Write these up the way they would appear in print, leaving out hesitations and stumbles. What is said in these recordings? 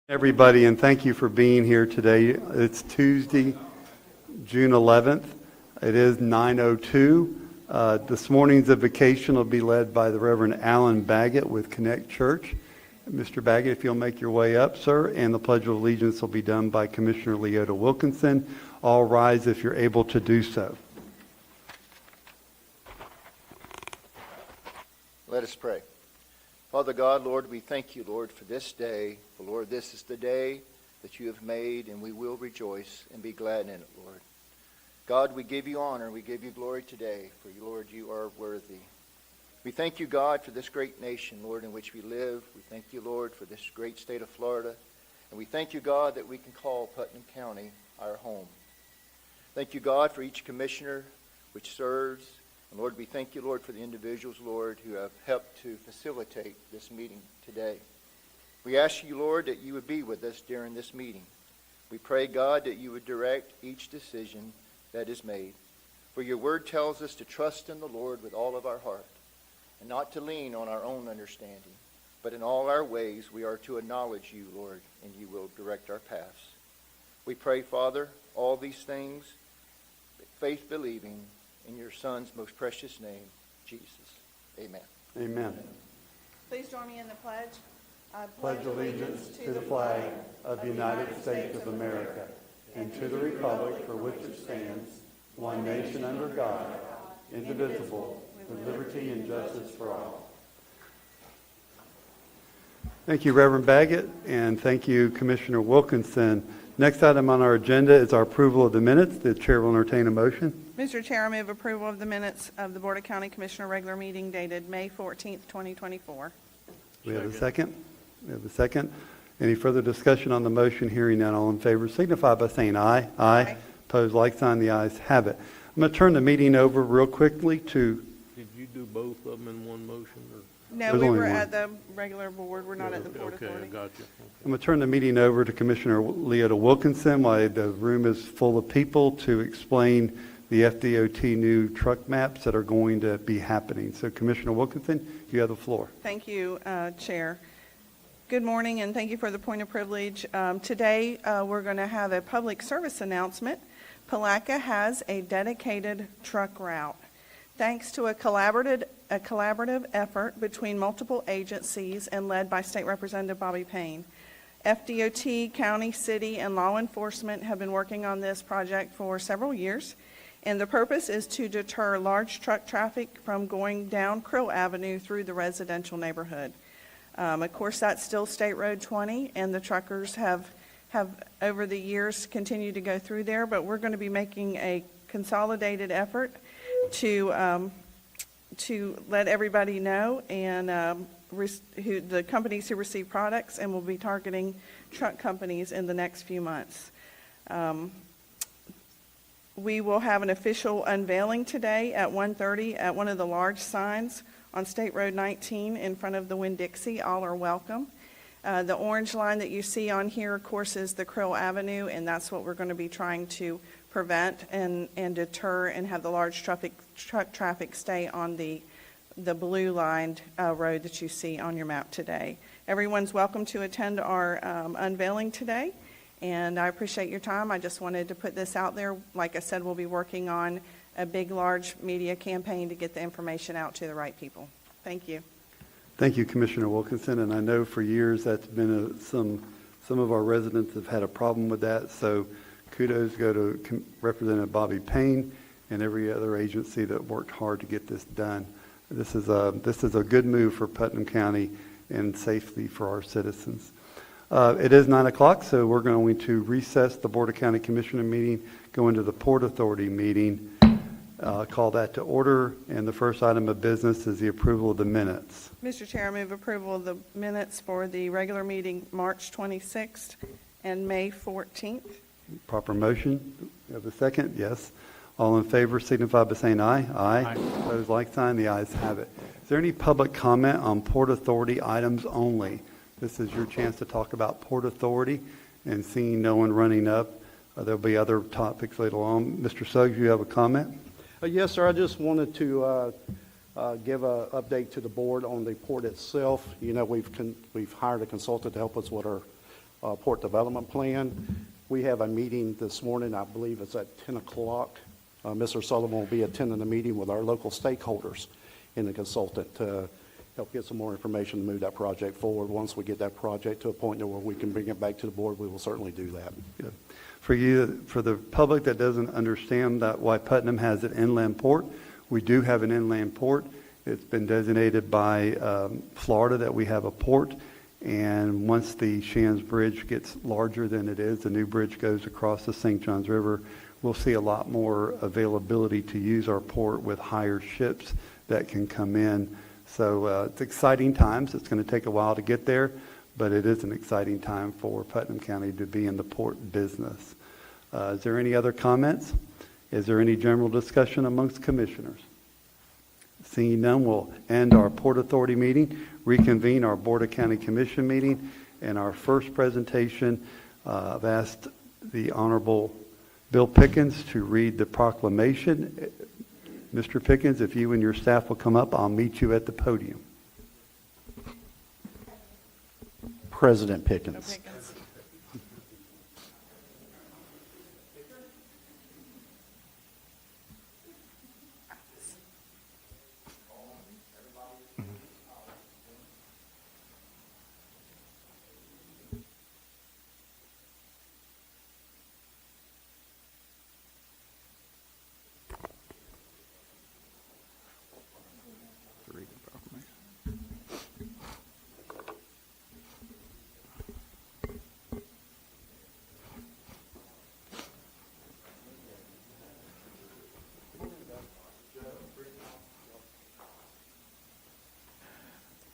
Everybody, and thank you for being here today. It's Tuesday, June 11th. It is 9:02. This morning's invocation will be led by the Reverend Alan Baggett with Connect Church. Mr. Baggett, if you'll make your way up, sir, and the Pledge of Allegiance will be done by Commissioner Leota Wilkinson. All rise if you're able to do so. Let us pray. Father God, Lord, we thank you, Lord, for this day. For, Lord, this is the day that you have made, and we will rejoice and be glad in it, Lord. God, we give you honor, we give you glory today, for, Lord, you are worthy. We thank you, God, for this great nation, Lord, in which we live. We thank you, Lord, for this great state of Florida. And we thank you, God, that we can call Putnam County our home. Thank you, God, for each commissioner which serves. And Lord, we thank you, Lord, for the individuals, Lord, who have helped to facilitate this meeting today. We ask you, Lord, that you would be with us during this meeting. We pray, God, that you would direct each decision that is made. For your word tells us to trust in the Lord with all of our heart, and not to lean on our own understanding, but in all our ways we are to acknowledge you, Lord, and you will direct our paths. We pray, Father, all these things, faith believing, in your Son's most precious name, Jesus. Amen. Amen. Please join me in the pledge. I Pledge allegiance to the flag of the United States of America and to the republic for which it stands, one nation under God, indivisible, with liberty and justice for all. Thank you, Reverend Baggett, and thank you, Commissioner Wilkinson. Next item on our agenda is our approval of the minutes. The chair will entertain a motion. Mr. Chair, I move approval of the minutes of the Board of County Commissioner regular meeting dated May 14th, 2024. We have a second. We have a second. Any further discussion on the motion? Hearing none, all in favor signify by saying aye. Aye. Opposed, like sign. The ayes have it. I'm going to turn the meeting over real quickly to... Did you do both of them in one motion? Or? No, There's we only were one. at the regular board. We're not at the Port Okay, Authority. I got you. Okay. I'm going to turn the meeting over to Commissioner Leota Wilkinson while the room is full of people to explain the FDOT new truck maps that are going to be happening. So, Commissioner Wilkinson, you have the floor. Thank you, Chair. Good morning, and thank you for the point of privilege. Today, we're going to have a public service announcement. Palaca has a dedicated truck route. Thanks to a collaborative effort between multiple agencies and led by State Representative Bobby Payne. FDOT, county, city, and law enforcement have been working on this project for several years, and the purpose is to deter large truck traffic from going down Krill Avenue through the residential neighborhood. Of course, that's still State Road 20, and the truckers have over the years continued to go through there, but we're going to be making a consolidated effort to let everybody know and the companies who receive products, and we'll be targeting truck companies in the next few months. We will have an official unveiling today at 1:30 at one of the large signs on State Road 19 in front of the Winn-Dixie. All are welcome. The orange line that you see on here, of course, is the Krill Avenue, and that's what we're going to be trying to prevent and deter and have the large truck traffic stay on the blue-lined road that you see on your map today. Everyone's welcome to attend our unveiling today, and I appreciate your time. I just wanted to put this out there. Like I said, we'll be working on a big, large media campaign to get the information out to the right people. Thank you. Thank you, Commissioner Wilkinson, and I know for years that's been some of our residents have had a problem with that, so kudos go to Representative Bobby Payne and every other agency that worked hard to get this done. This is a good move for Putnam County and safety for our citizens. It is 9 o'clock, so we're going to recess the Board of County Commissioner meeting, go into the Port Authority meeting, call that to order, and the first item of business is the approval of the minutes. Mr. Chair, I move approval of the minutes for the regular meeting March 26th and May 14th. Proper motion. You have a second? Yes. All in favor signify by saying aye. Aye. Opposed, like sign. The ayes have it. Is there any public comment on Port Authority items only? This is your chance to talk about Port Authority, and seeing no one running up, there'll be other topics later on. Mr. Suggs, you have a comment? Yes, sir. I just wanted to give an update to the board on the port itself. You know, we've hired a consultant to help us with Port Development Plan. We have a meeting this morning, I believe it's at 10 o'clock. Mr. Sullivan will be attending a meeting with our local stakeholders and the consultant to help get some more information to move that project forward. Once we get that project to a point where we can bring it back to the board, we will certainly do that. Good. For the public that doesn't understand that why Putnam has an inland port, we do have an inland port. It's been designated by Florida that we have a port. And once the Shands Bridge gets larger than it is, the new bridge goes across the St. Johns River, we'll see a lot more availability to use our port with higher ships that can come in. So it's exciting times. It's going to take a while to get there, but it is an exciting time for Putnam County to be in the port business. Is there any other comments? Is there any general discussion amongst commissioners? Seeing none, we'll end our Port Authority meeting, reconvene our Board of County Commission meeting, and our first presentation, I've asked the Honorable Bill Pickens to read the proclamation. Mr. Pickens, if you and your staff will come up, I'll meet you at the podium. President Pickens. No Pickens.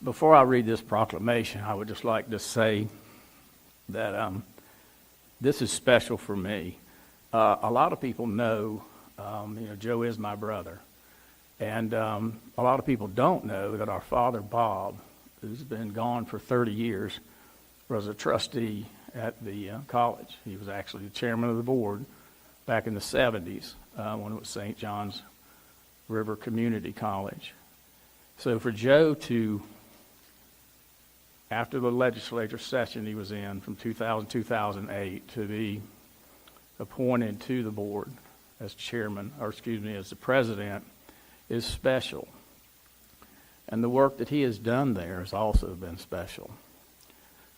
Before I read this proclamation, I would just like to say that this is special for me. A lot of people know, Joe is my brother. And a lot of people don't know that our father, Bob, who's been gone for 30 years, was a trustee at the college. He was actually the chairman of the board back in the 70s when it was St. Johns River Community College. So for Joe to, after the legislature session he was in from 2008, to be appointed to the board as chairman, as the president, is special. And the work that he has done there has also been special.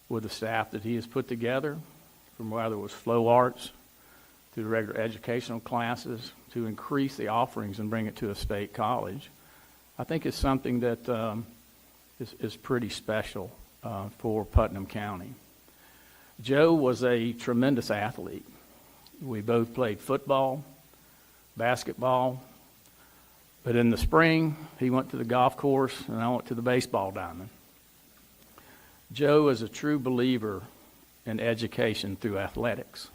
With the staff that he has put together, from whether it was flow arts, to the regular educational classes, to increase the offerings and bring it to a state college, I think it's something that is pretty special for Putnam County. Joe was a tremendous athlete. We both played football, basketball, but in the spring, he went to the golf course and I went to the baseball diamond. Joe is a true believer in education through athletics.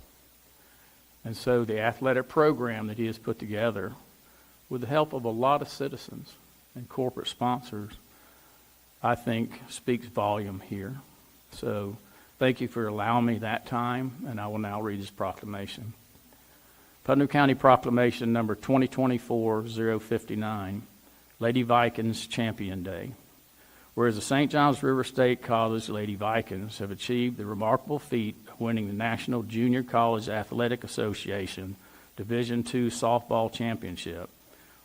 And so the athletic program that he has put together, with the help of a lot of citizens and corporate sponsors, I think speaks volume here. So thank you for allowing me that time, and I will now read his proclamation. Putnam County Proclamation number 2024-059, Lady Vikings Champion Day. Whereas the St. Johns River State College Lady Vikings have achieved the remarkable feat of winning the National Junior College Athletic Association Division II Softball Championship.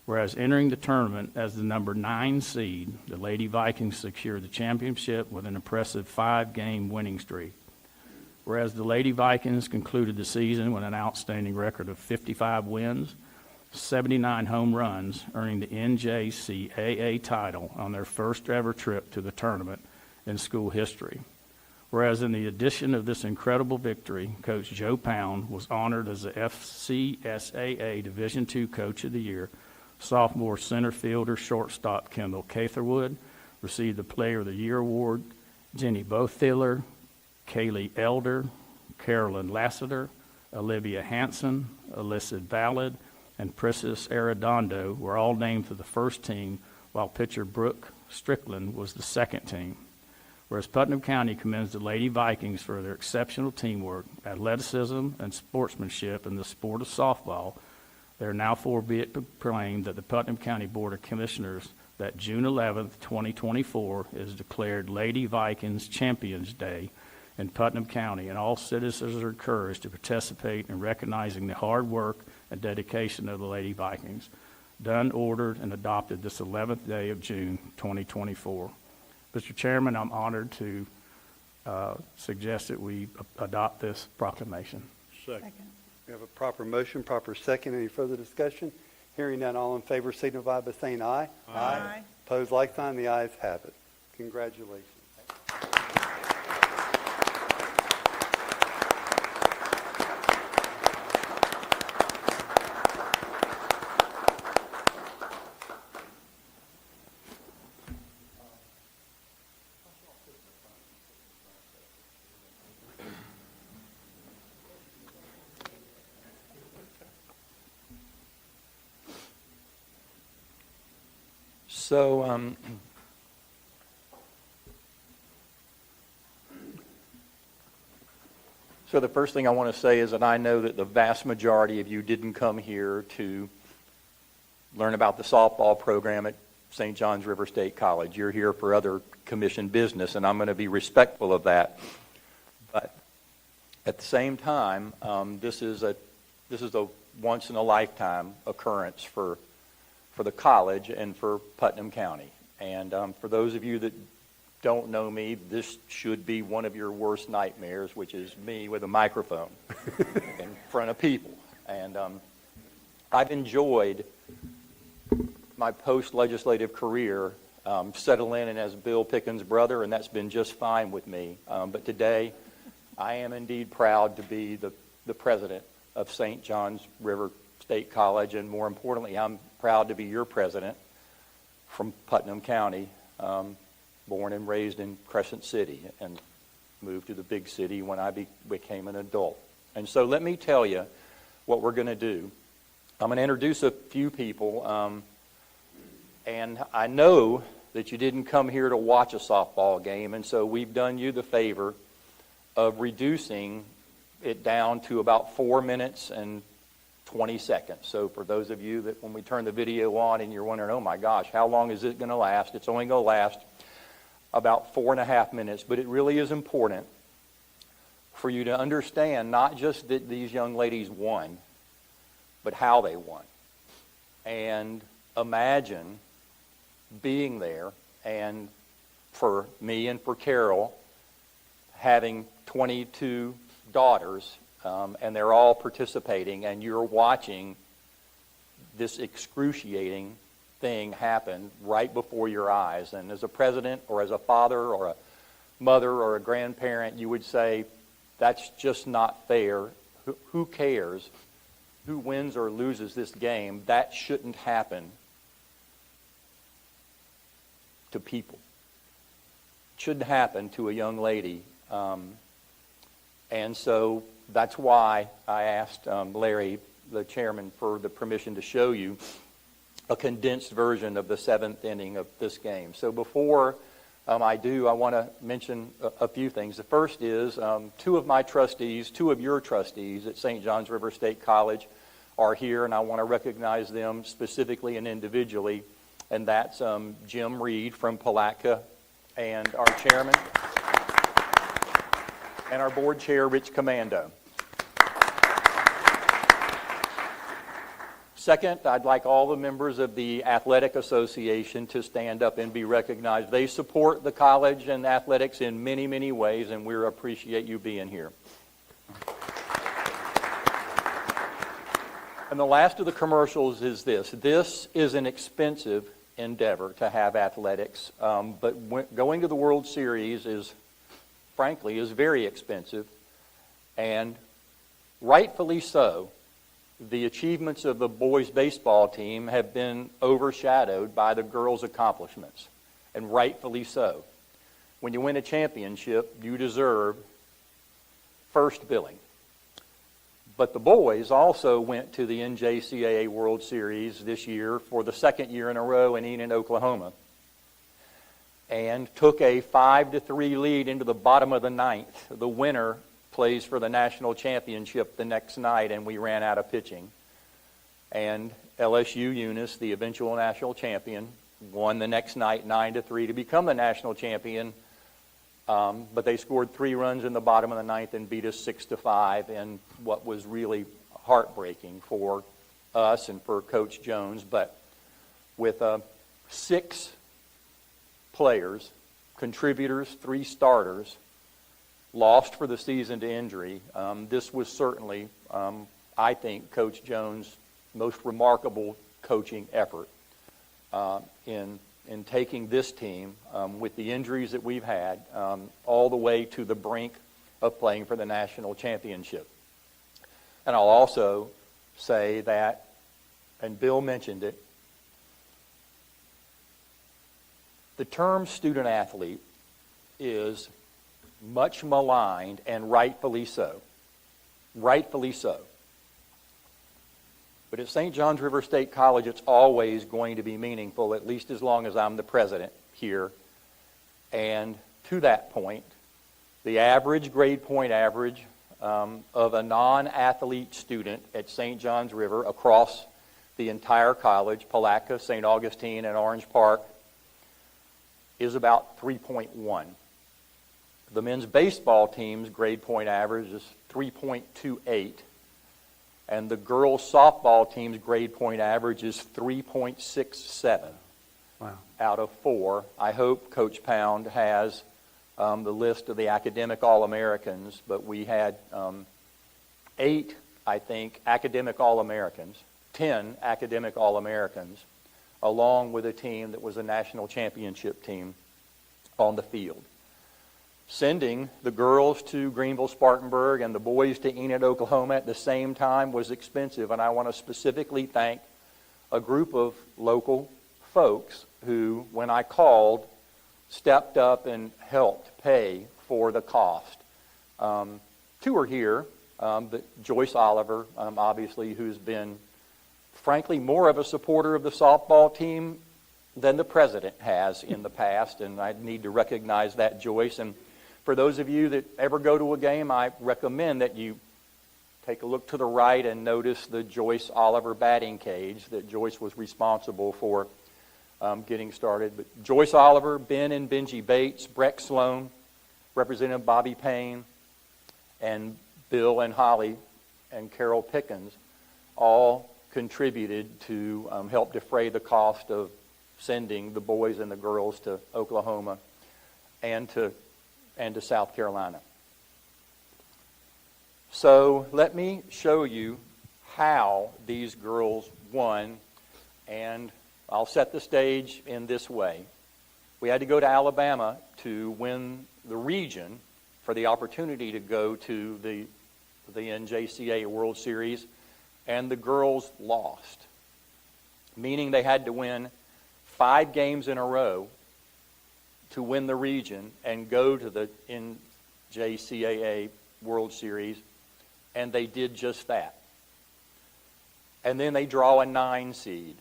Whereas entering the tournament as the number 9 seed, the Lady Vikings secured the championship with an impressive 5-game winning streak. Whereas the Lady Vikings concluded the season with an outstanding record of 55 wins, 79 home runs, earning the NJCAA title on their first ever trip to the tournament in school history. Whereas in the addition of this incredible victory, Coach Joe Pound was honored as the FCSAA Division II Coach of the Year. Sophomore center fielder shortstop Kendall Catherwood received the Player of the Year award. Jenny Bothiller, Kaylee Elder, Carolyn Lassiter, Olivia Hanson, Alyssa Ballard, and Princess Arredondo were all named to the first team, while pitcher Brooke Strickland was the second team. Whereas Putnam County commends the Lady Vikings for their exceptional teamwork, athleticism, and sportsmanship in the sport of softball, there are now be it proclaimed that the Putnam County Board of Commissioners that June 11th, 2024 is declared Lady Vikings Champions Day in Putnam County, and all citizens are encouraged to participate in recognizing the hard work and dedication of the Lady Vikings. Done, ordered, and adopted this 11th day of June, 2024. Mr. Chairman, I'm honored to suggest that we adopt this proclamation. Second. We have a proper motion, proper second. Any further discussion? Hearing none, all in favor signify by saying aye. Aye. Opposed, like sign. The ayes have it. Congratulations. So the first thing I want to say is that I know that the vast majority of you didn't come here to learn about the softball program at St. John's River State College. You're here for other commission business, and I'm going to be respectful of that. But at the same time, this is a once-in-a-lifetime occurrence for the college and for Putnam County. And for those of you that don't know me, this should be one of your worst nightmares, which is me with a microphone in front of people. And I've enjoyed my post-legislative career settling in as Bill Pickens' brother, and that's been just fine with me. But today, I am indeed proud to be the president of St. John's River State College, and more importantly, I'm proud to be your president from Putnam County, born and raised in Crescent City, and moved to the big city when I became an adult. And so let me tell you what we're going to do. I'm going to introduce a few people, and I know that you didn't come here to watch a softball game, and so we've done you the favor of reducing it down to about 4 minutes and 20 seconds. So for those of you that when we turn the video on and you're wondering, oh my gosh, how long is it going to last? It's only going to last about 4.5 minutes, but it really is important for you to understand not just that these young ladies won, but how they won. And imagine being there, and for me and for Carol, having 22 daughters, and they're all participating, and you're watching this excruciating thing happen right before your eyes. And as a president or as a father or a mother or a grandparent, you would say, that's just not fair. Who cares who wins or loses this game? That shouldn't happen to people. It shouldn't happen to a young lady. And so that's why I asked Larry, the chairman, for the permission to show you a condensed version of the 7th inning of this game. So before I want to mention a few things. The first is two of your trustees at St. John's River State College are here, and I want to recognize them specifically and individually, and that's Jim Reed from Palatka, and our chairman, and our board chair, Rich Commando. Second, I'd like all the members of the Athletic Association to stand up and be recognized. They support the college and athletics in many, many ways, and we appreciate you being here. And the last of the commercials is this. This is an expensive endeavor to have athletics, but going to the World Series is very expensive, and rightfully so. The achievements of the boys' baseball team have been overshadowed by the girls' accomplishments, and rightfully so. When you win a championship, you deserve first billing. But the boys also went to the NJCAA World Series this year for the second year in a row in Enid, Oklahoma, and took a 5-3 lead into the bottom of the ninth. The winner plays for the national championship the next night, and we ran out of pitching. And LSU Eunice, the eventual national champion, won the next night 9-3 to become the national champion But they scored 3 runs in the bottom of the ninth and beat us 6-5 in what was really heartbreaking for us and for Coach Jones. But with 6 players, contributors, 3 starters, lost for the season to injury, this was certainly, I think, Coach Jones' most remarkable coaching effort in taking this team with the injuries that we've had all the way to the brink of playing for the national championship. And I'll also say that, and Bill mentioned it, the term student athlete is much maligned, and rightfully so. Rightfully so. But at St. John's River State College, it's always going to be meaningful, at least as long as I'm the president here. And to that point, the average grade point average of a non-athlete student at St. John's River across the entire college, Palatka, St. Augustine, and Orange Park, is about 3.1. The men's baseball team's grade point average is 3.28. And the girls' softball team's grade point average is 3.67 Wow. out of 4. I hope Coach Pound has the list of the academic All-Americans, but we had 8, I think, academic All-Americans, 10 academic All-Americans, along with a team that was a national championship team on the field. Sending the girls to Greenville-Spartanburg and the boys to Enid, Oklahoma at the same time was expensive, and I want to specifically thank a group of local folks who, when I called, stepped up and helped pay for the cost. 2 are here, but Joyce Oliver, obviously, who's been, frankly, more of a supporter of the softball team than the president has in the past, and I need to recognize that, Joyce. And for those of you that ever go to a game, I recommend that you take a look to the right and notice the Joyce Oliver batting cage that Joyce was responsible for getting started. But Joyce Oliver, Ben and Benji Bates, Breck Sloan, Representative Bobby Payne, and Bill and Holly and Carol Pickens all contributed to help defray the cost of sending the boys and the girls to Oklahoma and to South Carolina. So let me show you how these girls won, and I'll set the stage in this way. We had to go to Alabama to win the region for the opportunity to go to the NJCA World Series, and the girls lost, meaning they had to win 5 games in a row to win the region and go to the NJCAA World Series, and they did just that. And then they draw a 9 seed.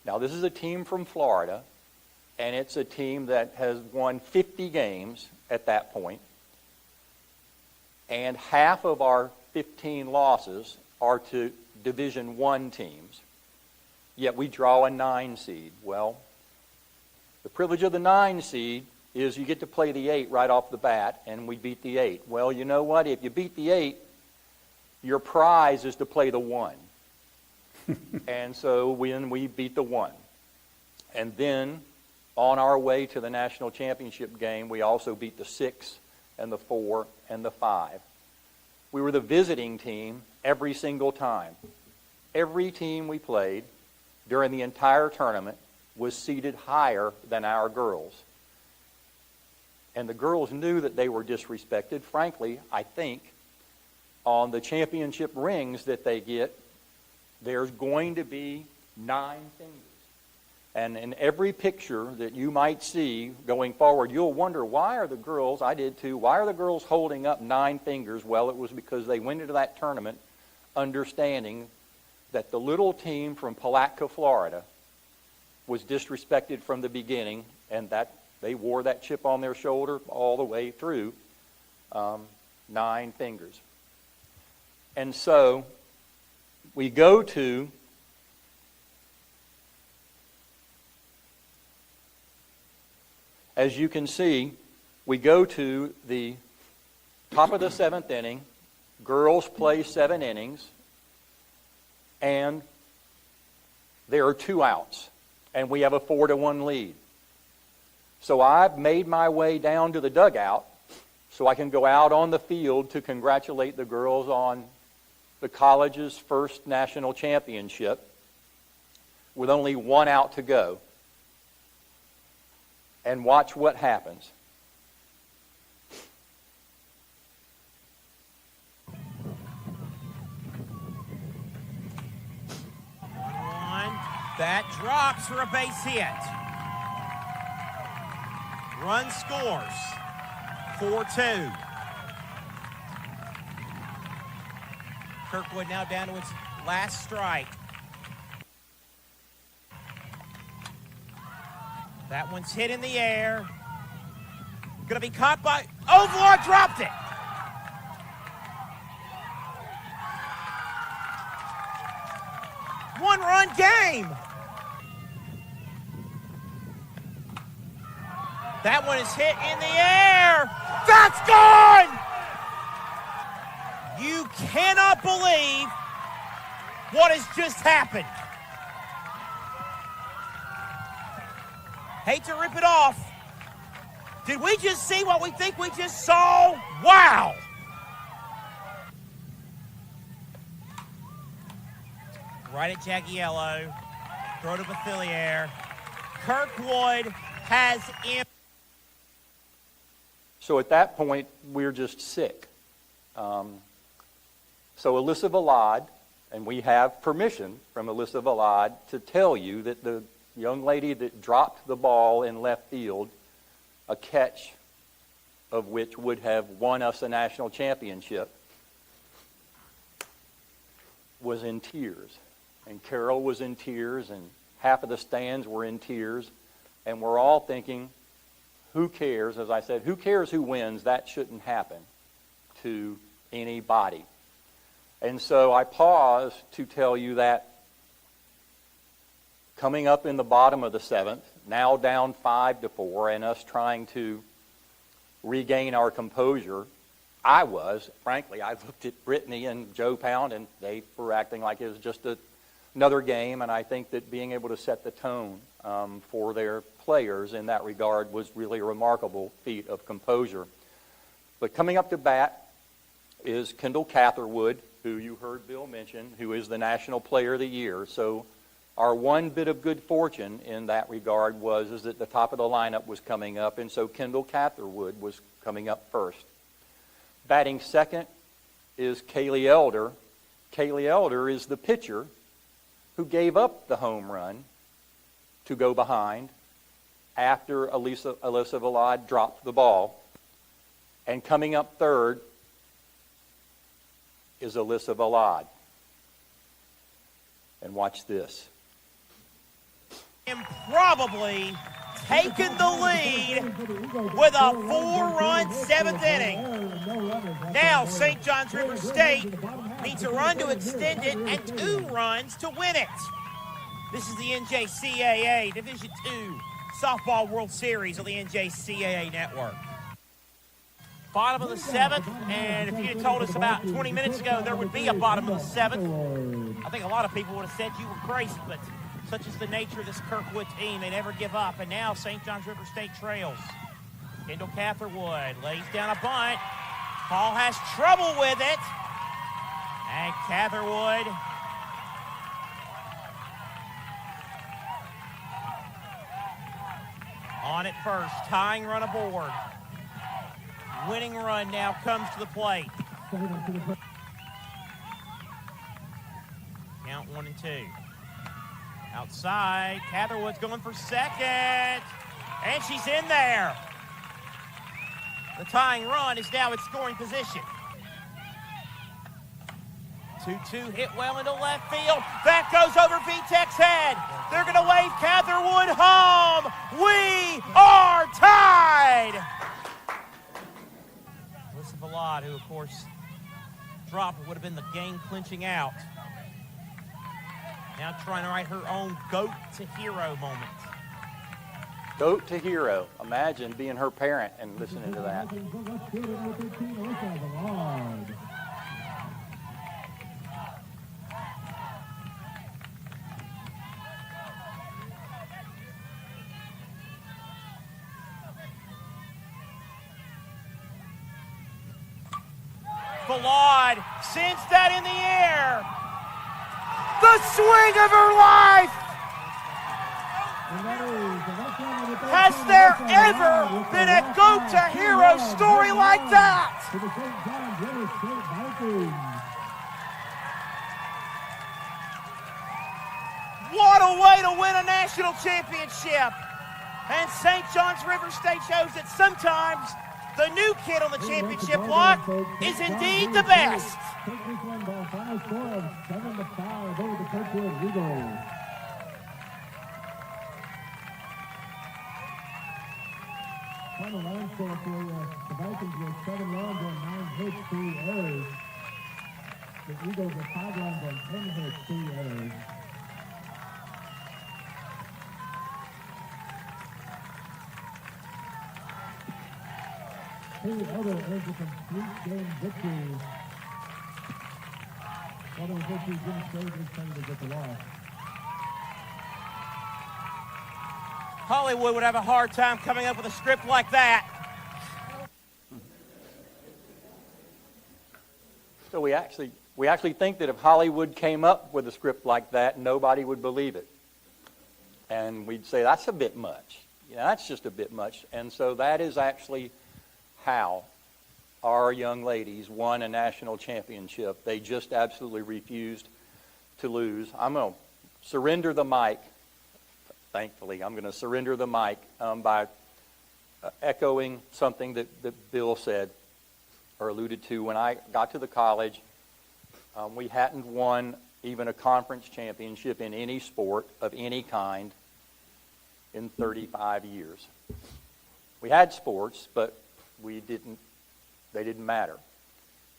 Now, this is a team from Florida, and it's a team that has won 50 games at that point, and half of our 15 losses are to Division I teams, yet we draw a 9 seed. Well, the privilege of the 9 seed is you get to play the 8 right off the bat, and we beat the 8. Well, you know what? If you beat the 8, your prize is to play the 1. And so when we beat the 1. And then on our way to the national championship game, we also beat the 6 and the 4 and the 5. We were the visiting team every single time. Every team we played during the entire tournament was seated higher than our girls. And the girls knew that they were disrespected. Frankly, I think on the championship rings that they get, there's going to be 9 fingers. And in every picture that you might see going forward, you'll wonder, why are the girls, I did too, why are the girls holding up 9 fingers? Well, it was because they went into that tournament understanding that the little team from Palatka, Florida, was disrespected from the beginning, and that they wore that chip on their shoulder all the way through 9 fingers. And so we go to as you can see, We go to the top of the 7th inning. Girls play 7 innings, and there are 2 outs, and we have a 4-1 lead. So I've made my way down to the dugout so I can go out on the field to congratulate the girls on the college's first national championship with only 1 out to go. And watch what happens. That drops for a base hit. Run scores. 4-2. Kirkwood now down to its last strike. That one's hit in the air. Gonna be caught by Ovar, dropped it. One-run game. That one is hit in the air. That's gone! You cannot believe what has just happened. Hate to rip it off. Did we just see what we think we just saw? Wow! Right at Jaggiello. Throw to Bethillier. Kirkwood has So at that point, we're just sick. So Alyssa Valade, and we have permission from Alyssa Valade to tell you that the young lady that dropped the ball in left field, a catch of which would have won us a national championship, was in tears. And Carol was in tears, and half of the stands were in tears. And we're all thinking, who cares? As I said, who cares who wins? That shouldn't happen to anybody. And so I pause to tell you that coming up in the bottom of the 7th, now down 5-4, and us trying to regain our composure, I looked at Brittany and Joe Pound, and they were acting like it was just another game, and I think that being able to set the tone for their players in that regard was really a remarkable feat of composure. But coming up to bat is Kendall Catherwood, who you heard Bill mention, who is the National Player of the Year. So our one bit of good fortune in that regard is that the top of the lineup was coming up, and so Kendall Catherwood was coming up first. Batting second is Kaylee Elder. Kaylee Elder is the pitcher who gave up the home run to go behind after Alyssa Valade dropped the ball. And coming up third is Alyssa Valade. And watch this. Probably taken the lead with a 4-run 7th inning. Now St. John's River State needs a run to extend it and 2 runs to win it. This is the NJCAA Division II Softball World Series on the NJCAA Network. Bottom of the 7th, and if you had told us about 20 minutes ago there would be a bottom of the 7th, I think a lot of people would have said you were crazy, but such is the nature of this Kirkwood team. They never give up, and now St. John's River State trails. Kendall Catherwood lays down a bunt. Paul has trouble with it, and Catherwood on at first, tying run aboard. Winning run now comes to the plate. Count 1 and 2. Outside, Catherwood's going for second, and she's in there. The tying run is now in scoring position. 2-2 hit well into left field. That goes over VTech's head. They're going to wave Catherwood home. We are tied. Alyssa Valade, who, of course, dropped would have been the game-clinching out. Now trying to write her own GOAT to hero moment. Goat to hero. Imagine being her parent and listening to that. Ballard sends that in the air. The swing of her life. Has there ever been a go-to-hero story like that? What a way to win a national championship. And St. John's River State shows that sometimes the new kid on the championship block is indeed the best. Final line score for the Vikings was 7 runs on 9 hits, 3 errors. The Eagles were 5 runs on 10 hits, 3 errors. Two other errors of complete game victories. One of which Jim Stage was trying to get the loss. Hollywood would have a hard time coming up with a script like that. So we actually think that if Hollywood came up with a script like that, nobody would believe it. And we'd say, that's a bit much. Yeah, that's just a bit much. And so that is actually how our young ladies won a national championship. They just absolutely refused to lose. I'm going to surrender the mic. Thankfully, I'm going to surrender the mic by echoing something that Bill said or alluded to. When I got to the college, we hadn't won even a conference championship in any sport of any kind in 35 years. We had sports, but they didn't matter.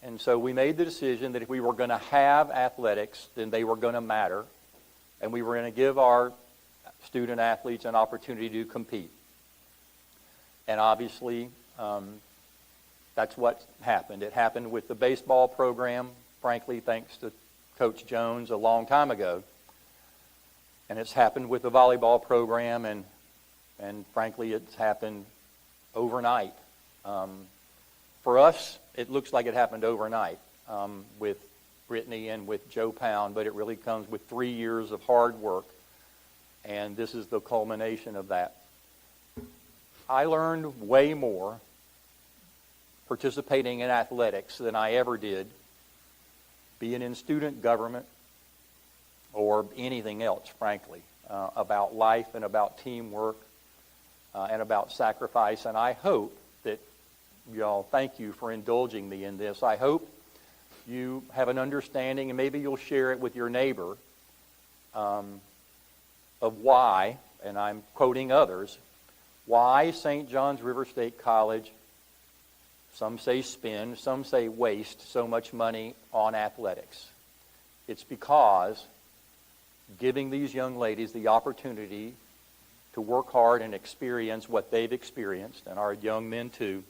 And so we made the decision that if we were going to have athletics, then they were going to matter, and we were going to give our student athletes an opportunity to compete. And obviously, that's what happened. It happened with the baseball program, frankly, thanks to Coach Jones a long time ago. And it's happened with the volleyball program, and frankly, it's happened overnight. For us, it looks like it happened overnight with Brittany and with Joe Pound, but it really comes with 3 years of hard work. And this is the culmination of that. I learned way more participating in athletics than I ever did being in student government or anything else, frankly, about life and about teamwork and about sacrifice. And I hope that y'all, thank you for indulging me in this. I hope you have an understanding, and maybe you'll share it with your neighbor, of why, and I'm quoting others, why St. John's River State College, some say spend, some say waste so much money on athletics. It's because giving these young ladies the opportunity to work hard and experience what they've experienced, and our young men too,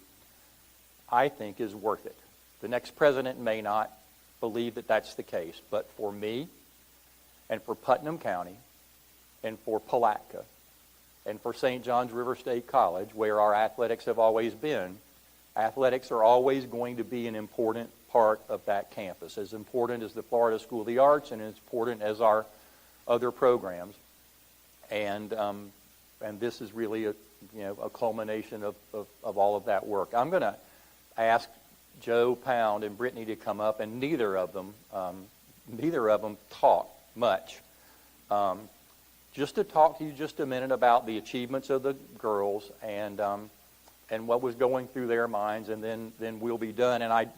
I think is worth it. The next president may not believe that that's the case, but for me and for Putnam County and for Palatka and for St. John's River State College, where our athletics have always been, athletics are always going to be an important part of that campus, as important as the Florida School of the Arts and as important as our other programs. And this is really a culmination of all of that work. I'm going to ask Joe Pound and Brittany to come up, and neither of them talk much. Just to talk to you just a minute about the achievements of the girls and what was going through their minds, and then we'll be done. And I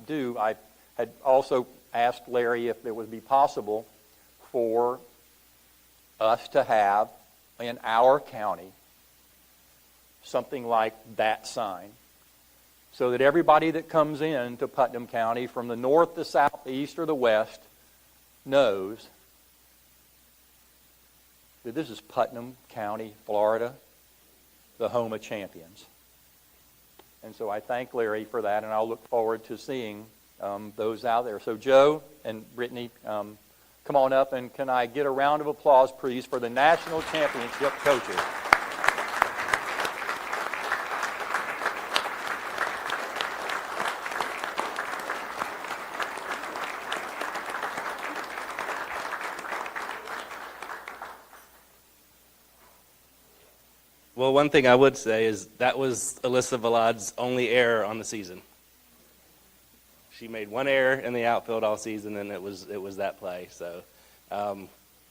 had also asked Larry if it would be possible for us to have in our county something like that sign, so that everybody that comes in to Putnam County from the north, the south, the east, or the west knows that this is Putnam County, Florida, the home of champions. And so I thank Larry for that, and I'll look forward to seeing those out there. So Joe and Brittany, come on up, and can I get a round of applause, please, for the national championship coaches? Well, one thing I would say is that was Alyssa Valad's only error on the season. She made one error in the outfield all season, and it was that play. So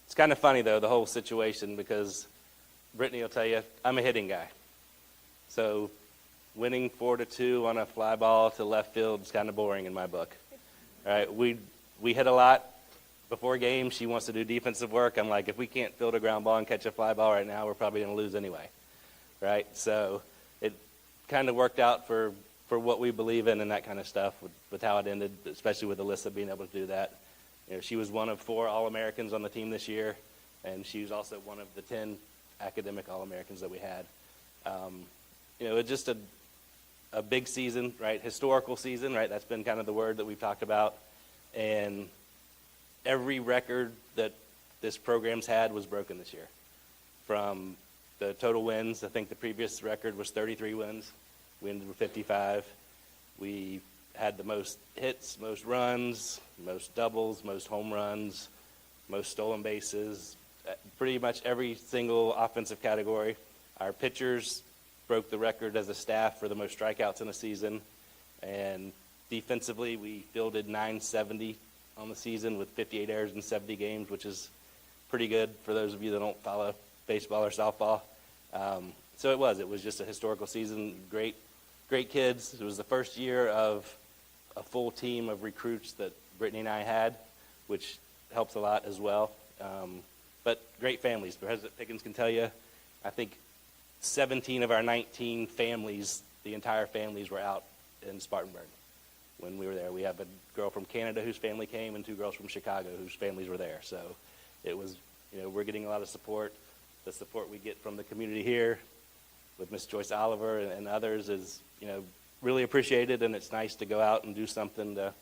it's kind of funny, though, the whole situation, because Brittany will tell you, I'm a hitting guy. So winning 4-2 on a fly ball to left field is kind of boring in my book. All right, we hit a lot before games. She wants to do defensive work. I'm like, if we can't field a ground ball and catch a fly ball right now, we're probably going to lose anyway. Right? So it kind of worked out for what we believe in and that kind of stuff with how it ended, especially with Alyssa being able to do that. You know, she was one of 4 All-Americans on the team this year, and she was also one of the 10 academic All-Americans that we had. You know, it's just a big season, right? Historical season, right? That's been kind of the word that we've talked about. And every record that this program's had was broken this year. From the total wins, I think the previous record was 33 wins. We ended with 55. We had the most hits, most runs, most doubles, most home runs, most stolen bases, pretty much every single offensive category. Our pitchers broke the record as a staff for the most strikeouts in a season. And defensively, we fielded 970 on the season with 58 errors in 70 games, which is pretty good for those of you that don't follow baseball or softball. So it was just a historical season. Great kids. It was the first year of a full team of recruits that Brittany and I had, which helps a lot as well. But great families. President Pickens can tell you, I think 17 of our 19 families, the entire families were out in Spartanburg when we were there. We have a girl from Canada whose family came and 2 girls from Chicago whose families were there. So it was, you know, we're getting a lot of support. The support we get from the community here with Miss Joyce Oliver and others is, you know, really appreciated, and it's nice to go out and do something to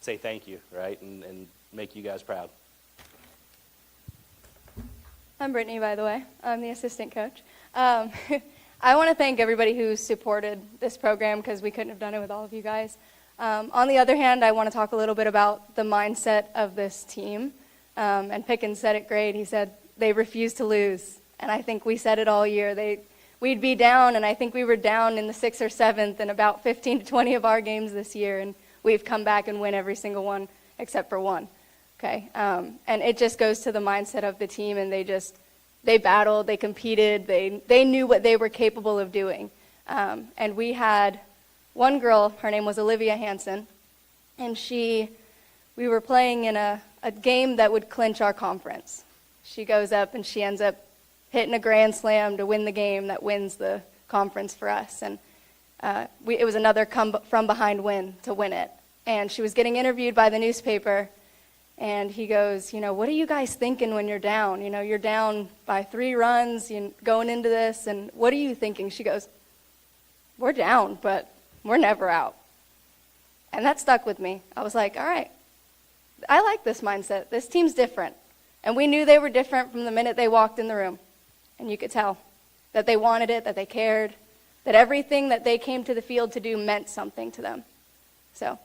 say thank you, right, and make you guys proud. I'm Brittany, by the way. I'm the assistant coach. I want to thank everybody who supported this program, because we couldn't have done it with all of you guys. On the other hand, I want to talk a little bit about the mindset of this team. And Pickens said it great. He said they refuse to lose. And I think we said it all year. We'd be down, and I think we were down in the 6th or 7th in about 15 to 20 of our games this year. And we've come back and win every single one except for one. Okay, and it just goes to the mindset of the team, and they battled, they competed, they knew what they were capable of doing. And we had one girl, her name was Olivia Hansen, and we were playing in a game that would clinch our conference. She goes up and she ends up hitting a grand slam to win the game that wins the conference for us. And it was another come from behind win to win it. And she was getting interviewed by the newspaper, and he goes, you know, what are you guys thinking when you're down? You know, you're down by 3 runs going into this, and what are you thinking? She goes, we're down, but we're never out. And that stuck with me. I was like, all right, I like this mindset. This team's different. And we knew they were different from the minute they walked in the room. And you could tell that they wanted it, that they cared, that everything that they came to the field to do meant something to them. So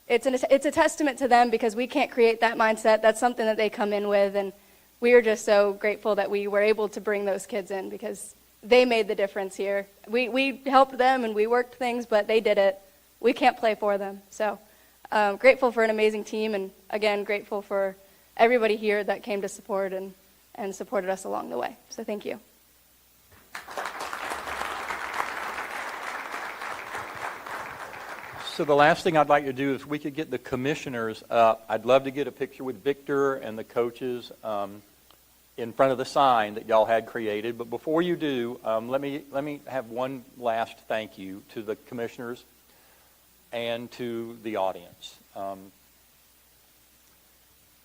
it's a testament to them, because we can't create that mindset. That's something that they come in with, and we are just so grateful that we were able to bring those kids in, because they made the difference here. We helped them and we worked things, but they did it. We can't play for them. So grateful for an amazing team, and again, grateful for everybody here that came to support and supported us along the way. So thank you. So the last thing I'd like to do is we could get the commissioners up. I'd love to get a picture with Victor and the coaches in front of the sign that y'all had created. But before you do, let me have one last thank you to the commissioners and to the audience.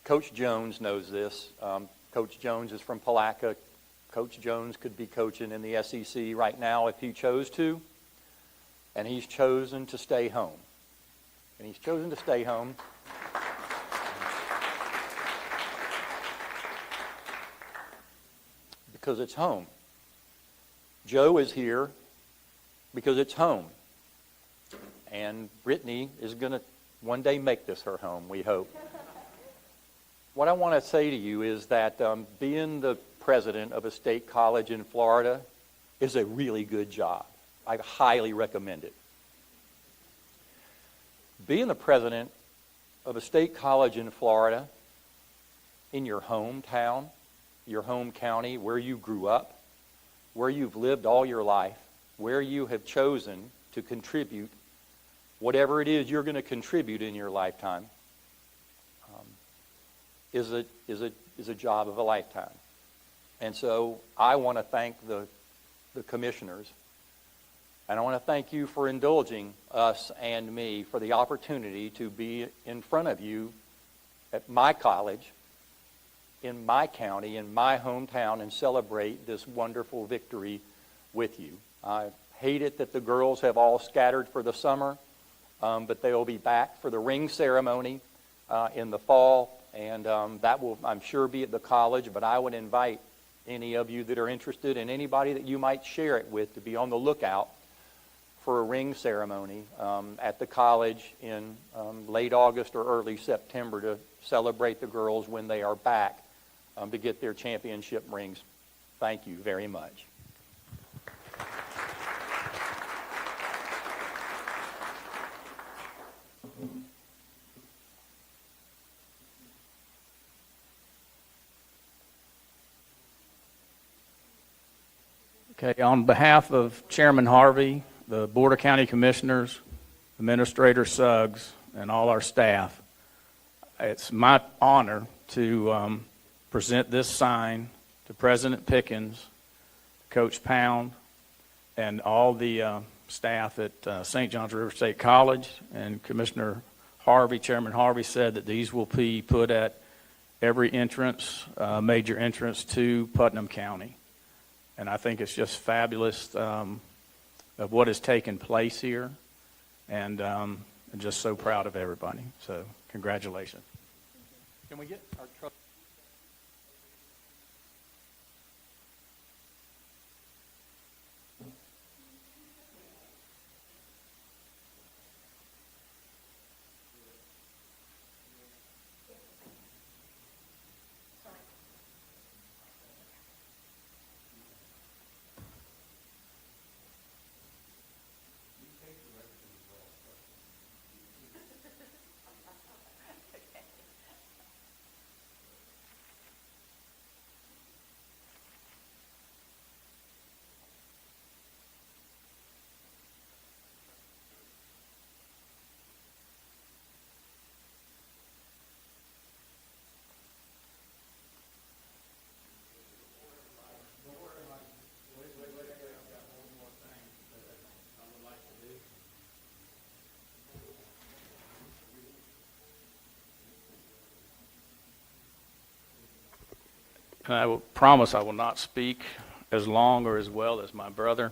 Coach Jones knows this. Coach Jones is from Palatka. Coach Jones could be coaching in the SEC right now if he chose to, and he's chosen to stay home. And he's chosen to stay home because it's home. Joe is here because it's home. And Brittany is going to one day make this her home, we hope. What I want to say to you is that being the president of a state college in Florida is a really good job. I highly recommend it. Being the president of a state college in Florida, in your hometown, your home county, where you grew up, where you've lived all your life, where you have chosen to contribute whatever it is you're going to contribute in your lifetime, is a job of a lifetime. And so I want to thank the commissioners, and I want to thank you for indulging us and me for the opportunity to be in front of you at my college, in my county, in my hometown, and celebrate this wonderful victory with you. I hate it that the girls have all scattered for the summer, but they will be back for the ring ceremony in the fall, and that will, I'm sure, be at the college. But I would invite any of you that are interested and anybody that you might share it with to be on the lookout for a ring ceremony at the college in late August or early September to celebrate the girls when they are back to get their championship rings. Thank you very much. Okay, on behalf of Chairman Harvey, the Board of County Commissioners, Administrator Suggs, and all our staff, it's my honor to present this sign to President Pickens, Coach Pound, and all the staff at St. John's River State College. And Commissioner Harvey, Chairman Harvey, said that these will be put at every entrance, major entrance to Putnam County. And I think it's just fabulous of what has taken place here, and I'm just so proud of everybody. So congratulations. Can we get our truck? And I will promise I will not speak as long or as well as my brother,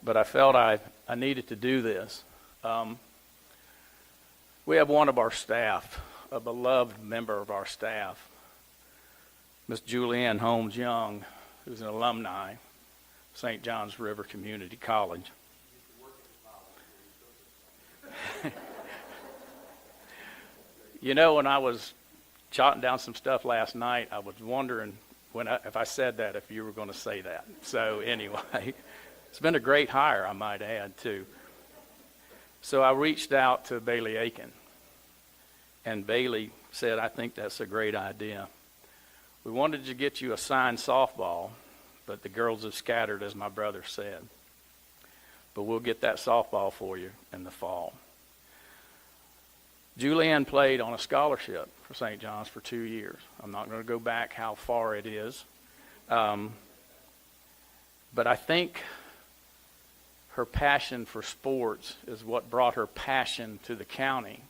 but I felt I needed to do this. We have one of our staff, a beloved member of our staff, Miss Julianne Holmes Young, who's an alumni of St. John's River Community College. You know, when I was jotting down some stuff last night, I was wondering if I said that, if you were going to say that. So anyway, it's been a great hire, I might add, too. So I reached out to Bailey Aiken, and Bailey said, I think that's a great idea. We wanted to get you a signed softball, but the girls have scattered, as my brother said. But we'll get that softball for you in the fall. Julianne played on a scholarship for St. John's for 2 years. I'm not going to go back how far it is. But I think her passion for sports is what brought her passion to the county.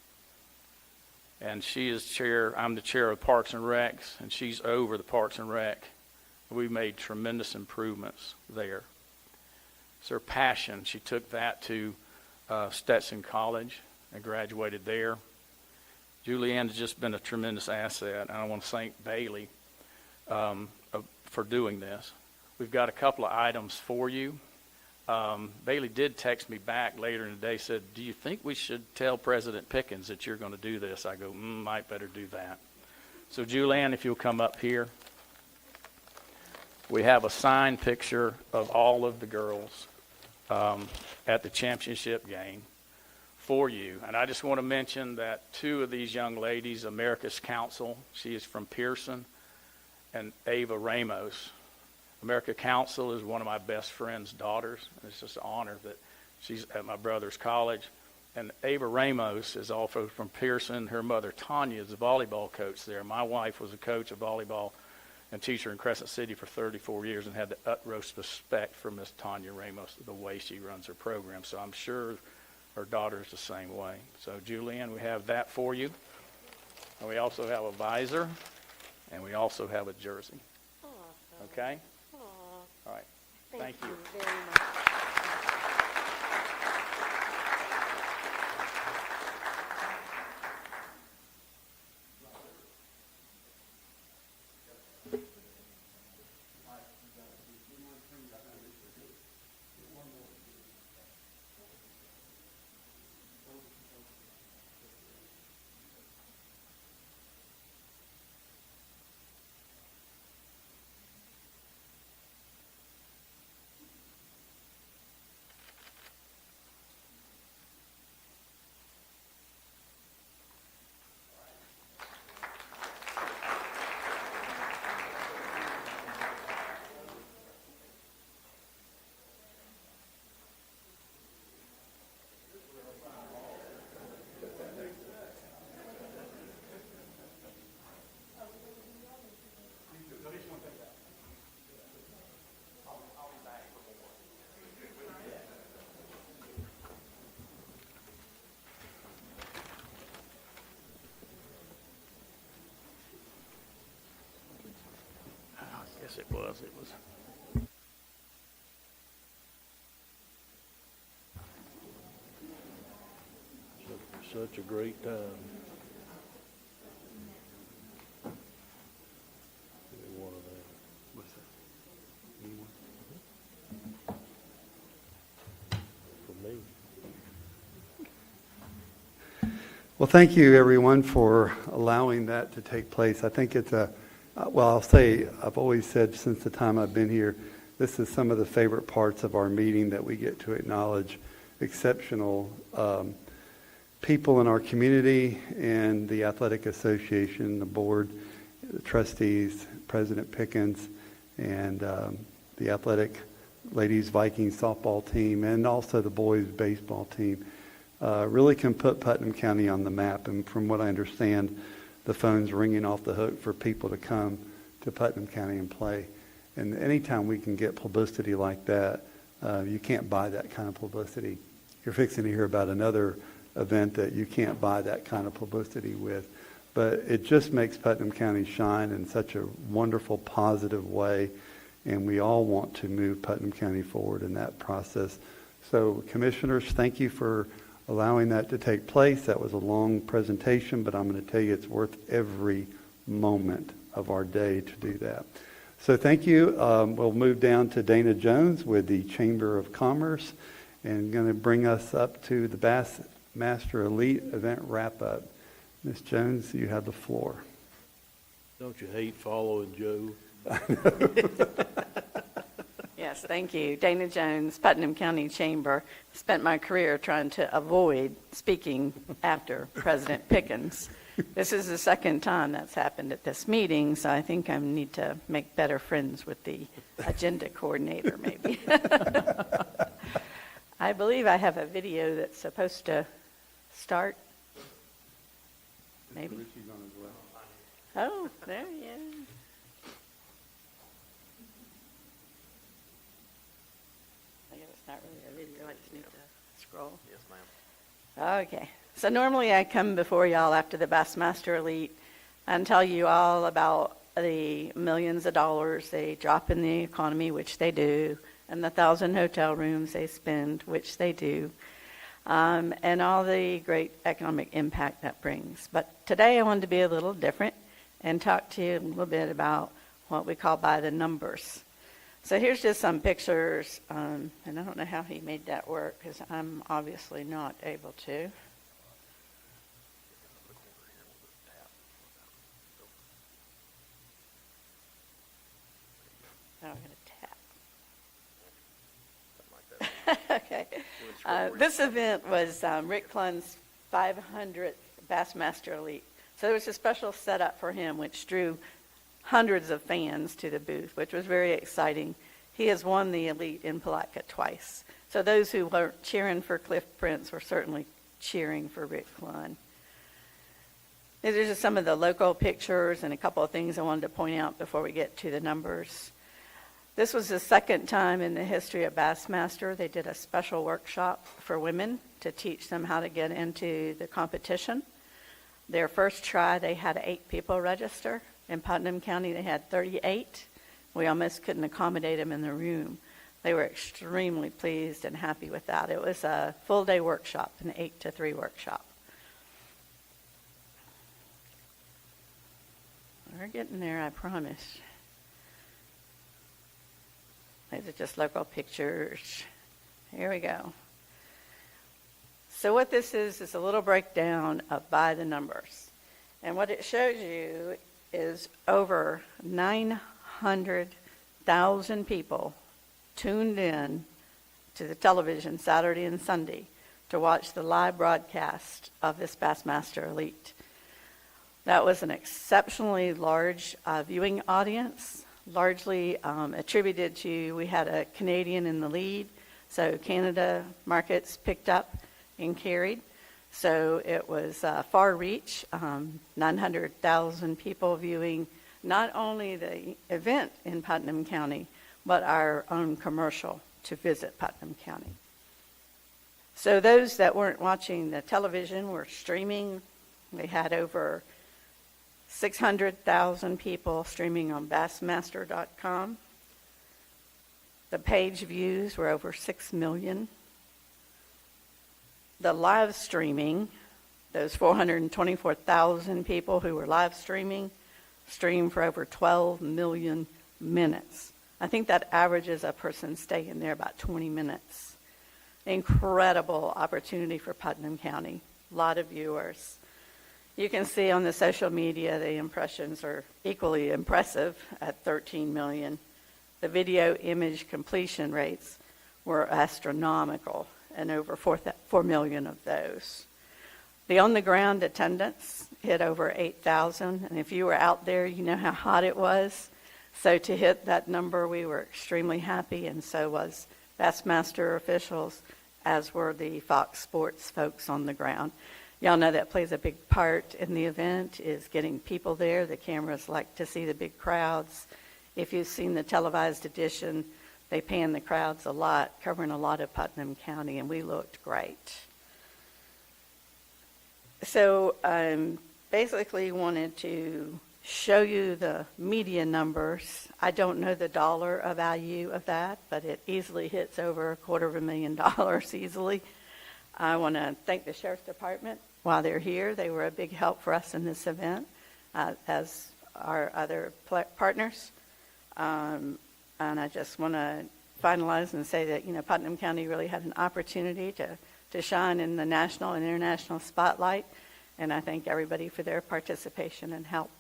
And she is I'm the chair of Parks and Recs, and she's over the Parks and Rec We made tremendous improvements there. It's her passion. She took that to Stetson College and graduated there. Julianne has just been a tremendous asset, and I want to thank Bailey for doing this. We've got a couple of items for you. Bailey did text me back later in the day, said, do you think we should tell President Pickens that you're going to do this? I go, might better do that. So Julianne, if you'll come up here. We have a signed picture of all of the girls at the championship game for you. And I just want to mention that two of these young ladies, America's Council, she is from Pearson, and Ava Ramos. America Council is one of my best friend's daughters. It's just an honor that she's at my brother's college. And Ava Ramos is also from Pearson. Her mother, Tanya, is a volleyball coach there. My wife was a coach of volleyball and teacher in Crescent City for 34 years and had the utmost respect for Miss Tanya Ramos, the way she runs her program. So I'm sure her daughter's the same way. So Julianne, we have that for you. And we also have a visor, and we also have a jersey. Okay? All right. Thank you. Very much. Yes, it was. It was. Such a great time. Give me one of them. What's that? Anyone? For me. Well, thank you, everyone, for allowing that to take place. I think it's well, I'll say, I've always said since the time I've been here, this is some of the favorite parts of our meeting, that we get to acknowledge exceptional people in our community and the Athletic Association, the board, the trustees, President Pickens, and the athletic ladies Vikings softball team, and also the boys baseball team. Really can put Putnam County on the map. And from what I understand, the phone's ringing off the hook for people to come to Putnam County and play. And anytime we can get publicity like that, you can't buy that kind of publicity. You're fixing to hear about another event that you can't buy that kind of publicity with. But it just makes Putnam County shine in such a wonderful, positive way. And we all want to move Putnam County forward in that process. So, commissioners, thank you for allowing that to take place. That was a long presentation, but I'm going to tell you it's worth every moment of our day to do that. So thank you. We'll move down to Dana Jones with the Chamber of Commerce, and going to bring us up to the Bassmaster Elite event wrap-up. Ms. Jones, you have the floor. Don't you hate following Joe? Yes, thank you. Dana Jones, Putnam County Chamber. Spent my career trying to avoid speaking after President Pickens. This is the second time that's happened at this meeting, so I think I need to make better friends with the agenda coordinator, maybe. I believe I have a video that's supposed to start. Maybe. Richie's on as well. Oh, there he is. I guess it's not really a video. I just need to scroll. Yes, ma'am. Okay. So normally I come before y'all after the Bassmaster Elite and tell you all about the millions of dollars they drop in the economy, which they do, and the 1,000 hotel rooms they spend, which they do, and all the great economic impact that brings. But today I wanted to be a little different and talk to you a little bit about what we call by the numbers. So here's just some pictures, and I don't know how he made that work because I'm obviously not able to. Now I'm going to tap. Okay. This event was Rick Clunn's 500th Bassmaster Elite. So there was a special setup for him, which drew hundreds of fans to the booth, which was very exciting. He has won the Elite in Palatka twice. So those who weren't cheering for Cliff Prince were certainly cheering for Rick Clunn. These are just some of the local pictures and a couple of things I wanted to point out before we get to the numbers. This was the second time in the history of Bassmaster they did a special workshop for women to teach them how to get into the competition. Their first try, they had 8 people register. In Putnam County, they had 38. We almost couldn't accommodate them in the room. They were extremely pleased and happy with that. It was a full-day workshop, an 8 to 3 workshop. We're getting there, I promise. These are just local pictures. Here we go. So what this is a little breakdown of by the numbers. And what it shows you is over 900,000 people tuned in to the television Saturday and Sunday to watch the live broadcast of this Bassmaster Elite. That was an exceptionally large viewing audience, largely attributed to, we had a Canadian in the lead, so Canada markets picked up and carried. So it was far reach, 900,000 people viewing not only the event in Putnam County, but our own commercial to visit Putnam County. So those that weren't watching the television were streaming. We had over 600,000 people streaming on Bassmaster.com. The page views were over 6 million. The live streaming, those 424,000 people who were live streaming, streamed for over 12 million minutes. I think that averages a person staying there about 20 minutes. Incredible opportunity for Putnam County. A lot of viewers. You can see on the social media the impressions are equally impressive at 13 million. The video image completion rates were astronomical, and over 4 million of those. The on-the-ground attendance hit over 8,000, and if you were out there, you know how hot it was. So to hit that number, we were extremely happy, and so was Bassmaster officials, as were the Fox Sports folks on the ground. Y'all know that plays a big part in the event, is getting people there. The cameras like to see the big crowds. If you've seen the televised edition, they pan the crowds a lot, covering a lot of Putnam County, and we looked great. So basically wanted to show you the media numbers. I don't know the dollar value of that, but it easily hits over $250,000 easily. I want to thank the Sheriff's Department while they're here. They were a big help for us in this event, as our other partners. And I just want to finalize and say that, Putnam County really had an opportunity to shine in the national and international spotlight. And I thank everybody for their participation and help.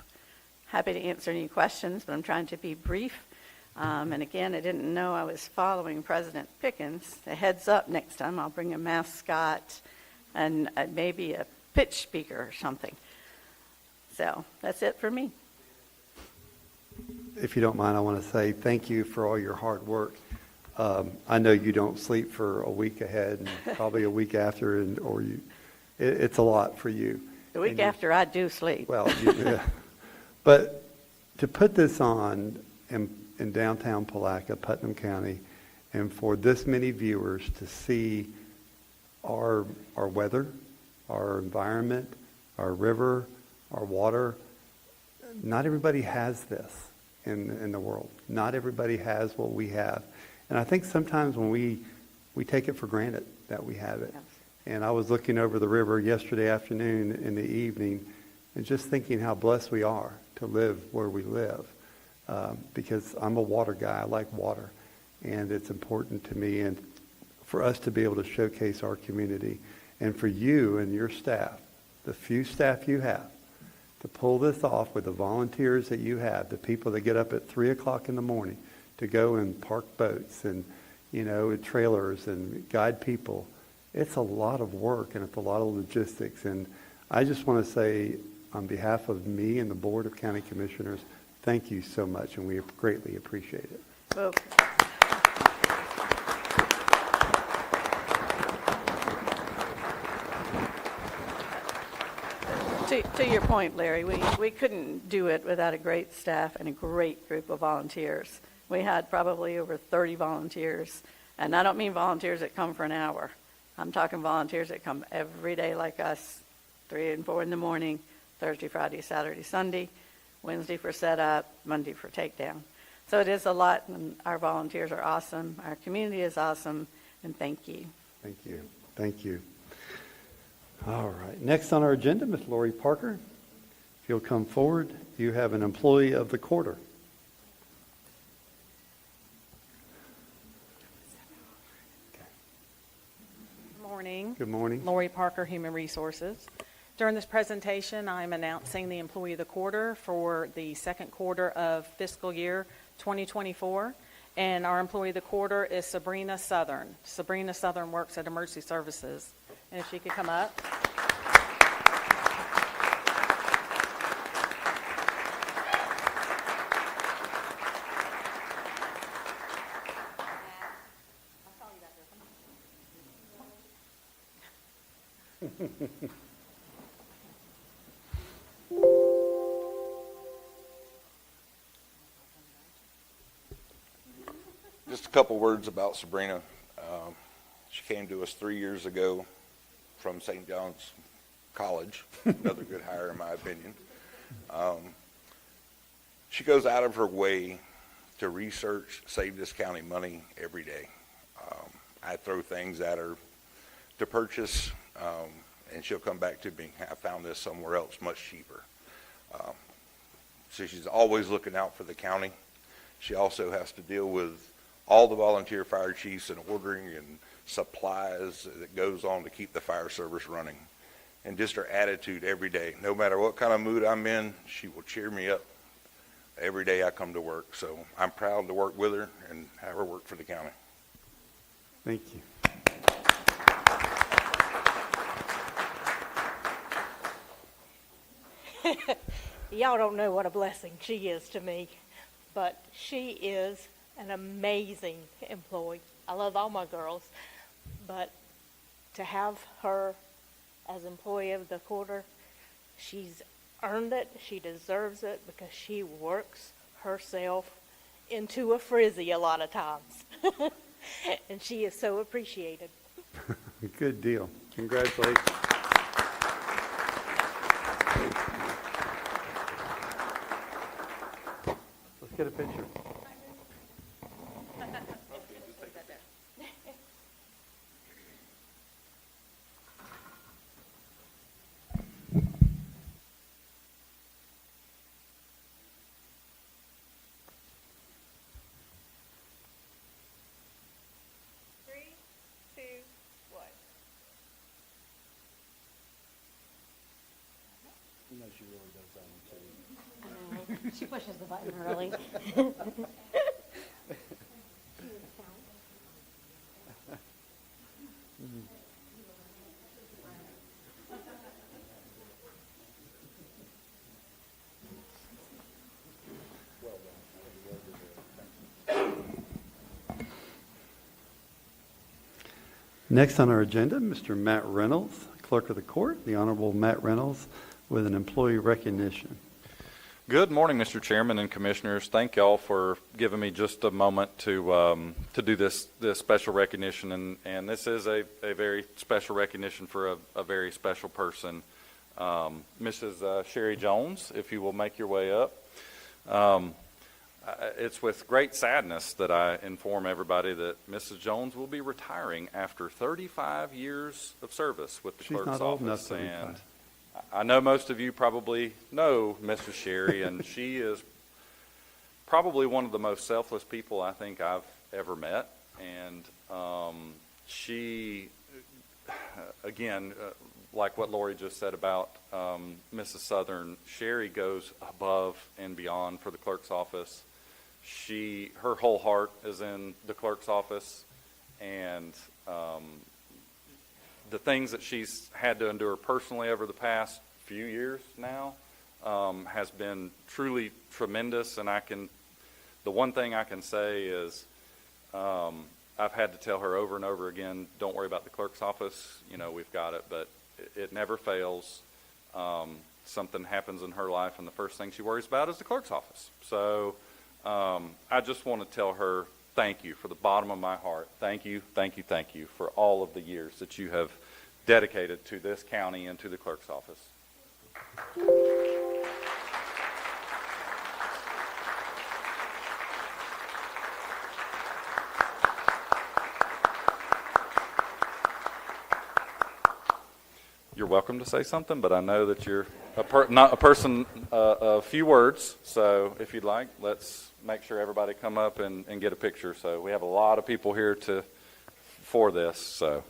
Happy to answer any questions, but I'm trying to be brief. And again, I didn't know I was following President Pickens. A heads up, next time I'll bring a mascot and maybe a pitch speaker or something. So that's it for me. If you don't mind, I want to say thank you for all your hard work. I know you don't sleep for a week ahead and probably a week after, it's a lot for you. The week after, I do sleep. Well, yeah. But to put this on in downtown Palatka, Putnam County, and for this many viewers to see our weather, our environment, our river, our water, not everybody has this in the world. Not everybody has what we have. And I think sometimes when we take it for granted that we have it. Yes. And I was looking over the river yesterday afternoon in the evening and just thinking how blessed we are to live where we live. Because I'm a water guy. I like water. And it's important to me and for us to be able to showcase our community. And for you and your staff, the few staff you have, to pull this off with the volunteers that you have, the people that get up at 3 o'clock in the morning to go and park boats and, trailers and guide people. It's a lot of work and it's a lot of logistics. And I just want to say on behalf of me and the Board of County Commissioners, thank you so much, and we greatly appreciate it. Well, to your point, Larry, we couldn't do it without a great staff and a great group of volunteers. We had probably over 30 volunteers, and I don't mean volunteers that come for an hour. I'm talking volunteers that come every day like us, 3 and 4 in the morning, Thursday, Friday, Saturday, Sunday, Wednesday for setup, Monday for takedown. So it is a lot, and our volunteers are awesome. Our community is awesome, and thank you. Thank you. Thank you. All right. Next on our agenda, Ms. Lori Parker. If you'll come forward, you have an employee of the quarter. Good morning. Good morning. Lori Parker, Human Resources. During this presentation, I'm announcing the Employee of the Quarter for the second quarter of fiscal year 2024. And our Employee of the Quarter is Sabrina Southern. Sabrina Southern works at Emergency Services. And if she could come up. Just a couple words about Sabrina. She came to us 3 years ago from St. John's College, another good hire in my opinion. She goes out of her way to research, save this county money every day. I throw things at her to purchase, and she'll come back to me, I found this somewhere else much cheaper. So she's always looking out for the county. She also has to deal with all the volunteer fire chiefs and ordering and supplies that goes on to keep the fire service running. And just her attitude every day, no matter what kind of mood I'm in, she will cheer me up every day I come to work. So I'm proud to work with her and have her work for the county. Thank you. Y'all don't know what a blessing she is to me, but she is an amazing employee. I love all my girls, but to have her as employee of the quarter, she's earned it. She deserves it because she works herself into a frizzy a lot of times. And she is so appreciated. Good deal. Congratulations. Let's get a picture. She really does that one too. She pushes the button early. Next on our agenda, Mr. Matt Reynolds, Clerk of the Court, the Honorable Matt Reynolds, with an employee recognition. Good morning, Mr. Chairman and Commissioners. Thank y'all for giving me just a moment to do this special recognition, and this is a very special recognition for a very special person. Mrs. Sherry Jones, if you will make your way up. It's with great sadness that I inform everybody that Mrs. Jones will be retiring after 35 years of service with the She's clerk's not old enough office. to And retire. I know most of you probably know Mrs. Sherry, and she is probably one of the most selfless people I think I've ever met. And she, again, like what Lori just said about Mrs. Southern, Sherry goes above and beyond for the clerk's office. Her whole heart is in the clerk's office, and the things that she's had to endure personally over the past few years now has been truly tremendous. And the one thing I can say is I've had to tell her over and over again, don't worry about the clerk's office, we've got it, but it never fails. Something happens in her life, and the first thing she worries about is the clerk's office. So I just want to tell her thank you from the bottom of my heart. Thank you, thank you, thank you for all of the years that you have dedicated to this county and to the clerk's office. You're welcome to say something, but I know that you're not a person of few words. So if you'd like, let's make sure everybody come up and get a picture. So we have a lot of people here for this. So.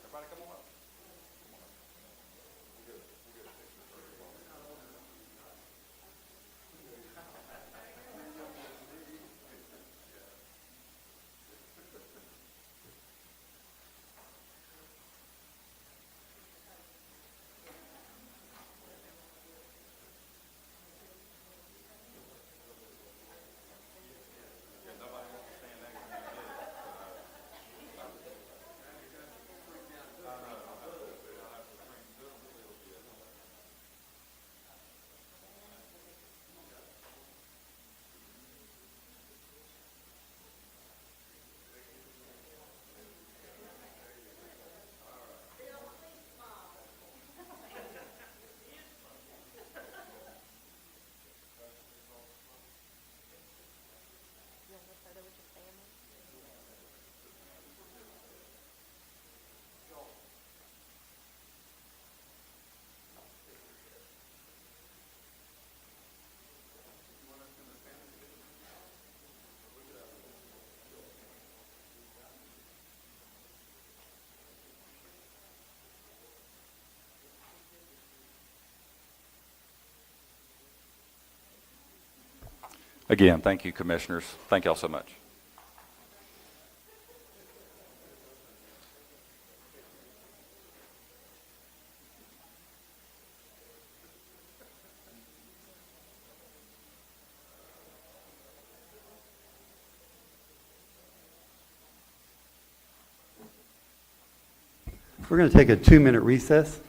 Everybody come on up. Again, thank you, commissioners. Thank y'all so much. We're going to take a 2-minute recess.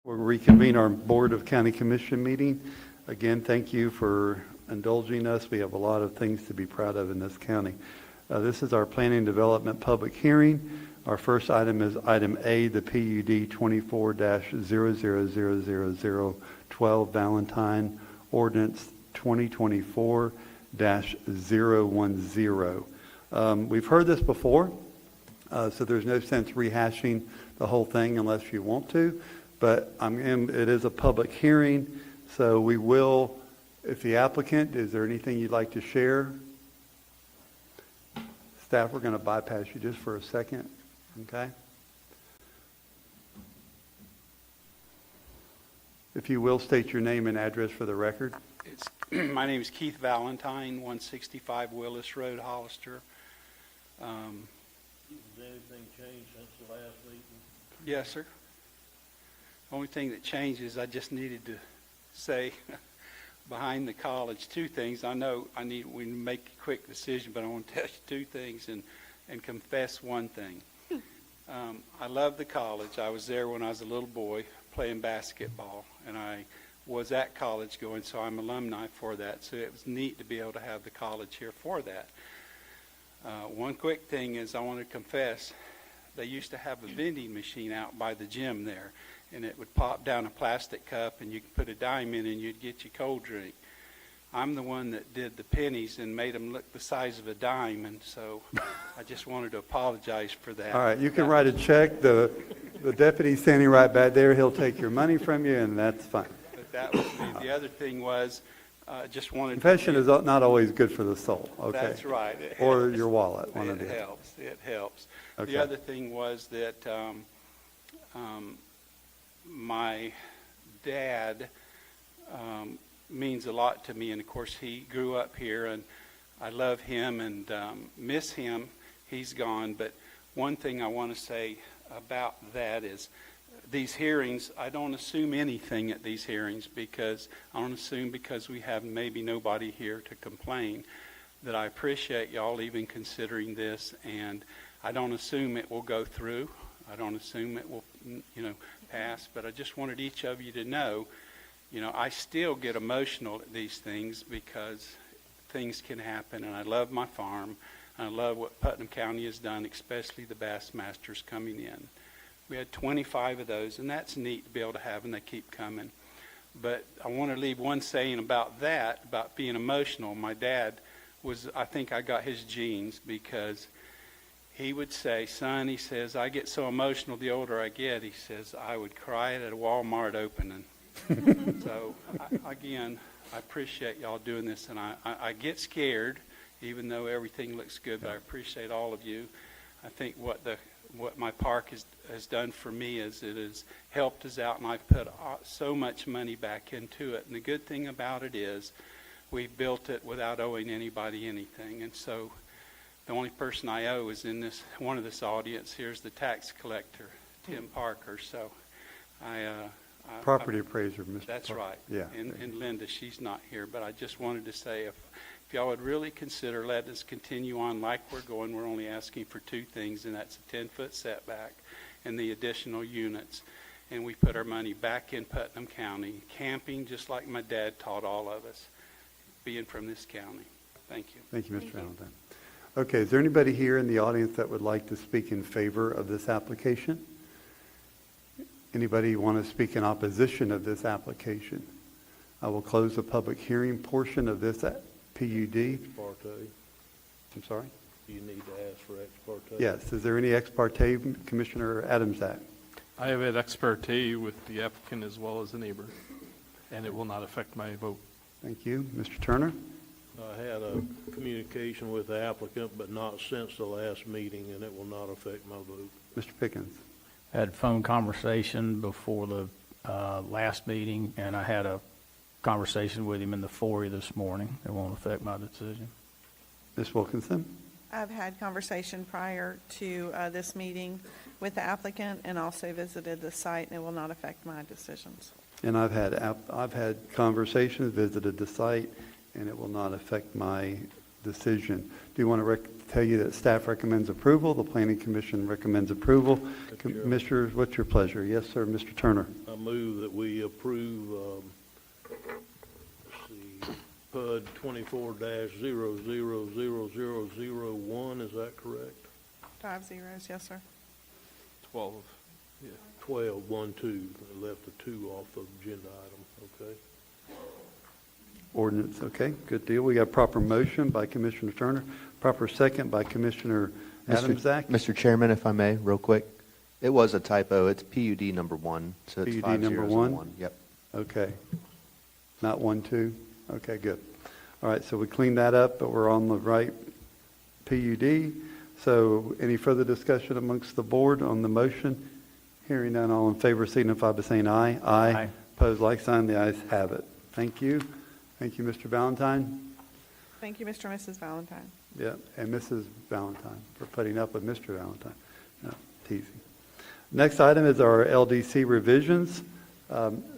We'll reconvene our Board of County Commission meeting. Again, thank you for indulging us. We have a lot of things to be proud of in this county. This is our planning and development public hearing. Our first item is item A, the PUD 24-000012 Valentine Ordinance 2024-010. We've heard this before, so there's no sense rehashing the whole thing unless you want to. But it is a public hearing, so we will, if the applicant, is there anything you'd like to share? Staff, we're going to bypass you just for a second, okay? If you will, state your name and address for the record. My name is Keith Valentine, 165 Willis Road, Hollister. Has anything changed since the last meeting? Yes, sir. Only thing that changed is I just needed to say behind the college two things. I know we make a quick decision, but I want to tell you two things and confess one thing. I love the college. I was there when I was a little boy playing basketball, and I was at college going, so I'm alumni for that. So it was neat to be able to have the college here for that. One quick thing is I want to confess, they used to have a vending machine out by the gym there, and it would pop down a plastic cup, and you could put a dime in, and you'd get your cold drink. I'm the one that did the pennies and made them look the size of a dime, and so I just wanted to apologize for that. All right, you can write a check. The deputy's standing right back there. He'll take your money from you, and that's fine. But that was me. The other thing was, just wanted Confession is not always good for the soul, okay? That's right. It Or helps. your wallet, one of the It other. helps. It helps. Okay. The other thing was that my dad means a lot to me, and of course he grew up here, and I love him and miss him. He's gone, but one thing I want to say about that is these hearings, I don't assume anything at these hearings, because I don't assume because we have maybe nobody here to complain, that I appreciate y'all even considering this, and I don't assume it will go through. I don't assume it will, pass, but I just wanted each of you to know, I still get emotional at these things because things can happen, and I love my farm, and I love what Putnam County has done, especially the Bassmasters coming in. We had 25 of those, and that's neat to be able to have, and they keep coming. But I want to leave one saying about that, about being emotional. My dad I think I got his genes, because he would say, son, he says, I get so emotional the older I get. He says, I would cry at a Walmart opening. So, again, I appreciate y'all doing this, and I get scared, even though everything looks good, but I appreciate all of you. I think what my park has done for me is it has helped us out, and I've put so much money back into it. And the good thing about it is we've built it without owing anybody anything. And so the only person I owe is in one of this audience. Here's the tax collector, Tim Parker. So Property appraiser, Mr. That's Parker. right. Yeah. And Linda, she's not here, but I just wanted to say if y'all would really consider letting us continue on like we're going, we're only asking for two things, and that's a 10-foot setback and the additional units. And we put our money back in Putnam County, camping just like my dad taught all of us, being from this county. Thank you. Thank you, Mr. Valentine. Okay, is there anybody here in the audience that would like to speak in favor of this application? Anybody want to speak in opposition of this application? I will close the public hearing portion of this PUD. Ex parte. I'm sorry? You need to ask for ex parte. Yes. Is there any ex parte, Commissioner Adams-Act? I have had ex parte with the applicant as well as the neighbor, and it will not affect my vote. Thank you. Mr. Turner? I had a communication with the applicant, but not since the last meeting, and it will not affect my vote. Mr. Pickens? I had a phone conversation before the last meeting, and I had a conversation with him in the foyer this morning. It won't affect my decision. Ms. Wilkinson? I've had conversation prior to this meeting with the applicant, and also visited the site, and it will not affect my decisions. And I've had conversations, visited the site, and it will not affect my decision. Do you want to tell you that staff recommends approval. The Planning Commission recommends approval. Mr. Chairman. Commissioners, what's your pleasure? Yes, sir, Mr. Turner. I move that we approve, let's see, PUD 24-000001, is that correct? 5 zeros, yes, sir. 12, yeah. 12, 1, 2, I left the 2 off the agenda item, okay? Ordinance, okay, good deal. We got proper motion by Commissioner Turner, proper second by Commissioner Adams. Zach? Mr. Chairman, if I may, real quick. It was a typo. It's PUD number 1, so it's PUD 5 number zeros and 1? 1. Yep. Okay. Not 1, 2? Okay, good. All right, so we cleaned that up, but we're on the right PUD. So any further discussion amongst the board on the motion? Hearing none, all in favor signify by saying aye. Aye. Opposed, like sign. The ayes have it. Thank you. Thank you, Mr. Valentine. Thank you, Mr. and Mrs. Valentine. Yeah, and Mrs. Valentine for putting up with Mr. Valentine. No, teasing. Next item is our LDC revisions.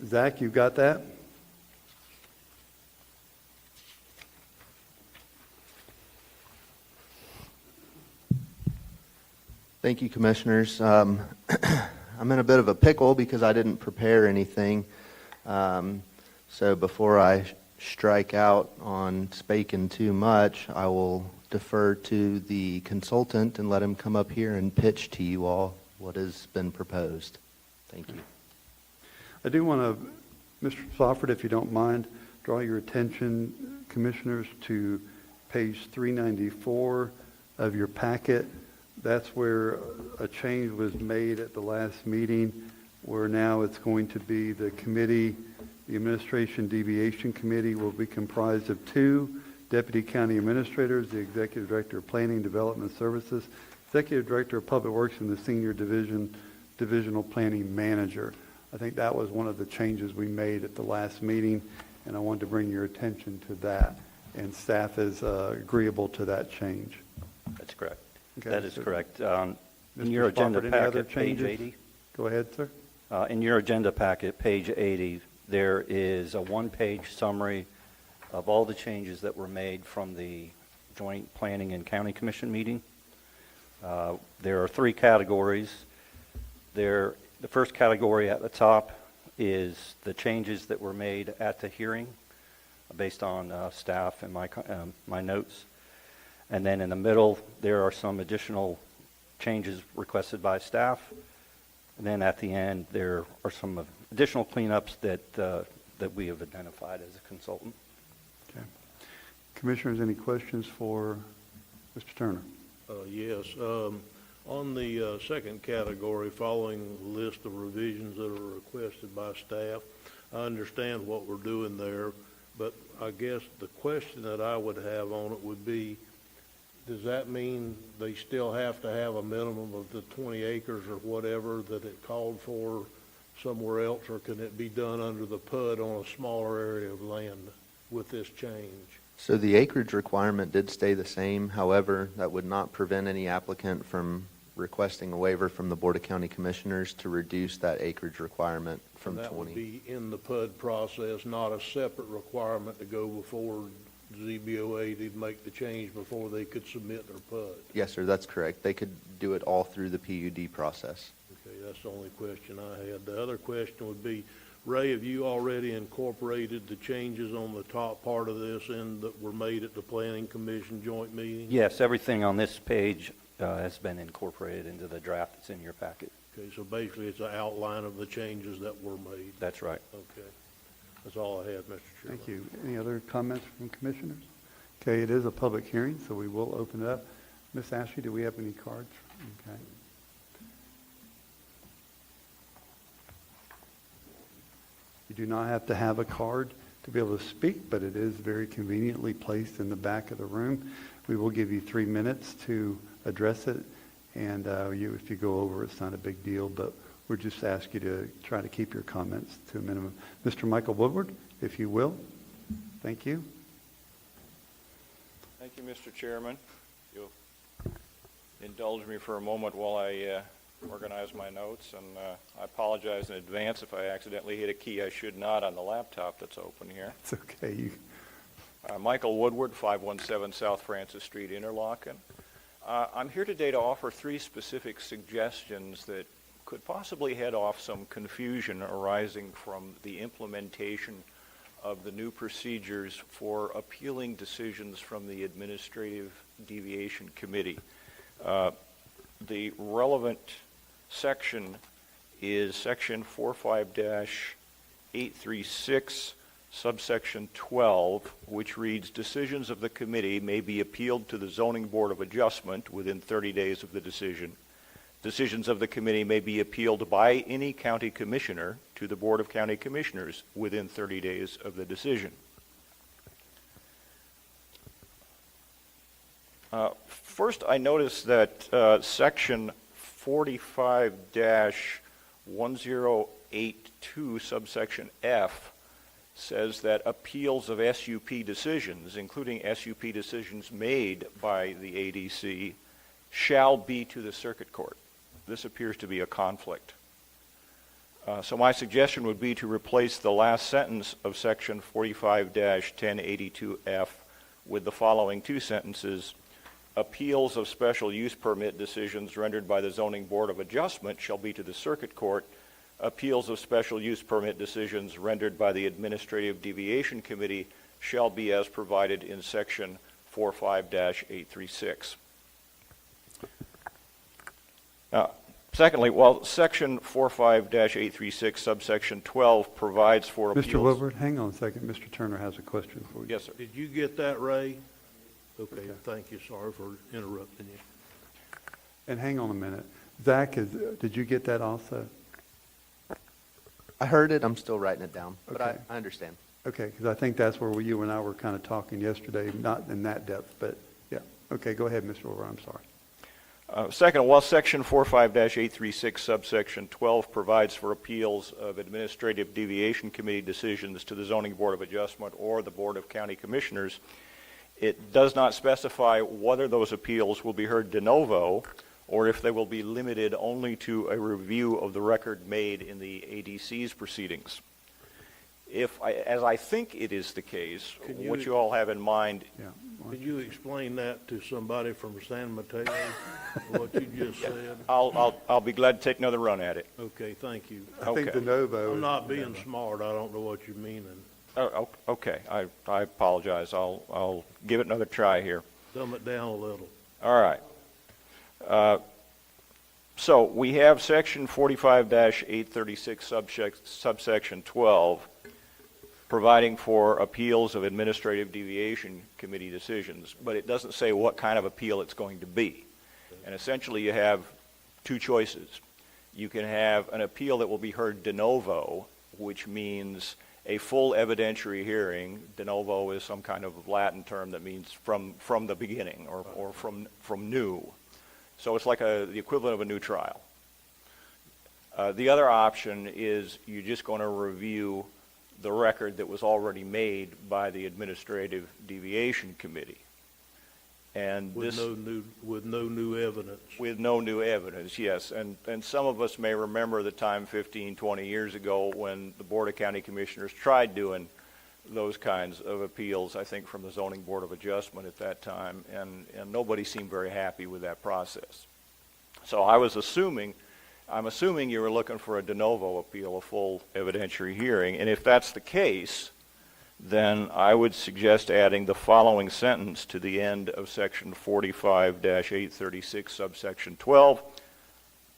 Zach, you got that? Thank you, Commissioners. I'm in a bit of a pickle because I didn't prepare anything. So before I strike out on speaking too much, I will defer to the consultant and let him come up here and pitch to you all what has been proposed. Thank you. I do want to, Mr. Spofford, if you don't mind, draw your attention, Commissioners, to page 394 of your packet. That's where a change was made at the last meeting, where now it's going to be the committee, the Administration Deviation Committee will be comprised of 2 Deputy County Administrators, the Executive Director of Planning Development Services, Executive Director of Public Works, and the Senior Divisional Planning Manager. I think that was one of the changes we made at the last meeting, and I wanted to bring your attention to that. And staff is agreeable to that change. That's correct. Okay, That is so- correct. In Mr. your agenda Spofford, any other packet, page changes? 80. Go ahead, sir. In your agenda packet, page 80, there is a one-page summary of all the changes that were made from the joint planning and county commission meeting. There are 3 categories. The first category at the top is the changes that were made at the hearing based on staff and my notes. And then in the middle, there are some additional changes requested by staff. And then at the end, there are some additional cleanups that we have identified as a consultant. Okay. Commissioners, any questions for Mr. Turner? Yes. On the second category, following the list of revisions that are requested by staff, I understand what we're doing there, but I guess the question that I would have on it would be, does that mean they still have to have a minimum of the 20 acres or whatever that it called for somewhere else, or can it be done under the PUD on a smaller area of land with this change? So the acreage requirement did stay the same. However, that would not prevent any applicant from requesting a waiver from the Board of County Commissioners to reduce that acreage requirement from And that 20. would be in the PUD process, not a separate requirement to go before ZBOA to make the change before they could submit their PUD. Yes, sir, that's correct. They could do it all through the PUD process. Okay, that's the only question I had. The other question would be, Ray, have you already incorporated the changes on the top part of this that were made at the Planning Commission joint meeting? Yes, everything on this page has been incorporated into the draft that's in your packet. Okay, so basically it's an outline of the changes that were made. That's right. Okay. That's all I had, Mr. Chairman. Thank you. Any other comments from commissioners? Okay, it is a public hearing, so we will open it up. Ms. Ashley, do we have any cards? Okay. You do not have to have a card to be able to speak, but it is very conveniently placed in the back of the room. We will give you 3 minutes to address it, and if you go over, it's not a big deal, but we'll just ask you to try to keep your comments to a minimum. Mr. Michael Woodward, if you will. Thank you. Thank you, Mr. Chairman. You'll indulge me for a moment while I organize my notes, and I apologize in advance if I accidentally hit a key I should not on the laptop that's open here. It's okay. Michael Woodward, 517 South Francis Street, Interlochen. I'm here today to offer 3 specific suggestions that could possibly head off some confusion arising from the implementation of the new procedures for appealing decisions from the Administrative Deviation Committee. The relevant section is section 45-836, subsection 12, which reads, decisions of the committee may be appealed to the Zoning Board of Adjustment within 30 days of the decision. Decisions of the committee may be appealed by any county commissioner to the Board of County Commissioners within 30 days of the decision. First, I noticed that section 45-1082, subsection F, says that appeals of SUP decisions, including SUP decisions made by the ADC, shall be to the circuit court. This appears to be a conflict. So my suggestion would be to replace the last sentence of section 45-1082F with the following 2 sentences. Appeals of special use permit decisions rendered by the Zoning Board of Adjustment shall be to the circuit court. Appeals of special use permit decisions rendered by the Administrative Deviation Committee shall be as provided in section 45-836. Secondly, while section 45-836 subsection 12 provides for appeals... Mr. Woodward, hang on a second. Mr. Turner has a question for you. Yes, sir. Did you get that, Ray? Okay, thank you. Sorry for interrupting you. And hang on a minute. Zach, did you get that also? I heard it. I'm still writing it down, but Okay. I understand. Okay, because I think that's where you and I were kind of talking yesterday, not in that depth, but yeah. Okay, go ahead, Mr. Woodward. I'm sorry. Second, while section 45-836 subsection 12 provides for appeals of Administrative Deviation Committee decisions to the Zoning Board of Adjustment or the Board of County Commissioners, it does not specify whether those appeals will be heard de novo or if they will be limited only to a review of the record made in the ADC's proceedings. As I think it is the case, what you all have in mind... Could you explain that to somebody from San Mateo, what you just said? I'll be glad to take another run at it. Okay, thank you. I think de novo... I'm not being smart. I don't know what you're meaning. Oh, okay. I apologize. I'll give it another try here. Dumb it down a little. All right. So we have section 45-836 subsection 12 providing for appeals of Administrative Deviation Committee decisions, but it doesn't say what kind of appeal it's going to be. And essentially you have 2 choices. You can have an appeal that will be heard de novo, which means a full evidentiary hearing. De novo is some kind of Latin term that means from the beginning or from new. So it's like the equivalent of a new trial. The other option is you're just going to review the record that was already made by the Administrative Deviation Committee. And with no new evidence. With no new evidence, yes. And some of us may remember the time 15, 20 years ago when the Board of County Commissioners tried doing those kinds of appeals, I think from the Zoning Board of Adjustment at that time, and nobody seemed very happy with that process. So I'm assuming you were looking for a de novo appeal, a full evidentiary hearing, and if that's the case, then I would suggest adding the following sentence to the end of section 45-836 subsection 12.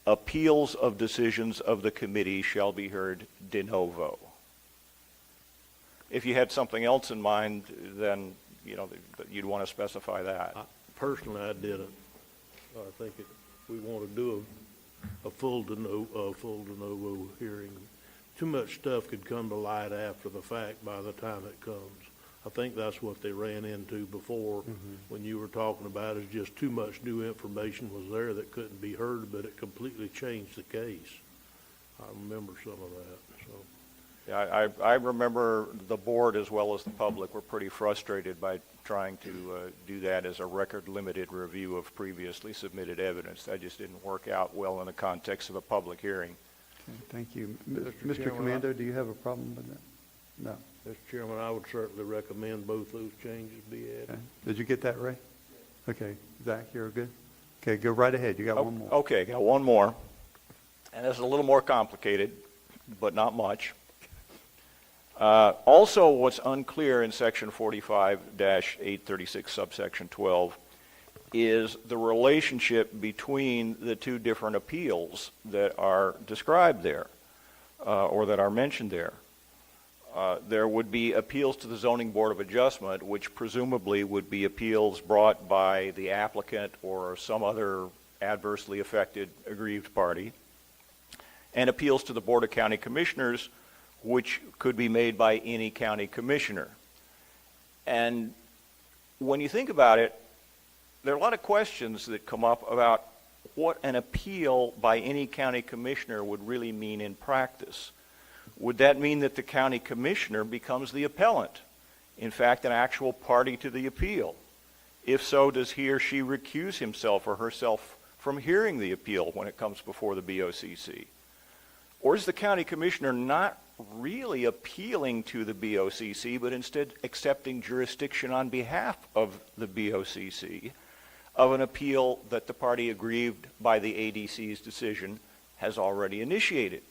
Appeals of decisions of the committee shall be heard de novo. If you had something else in mind, then you'd want to specify that. Personally, I didn't. I think we want to do a full de novo hearing. Too much stuff could come to light after the fact by the time it comes. I think that's what they ran into before when you were talking about is just too much new information was there that couldn't be heard, but it completely changed the case. I remember some of that. So. Yeah, I remember the board as well as the public were pretty frustrated by trying to do that as a record-limited review of previously submitted evidence. That just didn't work out well in the context of a public hearing. Okay, thank you. Mr. Commando, do you have a problem with that? No. Mr. Chairman, I would certainly recommend both those changes be added. Okay. Did you get that, Ray? Okay. Zach, you're good? Okay, go right ahead. You got one more. Okay, got one more. And this is a little more complicated, but not much. Also, what's unclear in Section 45-836, subsection 12, is the relationship between the two different appeals that are described there, or that are mentioned there. There would be appeals to the Zoning Board of Adjustment, which presumably would be appeals brought by the applicant or some other adversely affected aggrieved party, and appeals to the Board of County Commissioners, which could be made by any county commissioner. And when you think about it, there are a lot of questions that come up about what an appeal by any county commissioner would really mean in practice. Would that mean that the county commissioner becomes the appellant, in fact, an actual party to the appeal? If so, does he or she recuse himself or herself from hearing the appeal when it comes before the BOCC? Or is the county commissioner not really appealing to the BOCC, but instead accepting jurisdiction on behalf of the BOCC of an appeal that the party aggrieved by the ADC's decision has already initiated?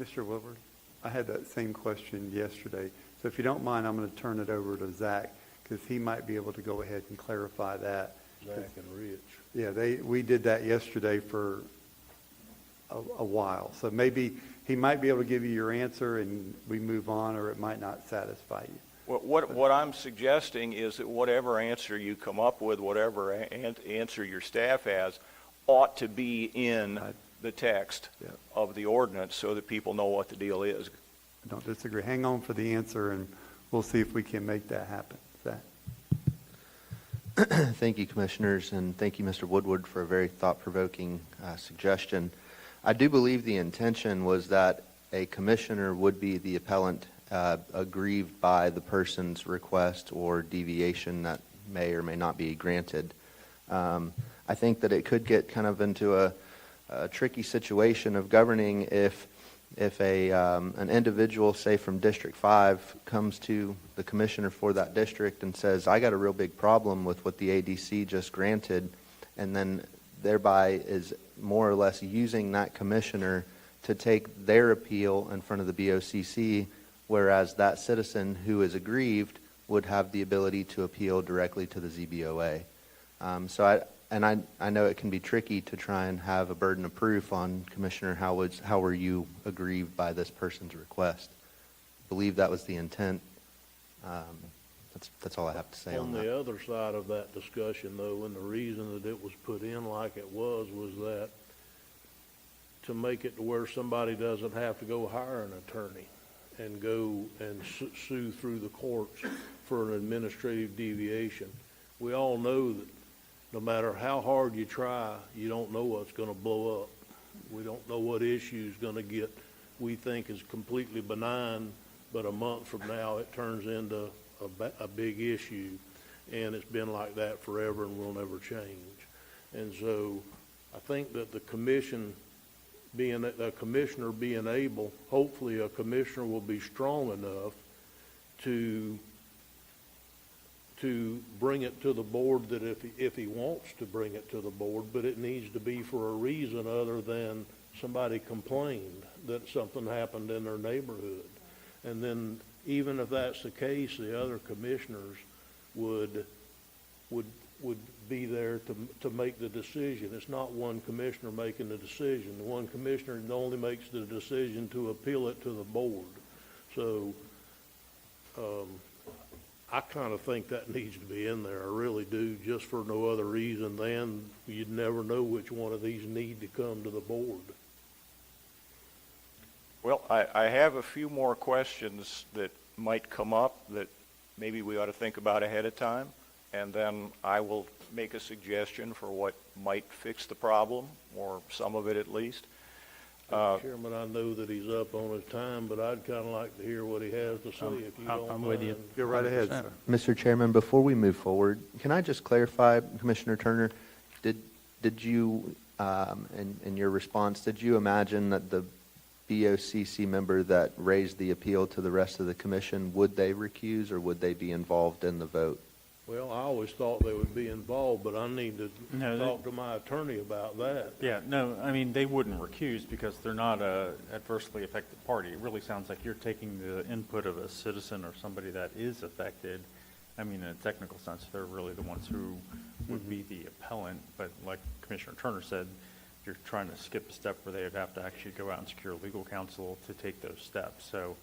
Mr. Woodward, I had that same question yesterday. So if you don't mind, I'm going to turn it over to Zach, because he might be able to go ahead and clarify that. Zach and Rich. Yeah, we did that yesterday for a while. So maybe he might be able to give you your answer and we move on, or it might not satisfy you. What I'm suggesting is that whatever answer you come up with, whatever answer your staff has, ought to be in the text of the ordinance so that people know what the deal is. I don't disagree. Hang on for the answer, and we'll see if we can make that happen. Zach? Thank you, Commissioners, and thank you, Mr. Woodward, for a very thought-provoking suggestion. I do believe the intention was that a commissioner would be the appellant aggrieved by the person's request or deviation that may or may not be granted. I think that it could get kind of into a tricky situation of governing if an individual, say from District 5, comes to the commissioner for that district and says, I got a real big problem with what the ADC just granted, and then thereby is more or less using that commissioner to take their appeal in front of the BOCC, whereas that citizen who is aggrieved would have the ability to appeal directly to the ZBOA. I know it can be tricky to try and have a burden of proof on Commissioner, how were you aggrieved by this person's request? I believe that was the intent. That's all I have to say on that. On the other side of that discussion, though, and the reason that it was put in like it was that to make it to where somebody doesn't have to go hire an attorney and go and sue through the courts for an administrative deviation. We all know that no matter how hard you try, you don't know what's going to blow up. We don't know what issue is going to get, we think is completely benign, but a month from now it turns into a big issue, and it's been like that forever and will never change. And so I think that the commission being a commissioner being able, hopefully a commissioner will be strong enough to bring it to the board, that if he wants to bring it to the board, but it needs to be for a reason other than somebody complained that something happened in their neighborhood. And then even if that's the case, the other commissioners would be there to make the decision. It's not one commissioner making the decision. The one commissioner only makes the decision to appeal it to the board. So I kind of think that needs to be in there. I really do, just for no other reason than you'd never know which one of these need to come to the board. Well, I have a few more questions that might come up that maybe we ought to think about ahead of time, and then I will make a suggestion for what might fix the problem, or some of it at least. Chairman, I know that he's up on his time, but I'd kind of like to hear what he has to say, if you don't mind. I'm with you. Go right ahead, sir. Mr. Chairman, before we move forward, can I just clarify, Commissioner Turner, did you, in your response, did you imagine that the BOCC member that raised the appeal to the rest of the commission, would they recuse or would they be involved in the vote? Well, I always thought they would be involved, but I need to talk to my attorney about that. Yeah, no, I mean, they wouldn't recuse because they're not a adversely affected party. It really sounds like you're taking the input of a citizen or somebody that is affected. I mean, in a technical sense, they're really the ones who would be the appellant, but like Commissioner Turner said, you're trying to skip a step where they would have to actually go out and secure legal counsel to take those steps. So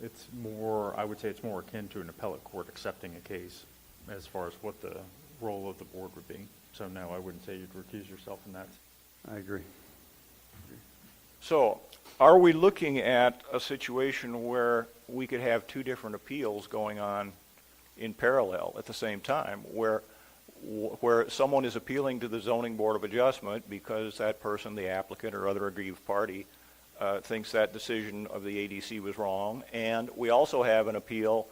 it's more, I would say it's more akin to an appellate court accepting a case as far as what the role of the board would be. So no, I wouldn't say you'd recuse yourself in that. I agree. So, are we looking at a situation where we could have two different appeals going on in parallel at the same time, where someone is appealing to the Zoning Board of Adjustment because that person, the applicant or other aggrieved party, thinks that decision of the ADC was wrong, and we also have an appeal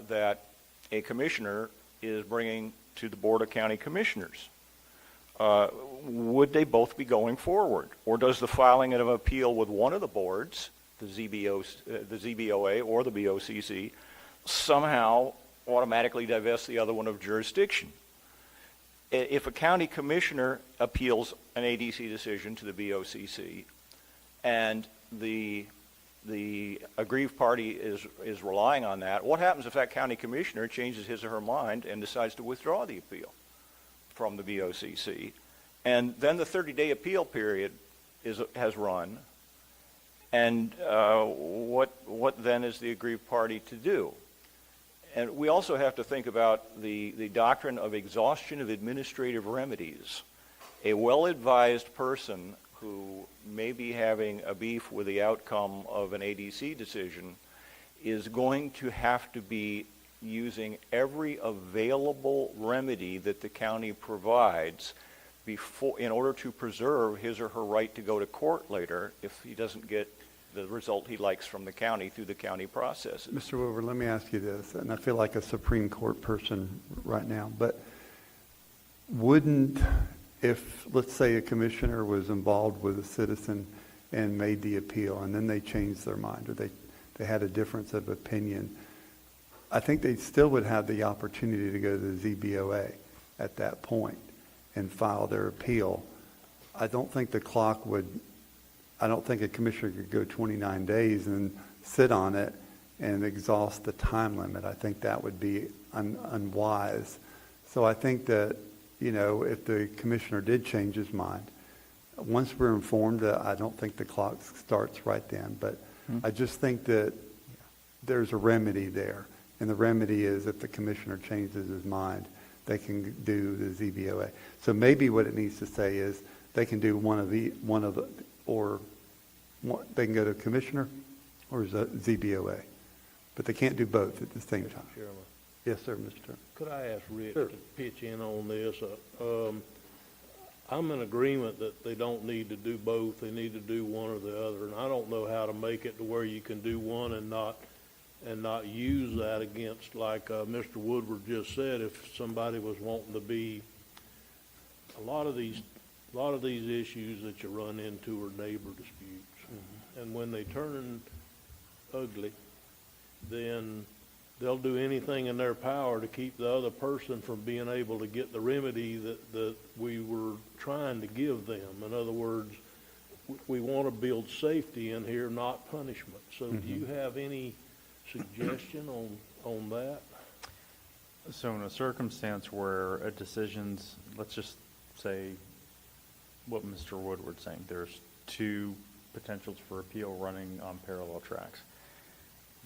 that a commissioner is bringing to the Board of County Commissioners? Would they both be going forward? Or does the filing of an appeal with one of the boards, the ZBOA or the BOCC, somehow automatically divest the other one of jurisdiction? If a county commissioner appeals an ADC decision to the BOCC and the aggrieved party is relying on that, what happens if that county commissioner changes his or her mind and decides to withdraw the appeal from the BOCC? And then the 30-day appeal period has run, and what then is the aggrieved party to do? And we also have to think about the doctrine of exhaustion of administrative remedies. A well-advised person who may be having a beef with the outcome of an ADC decision is going to have to be using every available remedy that the county provides in order to preserve his or her right to go to court later if he doesn't get the result he likes from the county through the county processes. Mr. Wilbur, let me ask you this, and I feel like a Supreme Court person right now, but wouldn't, if, let's say, a commissioner was involved with a citizen and made the appeal, and then they changed their mind, or they had a difference of opinion, I think they still would have the opportunity to go to the ZBOA at that point and file their appeal. I don't think a commissioner could go 29 days and sit on it and exhaust the time limit. I think that would be unwise. So I think that, if the commissioner did change his mind, once we're informed, I don't think the clock starts right then. But I just think that there's a remedy there. And the remedy is if the commissioner changes his mind, they can do the ZBOA. So maybe what it needs to say is they can do they can go to commissioner or ZBOA. But they can't do both at the same time. Chairman. Yes, sir, Mr. Turner. Could I ask Rich Sure. to pitch in on this? I'm in agreement that they don't need to do both. They need to do one or the other. And I don't know how to make it to where you can do one and not use that against, like Mr. Woodward just said, if somebody was wanting to be, a lot of these issues that you run into are neighbor disputes. Mm-hmm. And when they turn ugly, then they'll do anything in their power to keep the other person from being able to get the remedy that we were trying to give them. In other words, we want to build safety in here, not punishment. So do you have any suggestion on that? So in a circumstance where a decision's, let's just say what Mr. Woodward's saying, there's two potentials for appeal running on parallel tracks.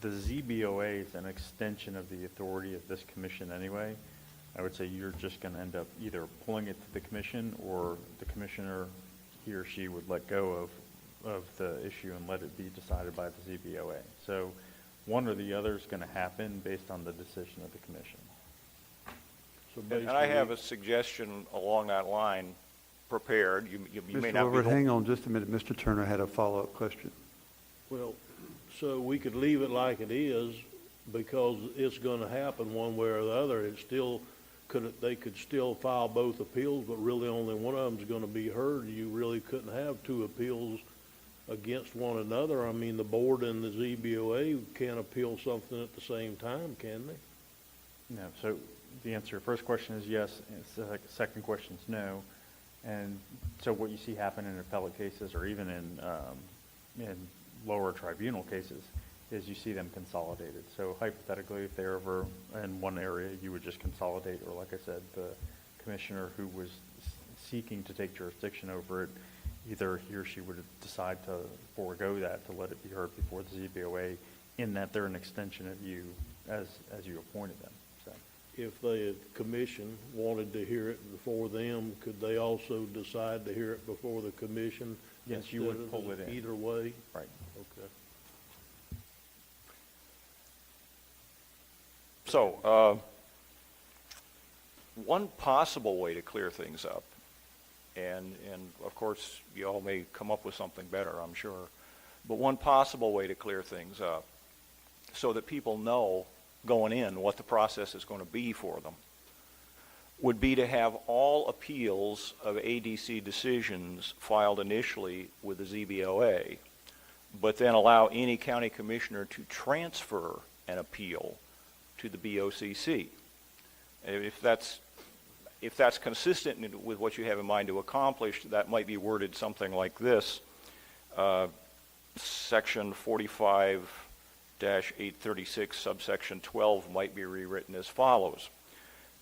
The ZBOA is an extension of the authority of this commission anyway. I would say you're just going to end up either pulling it to the commission, or the commissioner, he or she, would let go of the issue and let it be decided by the ZBOA. So one or the other is going to happen based on the decision of the commission. So and I have a suggestion along that line prepared. You may Mr. not Wilbur, be hang on just a minute. Mr. Turner had a follow-up question. Well, so we could leave it like it is because it's going to happen one way or the other. They could still file both appeals, but really only one of them is going to be heard. You really couldn't have two appeals against one another. I mean, the board and the ZBOA can't appeal something at the same time, can they? No, so the answer, first question is yes, and second question is no. And so what you see happen in appellate cases or even in lower tribunal cases is you see them consolidated. So hypothetically, if they're over in one area, you would just consolidate, or like I said, the commissioner who was seeking to take jurisdiction over it, either he or she would decide to forego that, to let it be heard before the ZBOA, in that they're an extension of you as you appointed them. So If the commission wanted to hear it before them, could they also decide to hear it before the commission? Yes, you would instead pull of it in. Either way? Right. Okay. So, one possible way to clear things up, and of course, you all may come up with something better, I'm sure, but one possible way to clear things up so that people know going in what the process is going to be for them would be to have all appeals of ADC decisions filed initially with the ZBOA, but then allow any county commissioner to transfer an appeal to the BOCC. If that's consistent with what you have in mind to accomplish, that might be worded something like this. Section 45-836, subsection 12 might be rewritten as follows.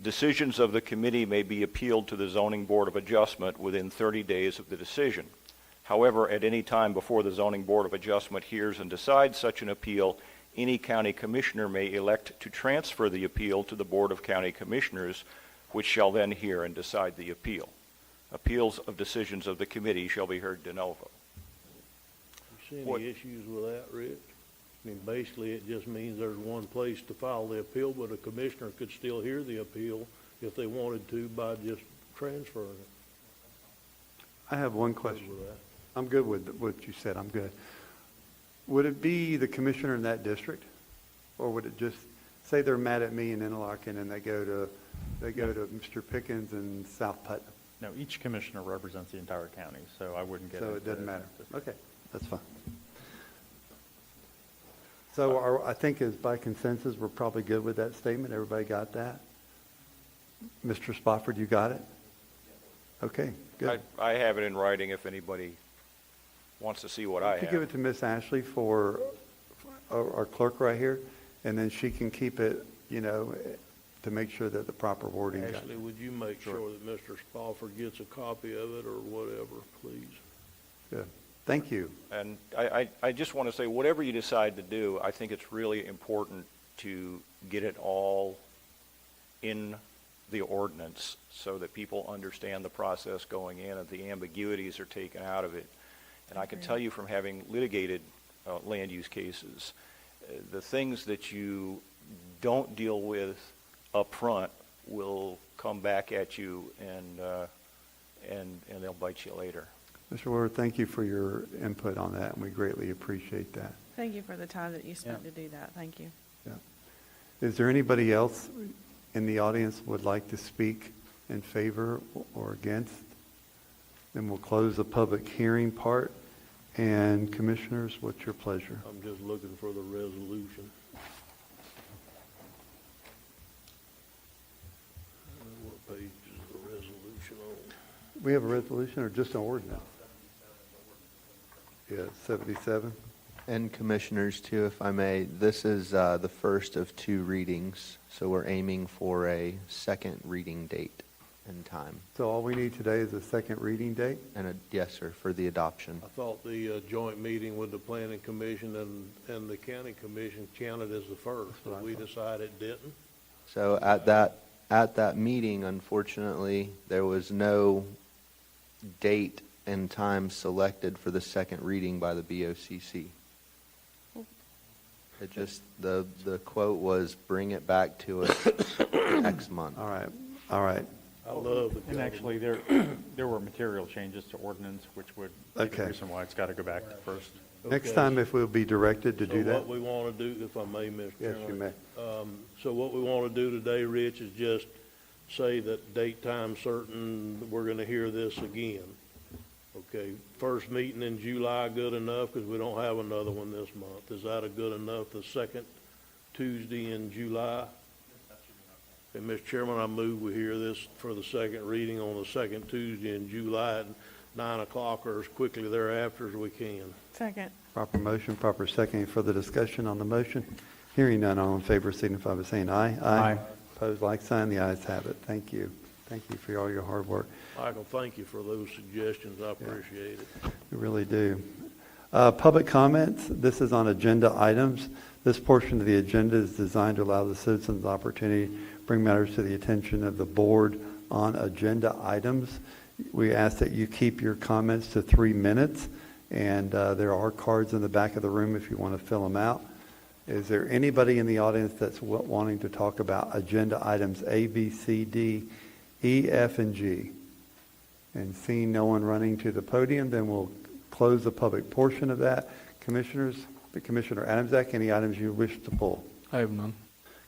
Decisions of the committee may be appealed to the Zoning Board of Adjustment within 30 days of the decision. However, at any time before the Zoning Board of Adjustment hears and decides such an appeal, any county commissioner may elect to transfer the appeal to the Board of County Commissioners, which shall then hear and decide the appeal. Appeals of decisions of the committee shall be heard de novo. You see any issues with that, Rich? I mean, basically, it just means there's one place to file the appeal, but a commissioner could still hear the appeal if they wanted to by just transferring it. I have one question. I'm good with what you said. I'm good. Would it be the commissioner in that district? Or would it just, say they're mad at me in Interlochen and they go to Mr. Pickens in South Putnam? no, each commissioner represents the entire county, so I wouldn't get So into it doesn't matter. this. Okay, that's fine. So I think as by consensus, we're probably good with that statement. Everybody got that? Mr. Spofford, you got it? Okay, good. I have it in writing if anybody wants to see what I You have. give it to Miss Ashley for our clerk right here, and then she can keep it, to make sure that the proper wording. Ashley, would you make sure that Mr. Spofford gets a copy of it or whatever, please? Good. Thank you. And I just want to say, whatever you decide to do, I think it's really important to get it all in the ordinance so that people understand the process going in and the ambiguities are taken out of it. And I can tell you from having litigated land use cases, the things that you don't deal with up front will come back at you and they'll bite you later. Mr. Woodward, thank you for your input on that, and we greatly appreciate that. Thank you for the time that you spent to do that. Thank you. Yeah. Is there anybody else in the audience would like to speak in favor or against? Then we'll close the public hearing part. And commissioners, what's your pleasure? I'm just looking for the resolution. What page is the resolution on? We have a resolution or just an ordinance? Yeah, 77. And commissioners, too, if I may, this is the first of 2 readings, so we're aiming for a second reading date and time. So all we need today is a second reading date? And yes, sir, for the adoption. I thought the joint meeting with the planning commission and the county commission counted as the first, but we decided it didn't. So at that meeting, unfortunately, there was no date and time selected for the second reading by the BOCC. It just, the quote was, bring it back to us next month. All right. I love the And actually, there were material changes to ordinance, which would be the reason why it's got to go back to first. Next time, if we'll be directed to do So that. what we want to do, if I may, Mr. Yes, Chairman. you may. So what we want to do today, Rich, is just say that date, time certain, we're going to hear this again. Okay, first meeting in July, good enough, because we don't have another one this month. Is that a good enough, the second Tuesday in July? Okay, Mr. Chairman, I move we hear this for the second reading on the second Tuesday in July at 9 o'clock or as quickly thereafter as we can. Second. Proper motion, proper second. Any further discussion on the motion? Hearing none, all in favor signify by saying aye. Aye. Opposed, like sign. The ayes have it. Thank you. Thank you for all your hard work. Michael, thank you for those suggestions. I appreciate it. We really do. Public comments. This is on agenda items. This portion of the agenda is designed to allow the citizens the opportunity to bring matters to the attention of the board on agenda items. We ask that you keep your comments to 3 minutes, and there are cards in the back of the room if you want to fill them out. Is there anybody in the audience that's wanting to talk about agenda items A, B, C, D, E, F, and G? And seeing no one running to the podium, then we'll close the public portion of that. Commissioners, Commissioner Adamczak, any items you wish to pull? I have none.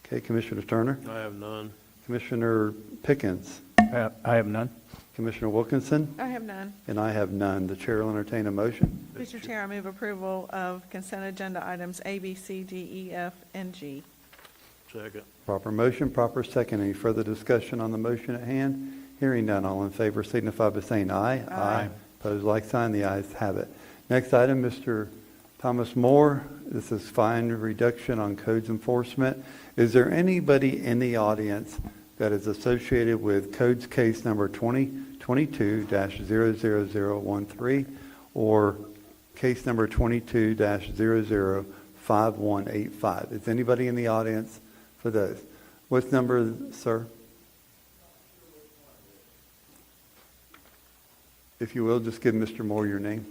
Okay, Commissioner Turner? I have none. Commissioner Pickens? I have none. Commissioner Wilkinson? I have none. And I have none. The chair will entertain a motion. Mr. Chair, I move approval of consent agenda items A, B, C, D, E, F, and G. Second. Proper motion, proper second. Any further discussion on the motion at hand? Hearing none, all in favor signify by saying aye. Aye. Opposed, like sign. The ayes have it. Next item, Mr. Thomas Moore. This is fine reduction on codes enforcement. Is there anybody in the audience that is associated with codes case number 2022-00013 or case number 22-005185? Is anybody in the audience for those? What's number, sir? If you will, just give Mr. Moore your name.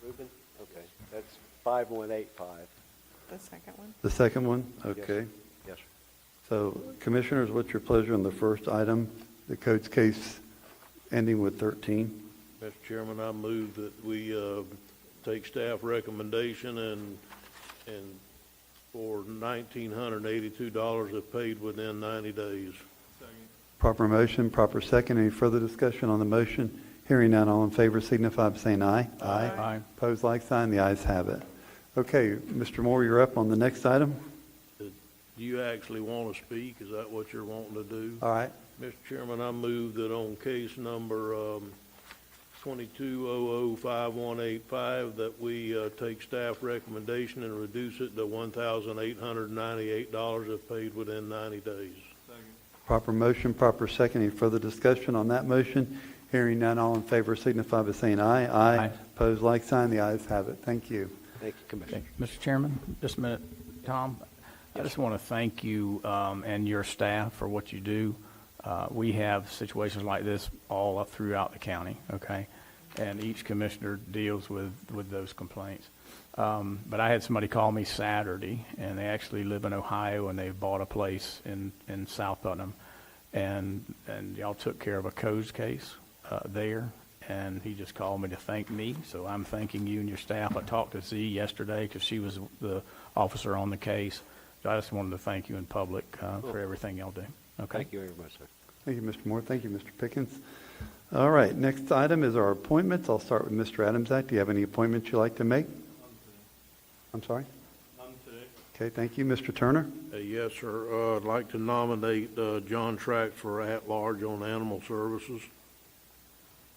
Ruben? Okay, that's 5185. The second one. The second one? Okay. Yes, sir. So, Commissioners, what's your pleasure on the first item, the codes case ending with 13? Mr. Chairman, I move that we take staff recommendation and for $1,982 if paid within 90 days. Proper motion, proper second. Any further discussion on the motion? Hearing none, all in favor signify by saying aye. Aye. Aye. Opposed, like sign. The ayes have it. Okay, Mr. Moore, you're up on the next item. Do you actually want to speak? Is that what you're wanting to do? All right. Mr. Chairman, I move that on case number 22005185 that we take staff recommendation and reduce it to $1,898 if paid within 90 days. Proper motion, proper second. Any further discussion on that motion? Hearing none, all in favor signify by saying aye. Aye. Opposed, like sign. The ayes have it. Thank you. Thank you, Commissioner. Mr. Chairman, just a minute. Tom, I just want to thank you and your staff for what you do. We have situations like this all up throughout the county, okay? And each commissioner deals with those complaints. But I had somebody call me Saturday, and they actually live in Ohio, and they bought a place in South Putnam. And y'all took care of a codes case there, and he just called me to thank me. So I'm thanking you and your staff. I talked to Z yesterday because she was the officer on the case. So I just wanted to thank you in public for everything y'all do. Okay. Thank you very much, sir. Thank you, Mr. Moore. Thank you, Mr. Pickens. All right, next item is our appointments. I'll start with Mr. Adamczak. Do you have any appointments you'd like to make? I'm sorry? None today. Okay, thank you. Mr. Turner? Yes, sir. I'd like to nominate John Track for at-large on animal services.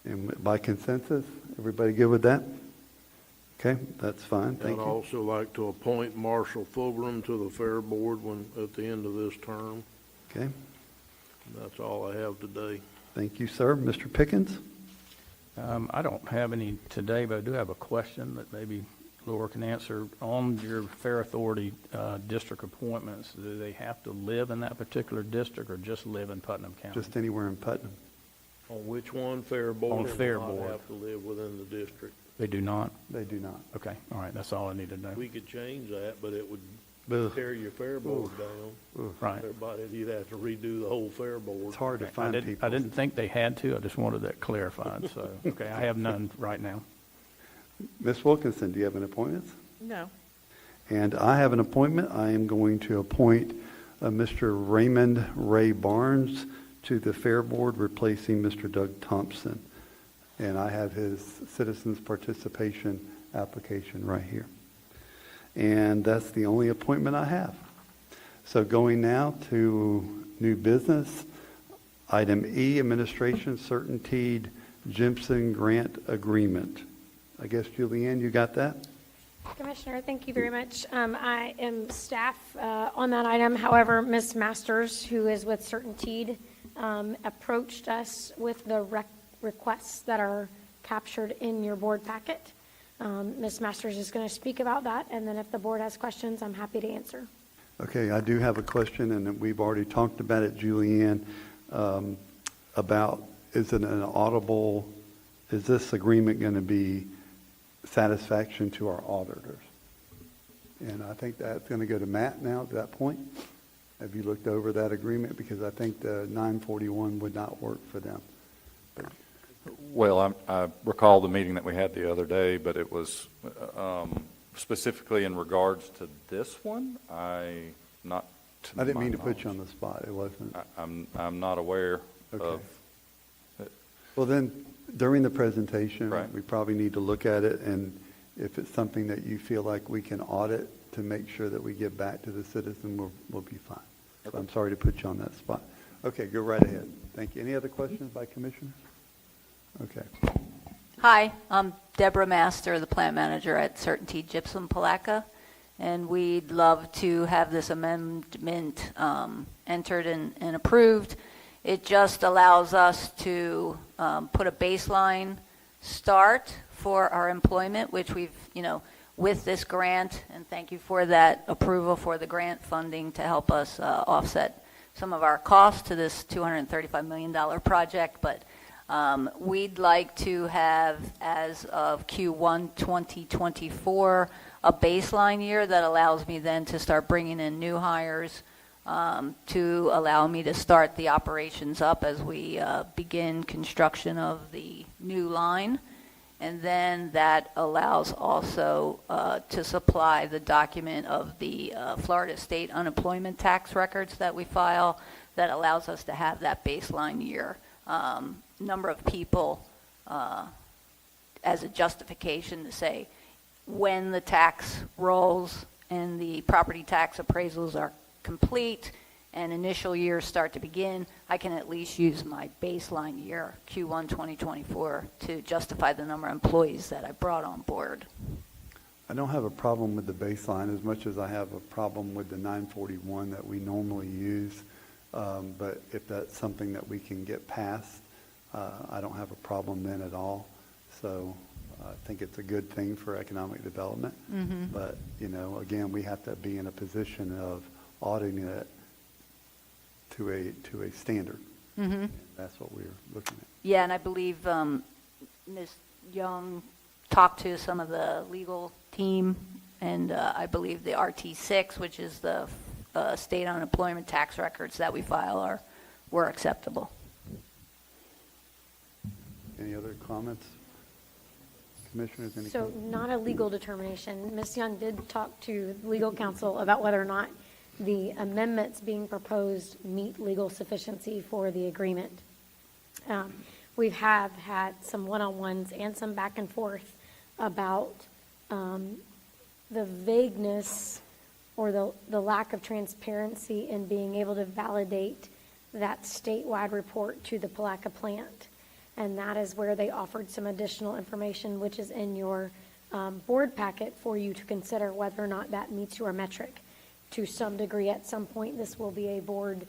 And by consensus, everybody good with that? Okay, that's fine. Thank I'd you. also like to appoint Marshall Fulgram to the Fair Board at the end of this term. Okay, And that's all I have today. thank you, sir. Mr. Pickens? I don't have any today, but I do have a question that maybe Laura can answer. On your Fair Authority district appointments, do they have to live in that particular district or just live in Putnam County? Just anywhere in Putnam. On which one? Fair Board? On Fair Or not Board. have to live within the district. They do not? They do not. Okay, all right, that's all I need to know. We could change that, but it would Ugh. tear your Fair Board down. Right. Everybody, you'd have to redo the whole Fair Board. It's hard to I find didn't, people. I didn't think they had to, I just wanted that clarified, so, okay, I have none right now. Ms. Wilkinson, do you have an appointment? No. And I have an appointment. I am going to appoint Mr. Raymond Ray Barnes to the Fair Board, replacing Mr. Doug Thompson. And I have his citizens participation application right here. And that's the only appointment I have. So going now to new business. Item E, Administration Certainteed Jimson Grant Agreement. I guess, Julianne, you got that? Commissioner, thank you very much. I am staff on that item. However, Ms. Masters, who is with Certainteed, approached us with the requests that are captured in your board packet. Ms. Masters is going to speak about that, and then if the board has questions, I'm happy to answer. Okay, I do have a question, and we've already talked about it, Julianne, about is it an audible, is this agreement going to be satisfaction to our auditors? And I think that's going to go to Matt now at that point. Have you looked over that agreement? Because I think the 941 would not work for them. Well, I recall the meeting that we had the other day, but it was specifically in regards to this one. I didn't mean to put you on the spot. It wasn't. I'm not aware of. Well, then, during the presentation, Right. we probably need to look at it, and if it's something that you feel like we can audit to make sure that we give back to the citizen, we'll be fine. So I'm sorry to put you on that spot. Okay, go right ahead. Thank you. Any other questions by commissioners? Okay. Hi, I'm Deborah Master, the plant manager at Certainteed Gypsum Palaca, and we'd love to have this amendment entered and approved. It just allows us to put a baseline start for our employment, which we've, with this grant, and thank you for that approval for the grant funding to help us offset some of our costs to this $235 million project, but we'd like to have, as of Q1 2024, a baseline year that allows me then to start bringing in new hires to allow me to start the operations up as we begin construction of the new line. And then that allows also to supply the document of the Florida State unemployment tax records that we file that allows us to have that baseline year. Number of people as a justification to say when the tax rolls and the property tax appraisals are complete and initial years start to begin, I can at least use my baseline year, Q1 2024, to justify the number of employees that I brought on board. I don't have a problem with the baseline as much as I have a problem with the 941 that we normally use. But if that's something that we can get past, I don't have a problem then at all. So I think it's a good thing for economic development. Mm-hmm. But, again, we have to be in a position of auditing it to a standard. Mm-hmm. That's what we're looking at. Yeah, and I believe Ms. Young talked to some of the legal team, and I believe the RT6, which is the state unemployment tax records that we file, were acceptable. Any other comments? Commissioners, any So comments? not a legal determination. Ms. Young did talk to legal counsel about whether or not the amendments being proposed meet legal sufficiency for the agreement. We have had some one-on-ones and some back and forth about the vagueness or the lack of transparency in being able to validate that statewide report to the Palaca plant. And that is where they offered some additional information, which is in your board packet for you to consider whether or not that meets your metric. To some degree, at some point, this will be a board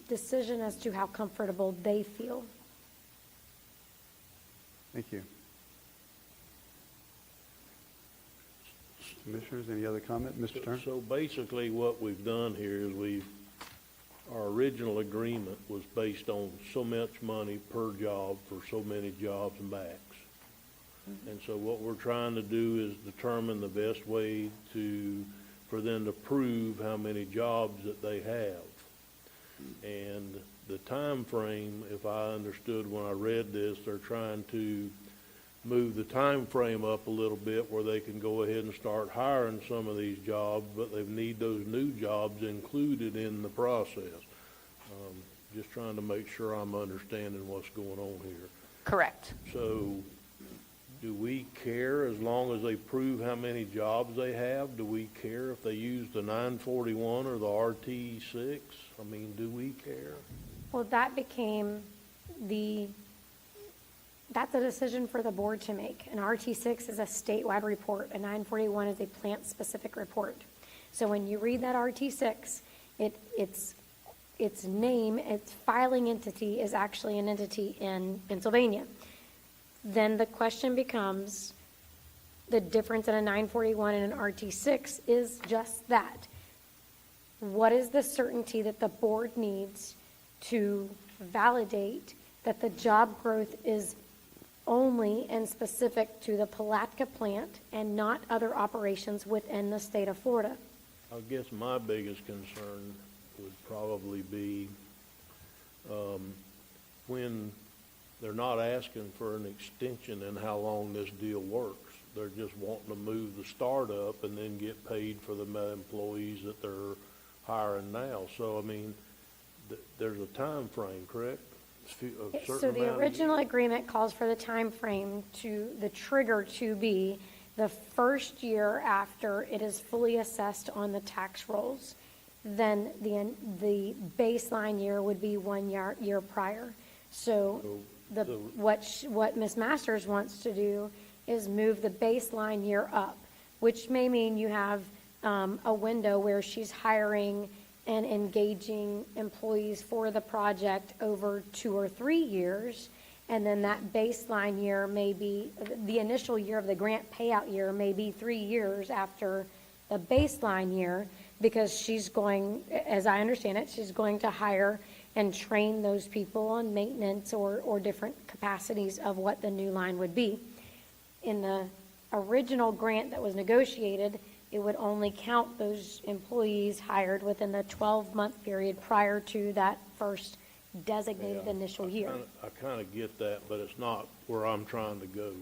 decision as to how comfortable they feel. Thank you. Commissioners, any other comment? Mr. Turner? So basically what we've done here is our original agreement was based on so much money per job for so many jobs and backs. And so what we're trying to do is determine the best way for them to prove how many jobs that they have. And the time frame, if I understood when I read this, they're trying to move the time frame up a little bit where they can go ahead and start hiring some of these jobs, but they need those new jobs included in the process. Just trying to make sure I'm understanding what's going on here. Correct. So Do we care as long as they prove how many jobs they have? Do we care if they use the 941 or the RT6? I mean, do we care? Well, that became that's a decision for the board to make. An RT6 is a statewide report. A 941 is a plant-specific report. So when you read that RT6, its name, its filing entity is actually an entity in Pennsylvania. Then the question becomes, the difference in a 941 and an RT6 is just that. What is the certainty that the board needs to validate that the job growth is only and specific to the Palatka plant and not other operations within the state of Florida? I guess my biggest concern would probably be when they're not asking for an extension in how long this deal works. They're just wanting to move the startup and then get paid for the employees that they're hiring now. So, I mean, there's a time frame, correct? So the original agreement calls for the time frame to, the trigger to be the first year after it is fully assessed on the tax rolls. Then the baseline year would be 1 year prior. So what Ms. Masters wants to do is move the baseline year up, which may mean you have a window where she's hiring and engaging employees for the project over 2 or 3 years. And then that baseline year may be, the initial year of the grant payout year may be 3 years after the baseline year, because she's going, as I understand it, she's going to hire and train those people on maintenance or different capacities of what the new line would be. In the original grant that was negotiated, it would only count those employees hired within the 12-month period prior to that first designated initial year. I kind of get that, but it's not where I'm trying to go.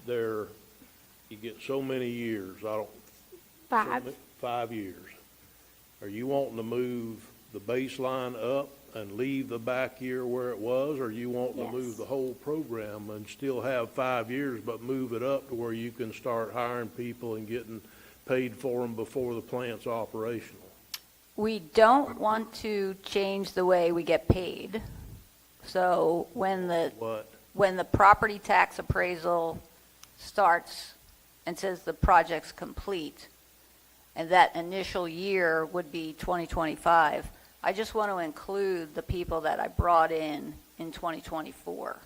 There, you get so many years. 5 years. Are you wanting to move the baseline up and leave the back year where it was, or you want to move the whole program and still have 5 years, but move it up to where you can start hiring people and getting paid for them before the plant's operational? We don't want to change the way we get paid. So when the property tax appraisal starts and says the project's complete, and that initial year would be 2025, I just want to include the people that I brought in 2024,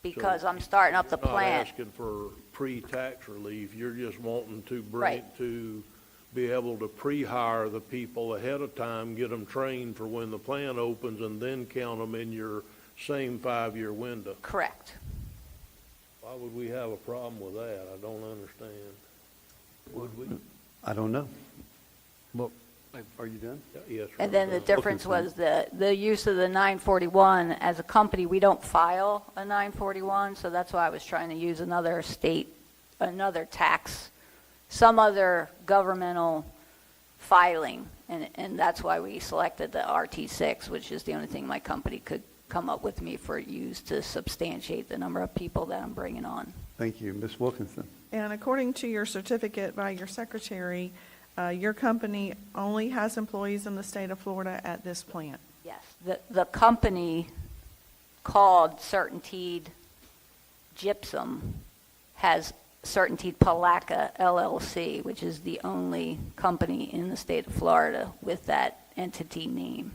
because I'm starting up the You're not plant. asking for pre-tax relief. You're just wanting to bring Right. it to be able to pre-hire the people ahead of time, get them trained for when the plant opens, and then count them in your same 5-year window. Correct. Why would we have a problem with that? I don't understand. Would we? I don't know. Well, are you done? Yes, sir. And then the difference was the use of the 941. As a company, we don't file a 941, so that's why I was trying to use another tax, some other governmental filing, and that's why we selected the RT6, which is the only thing my company could come up with me for use to substantiate the number of people that I'm bringing on. Thank you. Ms. Wilkinson? And according to your certificate by your secretary, your company only has employees in the state of Florida at this plant? Yes. The company called Certainteed Gypsum has Certainteed Palatka LLC, which is the only company in the state of Florida with that entity name.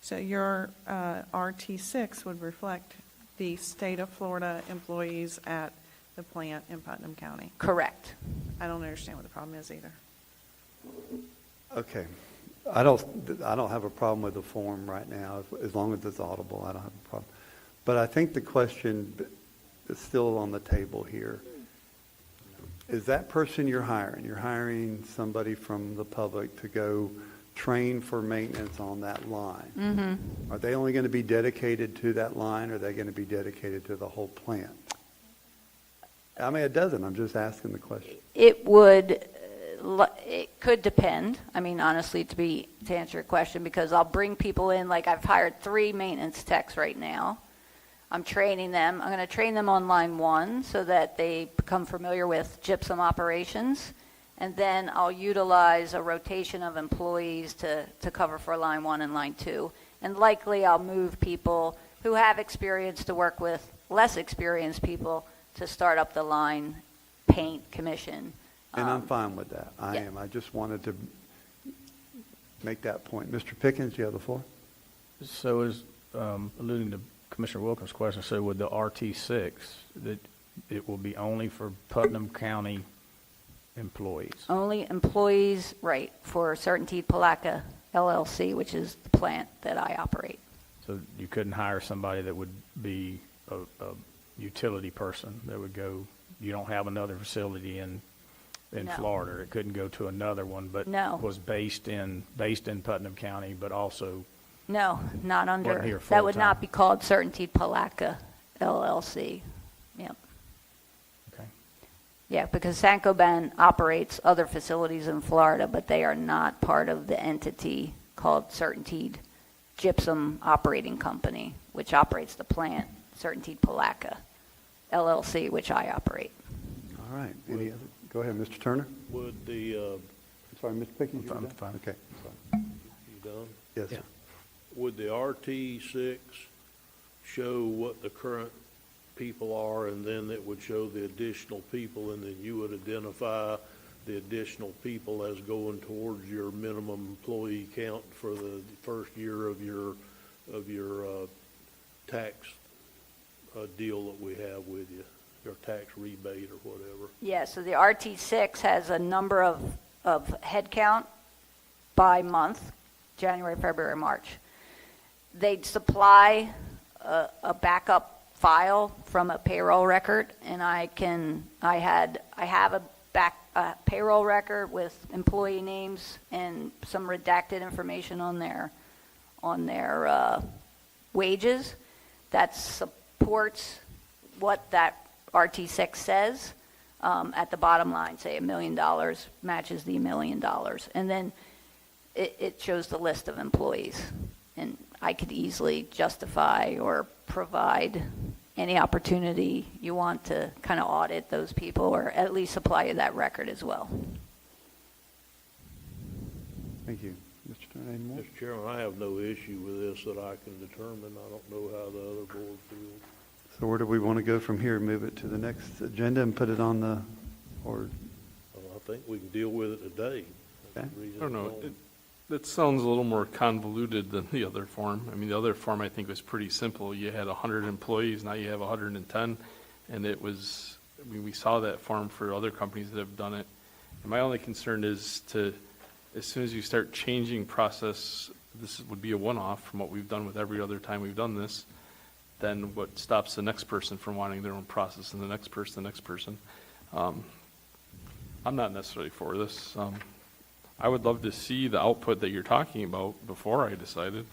So your RT6 would reflect the state of Florida employees at the plant in Putnam County? Correct. I don't understand what the problem is either. Okay. I don't have a problem with the form right now, as long as it's audible. I don't have a problem. But I think the question is still on the table here. Is that person you're hiring somebody from the public to go train for maintenance on that line? Mm-hmm. Are they only going to be dedicated to that line, or are they going to be dedicated to the whole plant? I mean, it doesn't. I'm just asking the question. It could depend. I mean, honestly, to answer your question, because I'll bring people in, like I've hired 3 maintenance techs right now. I'm training them. I'm going to train them on line 1 so that they become familiar with gypsum operations. And then I'll utilize a rotation of employees to cover for line 1 and line 2. And likely I'll move people who have experience to work with less experienced people to start up the line paint commission. And I'm fine with that. I yeah. am. I just wanted to make that point. Mr. Pickens, you have the floor. So as alluding to Commissioner Wilkins' question, so with the RT6, that it will be only for Putnam County employees? Only employees, right, for Certainty Palaca LLC, which is the plant that I operate. So you couldn't hire somebody that would be a utility person that would go, you don't have another facility in No. Florida. It couldn't go to another one, but No. was based in Putnam County, but also No, not under, Wasn't here that would full-time. not be called Certainty Palaca LLC. Yep. Okay. Yeah, because Saint-Gobain operates other facilities in Florida, but they are not part of the entity called Certainty Gypsum Operating Company, which operates the plant, Certainty Palaca LLC, which I operate. All right. Any other? Go ahead, Mr. Turner. Would the, I'm sorry, Mr. Pickens, you were done? Fine. Okay. Sorry. you done? Yes, sir. Would the RT6 show what the current people are, and then it would show the additional people, and then you would identify the additional people as going towards your minimum employee count for the first year of your tax deal that we have with you, your tax rebate or whatever? Yeah, so the RT6 has a number of head count by month, January, February, March. They'd supply a backup file from a payroll record, and I have a payroll record with employee names and some redacted information on their wages that supports what that RT6 says at the bottom line. Say $1 million matches the $1 million, and then it shows the list of employees, and I could easily justify or provide any opportunity you want to kind of audit those people, or at least supply you that record as well. Thank you. Mr. Turner, any more? Mr. Chairman, I have no issue with this that I can determine. I don't know how the other board feels. So where do we want to go from here? Move it to the next agenda and put it on the, or? Well, I think we can deal with it today. Okay. I don't know. That sounds a little more convoluted than the other form. I mean, the other form I think was pretty simple. You had 100 employees, now you have 110, and it was, I mean, we saw that form for other companies that have done it. And my only concern is as soon as you start changing process, this would be a one-off from what we've done with every other time we've done this, then what stops the next person from wanting their own process, and the next person. I'm not necessarily for this. I would love to see the output that you're talking about before I decided.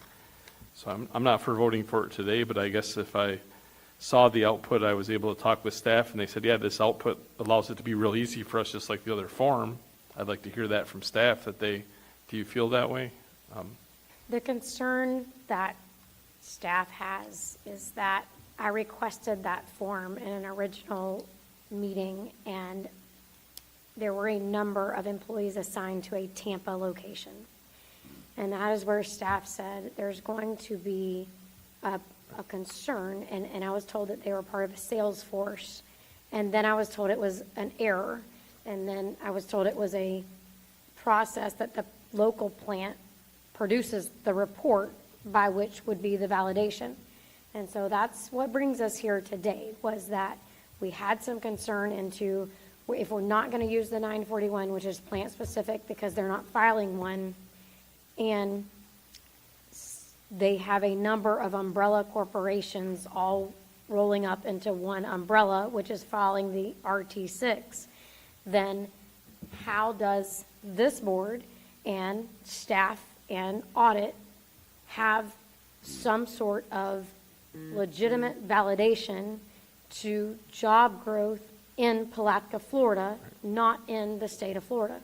So I'm not for voting for it today, but I guess if I saw the output, I was able to talk with staff, and they said, yeah, this output allows it to be real easy for us, just like the other form. I'd like to hear that from staff, do you feel that way? The concern that staff has is that I requested that form in an original meeting, and there were a number of employees assigned to a Tampa location. And that is where staff said there's going to be a concern, and I was told that they were part of a sales force, and then I was told it was an error, and then I was told it was a process that the local plant produces the report by which would be the validation. And so that's what brings us here today, was that we had some concern into if we're not going to use the 941, which is plant specific because they're not filing one, and they have a number of umbrella corporations all rolling up into one umbrella, which is filing the RT6, then how does this board and staff and audit have some sort of legitimate validation to job growth in Palatka, Florida, not in the state of Florida?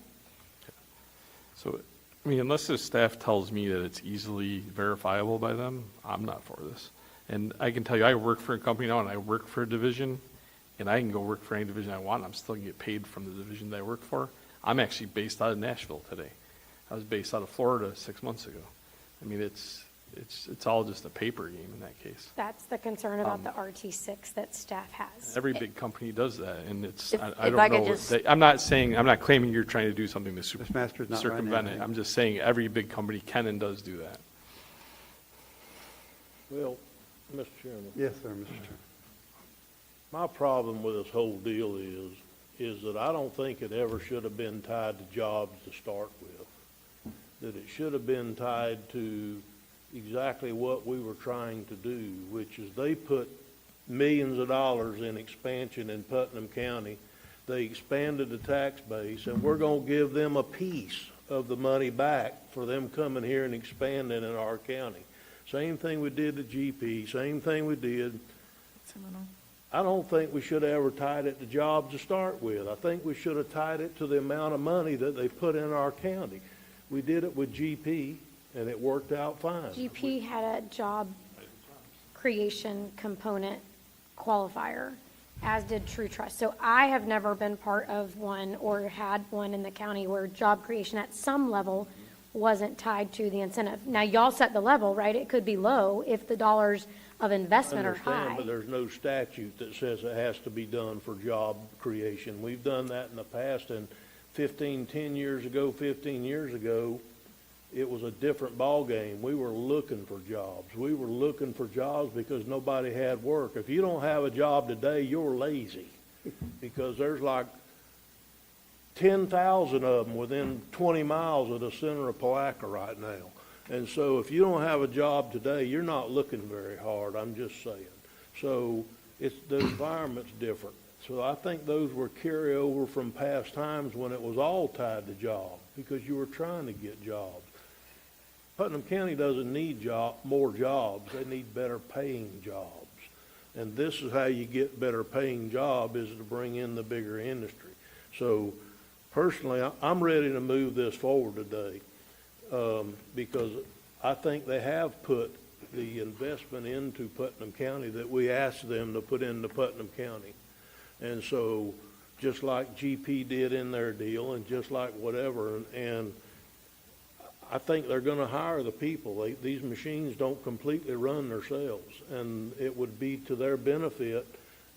So, I mean, unless the staff tells me that it's easily verifiable by them, I'm not for this. And I can tell you, I work for a company now, and I work for a division, and I can go work for any division I want. I'm still going to get paid from the division that I work for. I'm actually based out of Nashville today. I was based out of Florida 6 months ago. I mean, it's all just a paper game in that case. That's the concern about the RT6 that staff has. Every big company does that, and it's, If- I if don't I could know. just- I'm not claiming you're trying to do something to Ms. Masters, not right circumvent now. it. I'm just saying every big company can and does do that. Well, Mr. Chairman. Yes, sir, Mr. Chairman. My problem with this whole deal is that I don't think it ever should have been tied to jobs to start with. That it should have been tied to exactly what we were trying to do, which is they put millions of dollars in expansion in Putnam County. They expanded the tax base, and we're going to give them a piece of the money back for them coming here and expanding in our county. Same thing we did to GP, same thing we did. I don't think we should have ever tied it to jobs to start with. I think we should have tied it to the amount of money that they put in our county. We did it with GP, and it worked out fine. GP had a job creation component qualifier, as did True Trust. So I have never been part of one or had one in the county where job creation at some level wasn't tied to the incentive. Now, y'all set the level, right? It could be low if the dollars of investment are high. Understand, but there's no statute that says it has to be done for job creation. We've done that in the past, and 15 years ago, it was a different ballgame. We were looking for jobs. We were looking for jobs because nobody had work. If you don't have a job today, you're lazy, because there's like 10,000 of them within 20 miles of the center of Palaca right now. And so if you don't have a job today, you're not looking very hard, I'm just saying. So the environment's different. So I think those were carryover from past times when it was all tied to jobs, because you were trying to get jobs. Putnam County doesn't need more jobs, they need better paying jobs. And this is how you get better paying job, is to bring in the bigger industry. So personally, I'm ready to move this forward today, because I think they have put the investment into Putnam County that we asked them to put into Putnam County. And so, just like GP did in their deal, and just like whatever, and I think they're going to hire the people. These machines don't completely run themselves, and it would be to their benefit.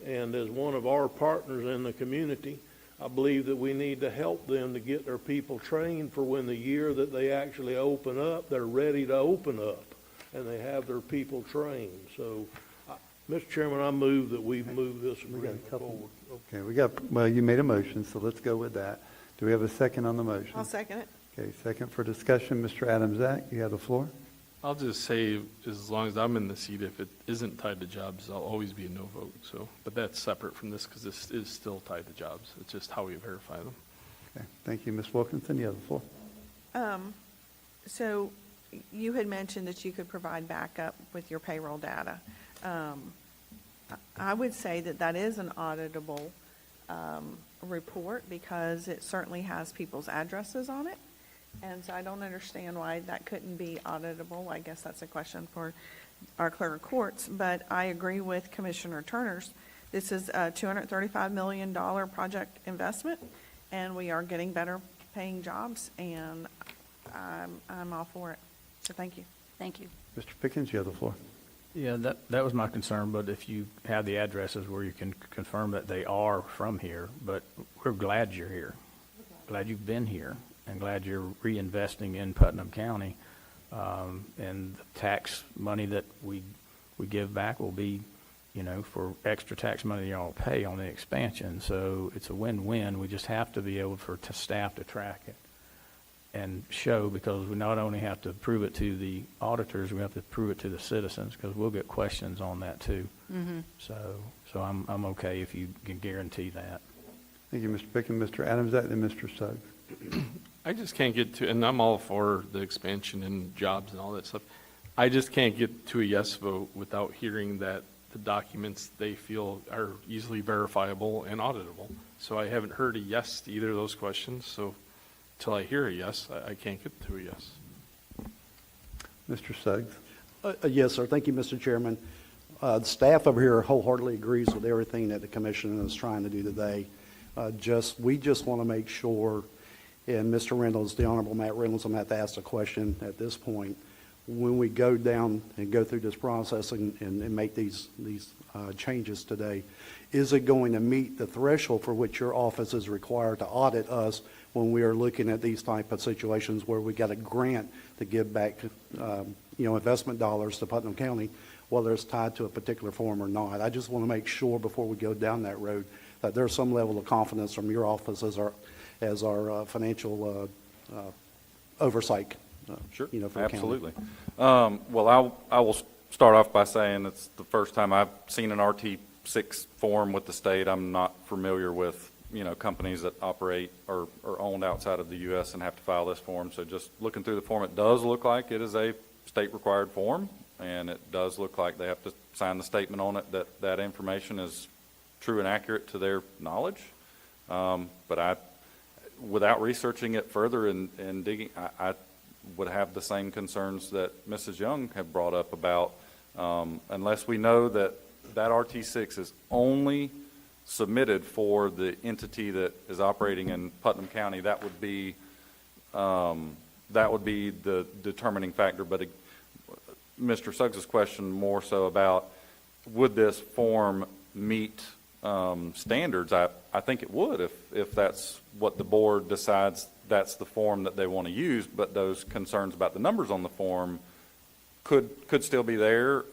And as one of our partners in the community, I believe that we need to help them to get their people trained for when the year that they actually open up, they're ready to open up, and they have their people trained. So, Mr. Chairman, I move that we move this agreement forward. Okay, well, you made a motion, so let's go with that. Do we have a second on the motion? I'll second it. Okay, second for discussion, Mr. Adams-Zack, you have the floor. I'll just say, as long as I'm in the seat, if it isn't tied to jobs, I'll always be a no vote. So, but that's separate from this, because this is still tied to jobs. It's just how we verify them. Okay, thank you. Ms. Wilkinson, you have the floor. So you had mentioned that you could provide backup with your payroll data. I would say that that is an auditable report, because it certainly has people's addresses on it. And so I don't understand why that couldn't be auditable. I guess that's a question for our clerk of courts. But I agree with Commissioner Turner's. This is a $235 million project investment, and we are getting better paying jobs, and I'm all for it. So thank you. Thank you. Mr. Pickens, you have the floor. Yeah, that was my concern, but if you have the addresses where you can confirm that they are from here, but we're glad you're here. Glad you've been here, and glad you're reinvesting in Putnam County. And the tax money that we give back will be, for extra tax money y'all pay on the expansion. So it's a win-win. We just have to be able for staff to track it and show, because we not only have to prove it to the auditors, we have to prove it to the citizens, because we'll get questions on that too. Mm-hmm. So I'm okay if you can guarantee that. Thank you, Mr. Pickens. Mr. Adams-Zack, then Mr. Suggs. I just can't get to, and I'm all for the expansion and jobs and all that stuff. I just can't get to a yes vote without hearing that the documents they feel are easily verifiable and auditable. So I haven't heard a yes to either of those questions. So until I hear a yes, I can't get to a yes. Mr. Suggs. Yes, sir. Thank you, Mr. Chairman. The staff over here wholeheartedly agrees with everything that the commission is trying to do today. We just want to make sure, and Mr. Reynolds, the Honorable Matt Reynolds, I'm going to have to ask a question at this point. When we go down and go through this process and make these changes today, is it going to meet the threshold for which your office is required to audit us when we are looking at these type of situations where we got a grant to give back, investment dollars to Putnam County, whether it's tied to a particular form or not? I just want to make sure before we go down that road that there's some level of confidence from your office as our financial oversight. Sure, For the county. absolutely. Well, I will start off by saying it's the first time I've seen an RT6 form with the state. I'm not familiar with, companies that operate or are owned outside of the U.S. and have to file this form. So just looking through the form, it does look like it is a state-required form, and it does look like they have to sign the statement on it that that information is true and accurate to their knowledge. But without researching it further and digging, I would have the same concerns that Mrs. Young have brought up about, unless we know that RT6 is only submitted for the entity that is operating in Putnam County, that would be the determining factor. But Mr. Suggs' question more so about, would this form meet standards? I think it would if that's what the board decides that's the form that they want to use, but those concerns about the numbers on the form could still be there,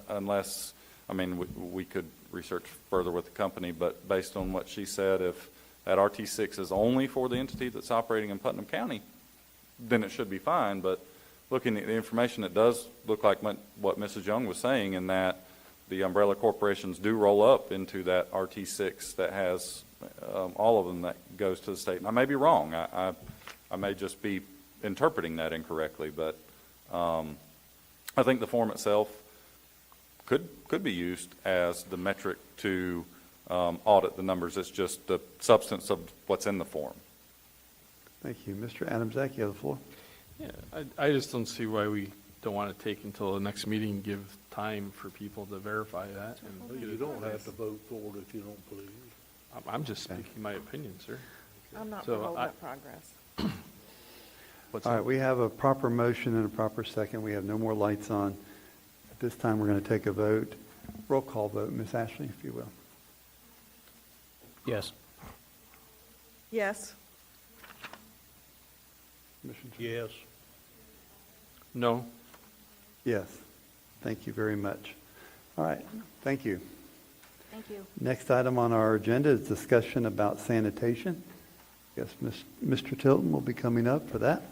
unless, we could research further with the company, but based on what she said, if that RT6 is only for the entity that's operating in Putnam County, then it should be fine. But looking at the information, it does look like what Mrs. Young was saying, in that the umbrella corporations do roll up into that RT6 that has all of them that goes to the state. And I may be wrong. I may just be interpreting that incorrectly, but I think the form itself could be used as the metric to audit the numbers. It's just the substance of what's in the form. Thank you. Mr. Adamczak, you have the floor. Yeah, I just don't see why we don't want to take until the next meeting and give time for people to verify that. And You don't have to vote for it if you don't believe it. I'm just speaking my opinion, sir. I'm not So for hold up progress. All right, we have a proper motion and a proper second. We have no more lights on. At this time, we're going to take a vote. Roll call vote. Ms. Ashley, if you will. Yes. Yes. Yes. No. Yes. Thank you very much. All right, thank you. Thank you. Next item on our agenda is discussion about sanitation. I guess Mr. Tilton will be coming up for that.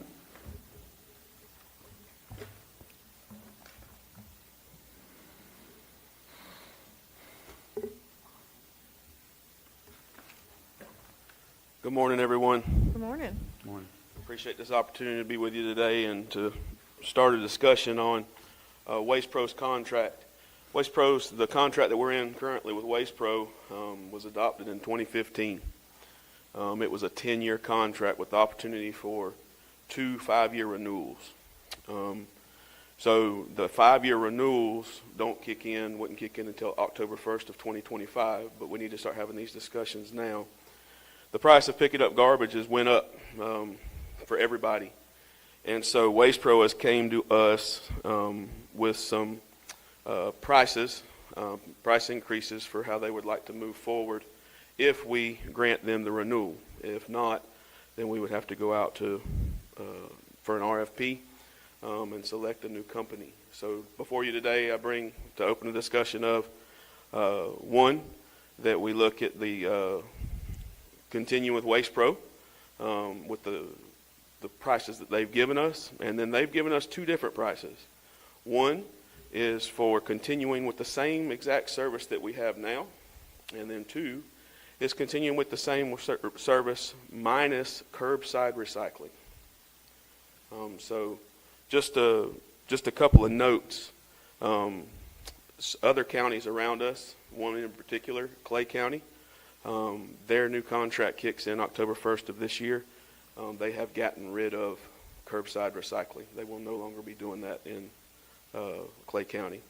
Good morning, everyone. Good morning. Morning. Appreciate this opportunity to be with you today and to start a discussion on Waste Pro's contract. Waste Pro's, the contract that we're in currently with Waste Pro, was adopted in 2015. It was a 10-year contract with the opportunity for 2 5-year renewals. So the 5-year renewals wouldn't kick in until October 1st of 2025, but we need to start having these discussions now. The price of picking up garbage has went up for everybody. And so Waste Pro has came to us with some price increases for how they would like to move forward if we grant them the renewal. If not, then we would have to go out to for an RFP and select a new company. So before you today, I bring to open the discussion of one, that we look at the continue with Waste Pro with the prices that they've given us, and then they've given us 2 different prices. One is for continuing with the same exact service that we have now, and then 2 is continuing with the same service minus curbside recycling. So just a couple of notes. Other counties around us, one in particular, Clay County, their new contract kicks in October 1st of this year. They have gotten rid of curbside recycling. They will no longer be doing that in Clay County.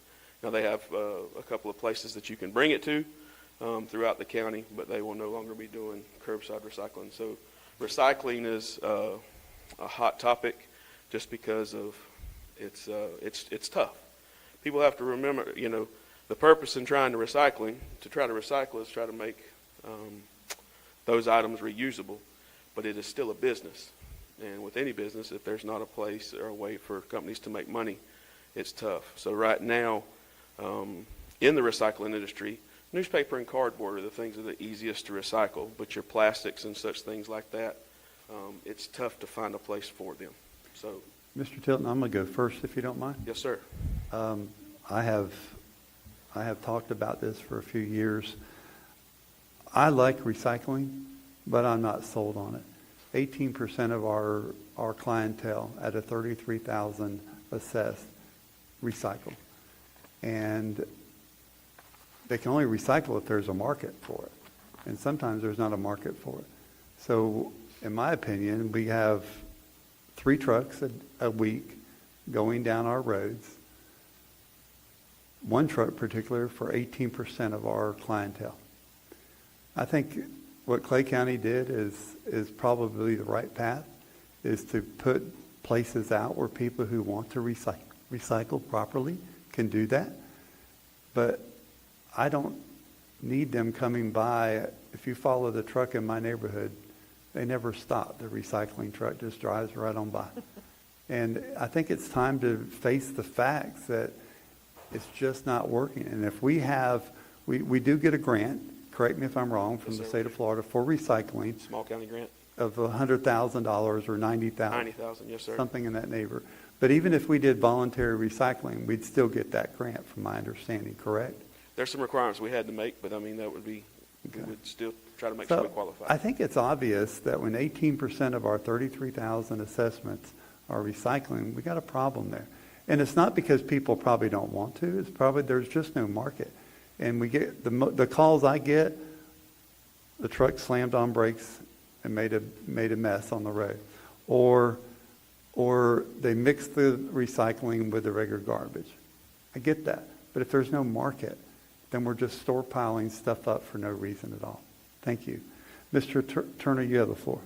Now, they have a couple of places that you can bring it to throughout the county, but they will no longer be doing curbside recycling. So recycling is a hot topic just because of it's tough. People have to remember, the purpose in try to recycle is try to make those items reusable, but it is still a business. And with any business, if there's not a place or a way for companies to make money, it's tough. So right now, in the recycling industry, newspaper and cardboard are the things that are the easiest to recycle, but your plastics and such things like that, it's tough to find a place for them. So, Mr. Tilton, I'm going to go first if you don't mind. yes, sir. I have talked about this for a few years. I like recycling, but I'm not sold on it. 18% of our clientele at a 33,000 assessed recycle. And they can only recycle if there's a market for it. And sometimes there's not a market for it. So in my opinion, we have 3 trucks a week going down our roads. 1 truck particular for 18% of our clientele. I think what Clay County did is probably the right path, is to put places out where people who want to recycle properly can do that. But I don't need them coming by. If you follow the truck in my neighborhood, they never stop. The recycling truck just drives right on by. And I think it's time to face the facts that it's just not working. And if we do get a grant, correct me if I'm wrong, from the state of Florida for recycling. Small county grant? Of $100,000 or $90,000. $90,000, yes, sir. Something in that neighborhood. But even if we did voluntary recycling, we'd still get that grant, from my understanding, correct? There's some requirements we had to make, but I mean, that would be, we would still try to make So sure we qualify. I think it's obvious that when 18% of our 33,000 assessments are recycling, we got a problem there. And it's not because people probably don't want to. It's probably there's just no market. And we get the calls I get, the truck slammed on brakes and made a mess on the road, or they mix the recycling with the regular garbage. I get that. But if there's no market, then we're just storepiling stuff up for no reason at all. Thank you. Mr. Turner, you have the floor.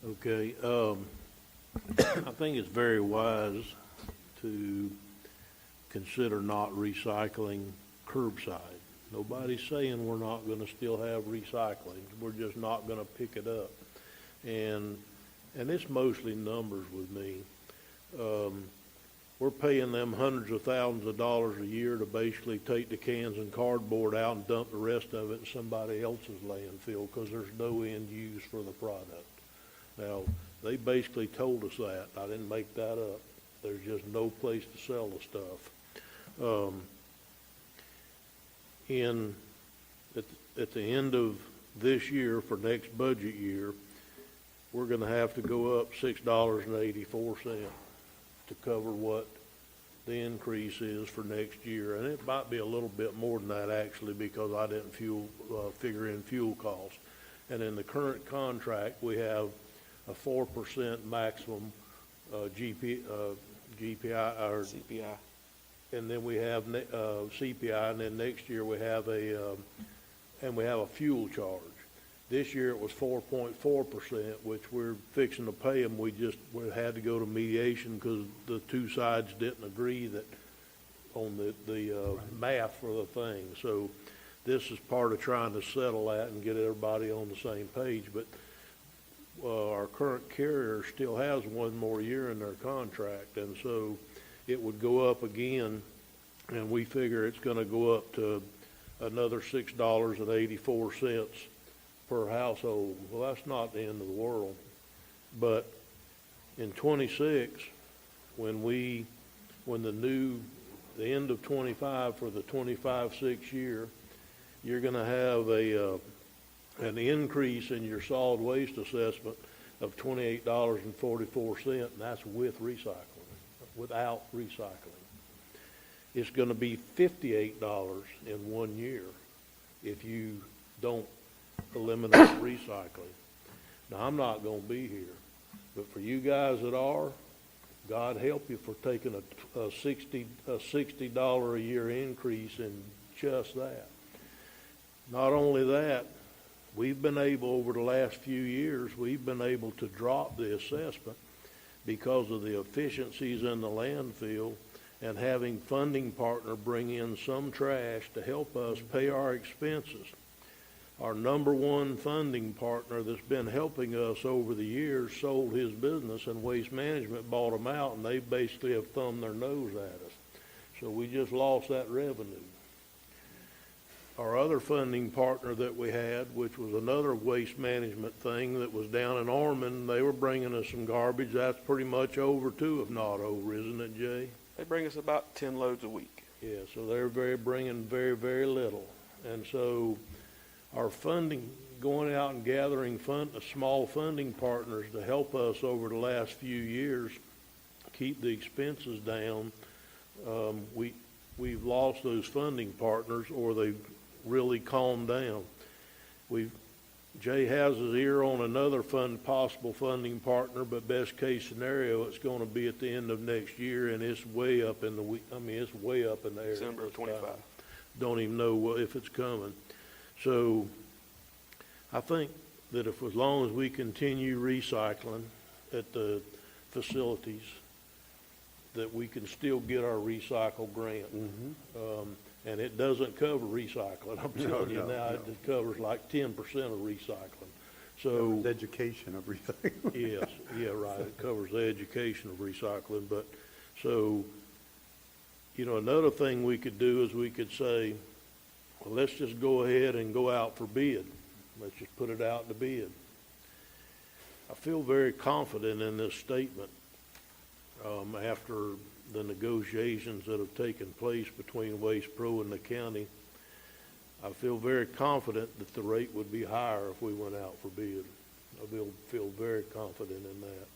Okay. I think it's very wise to consider not recycling curbside. Nobody's saying we're not going to still have recycling. We're just not going to pick it up. And it's mostly numbers with me. We're paying them hundreds of thousands of dollars a year to basically take the cans and cardboard out and dump the rest of it in somebody else's landfill because there's no end use for the product. Now, they basically told us that. I didn't make that up. There's just no place to sell the stuff. At the end of this year, for next budget year, we're going to have to go up $6.84 to cover what the increase is for next year. And it might be a little bit more than that, actually, because I didn't figure in fuel costs. And in the current contract, we have a 4% maximum GPI or CPI. And then we have CPI, and then next year we have a fuel charge. This year it was 4.4%, which we're fixing to pay them. We had to go to mediation because the two sides didn't agree that on the math for the thing. So this is part of trying to settle that and get everybody on the same page. But our current carrier still has one more year in their contract, and so it would go up again, and we figure it's going to go up to another $6.84 per household. Well, that's not the end of the world. But in 26, when the end of 25 for the 25-6 year, you're going to have an increase in your solid waste assessment of $28.44, and that's with recycling. Without recycling, it's going to be $58 in 1 year if you don't eliminate recycling. Now, I'm not going to be here, but for you guys that are, God help you for taking a $60 a year increase in just that. Not only that, we've been able, over the last few years, we've been able to drop the assessment because of the efficiencies in the landfill and having funding partner bring in some trash to help us pay our expenses. Our number one funding partner that's been helping us over the years sold his business, and Waste Management bought them out, and they basically have thumbed their nose at us. So we just lost that revenue. Our other funding partner that we had, which was another Waste Management thing that was down in Ormond, they were bringing us some garbage. That's pretty much over too, if not over, isn't it, Jay? They bring us about 10 loads a week. Yeah, so they're bringing very, very little. And so our funding, going out and gathering small funding partners to help us over the last few years keep the expenses down, we've lost those funding partners, or they've really calmed down. Jay has his ear on another possible funding partner, but best case scenario, it's going to be at the end of next year, and it's way up in the it's way up in the air. December of 25. Don't even know if it's coming. So I think that if, as long as we continue recycling at the facilities, that we can still get our recycle grant. And it doesn't cover recycling. I'm telling you now, it covers like 10% of recycling. So The education of recycling. yes, yeah, right. It covers the education of recycling. But so, another thing we could do is we could say, well, let's just go ahead and go out for bid. Let's just put it out to bid. I feel very confident in this statement after the negotiations that have taken place between Waste Pro and the county. I feel very confident that the rate would be higher if we went out for bid. I feel very confident in that.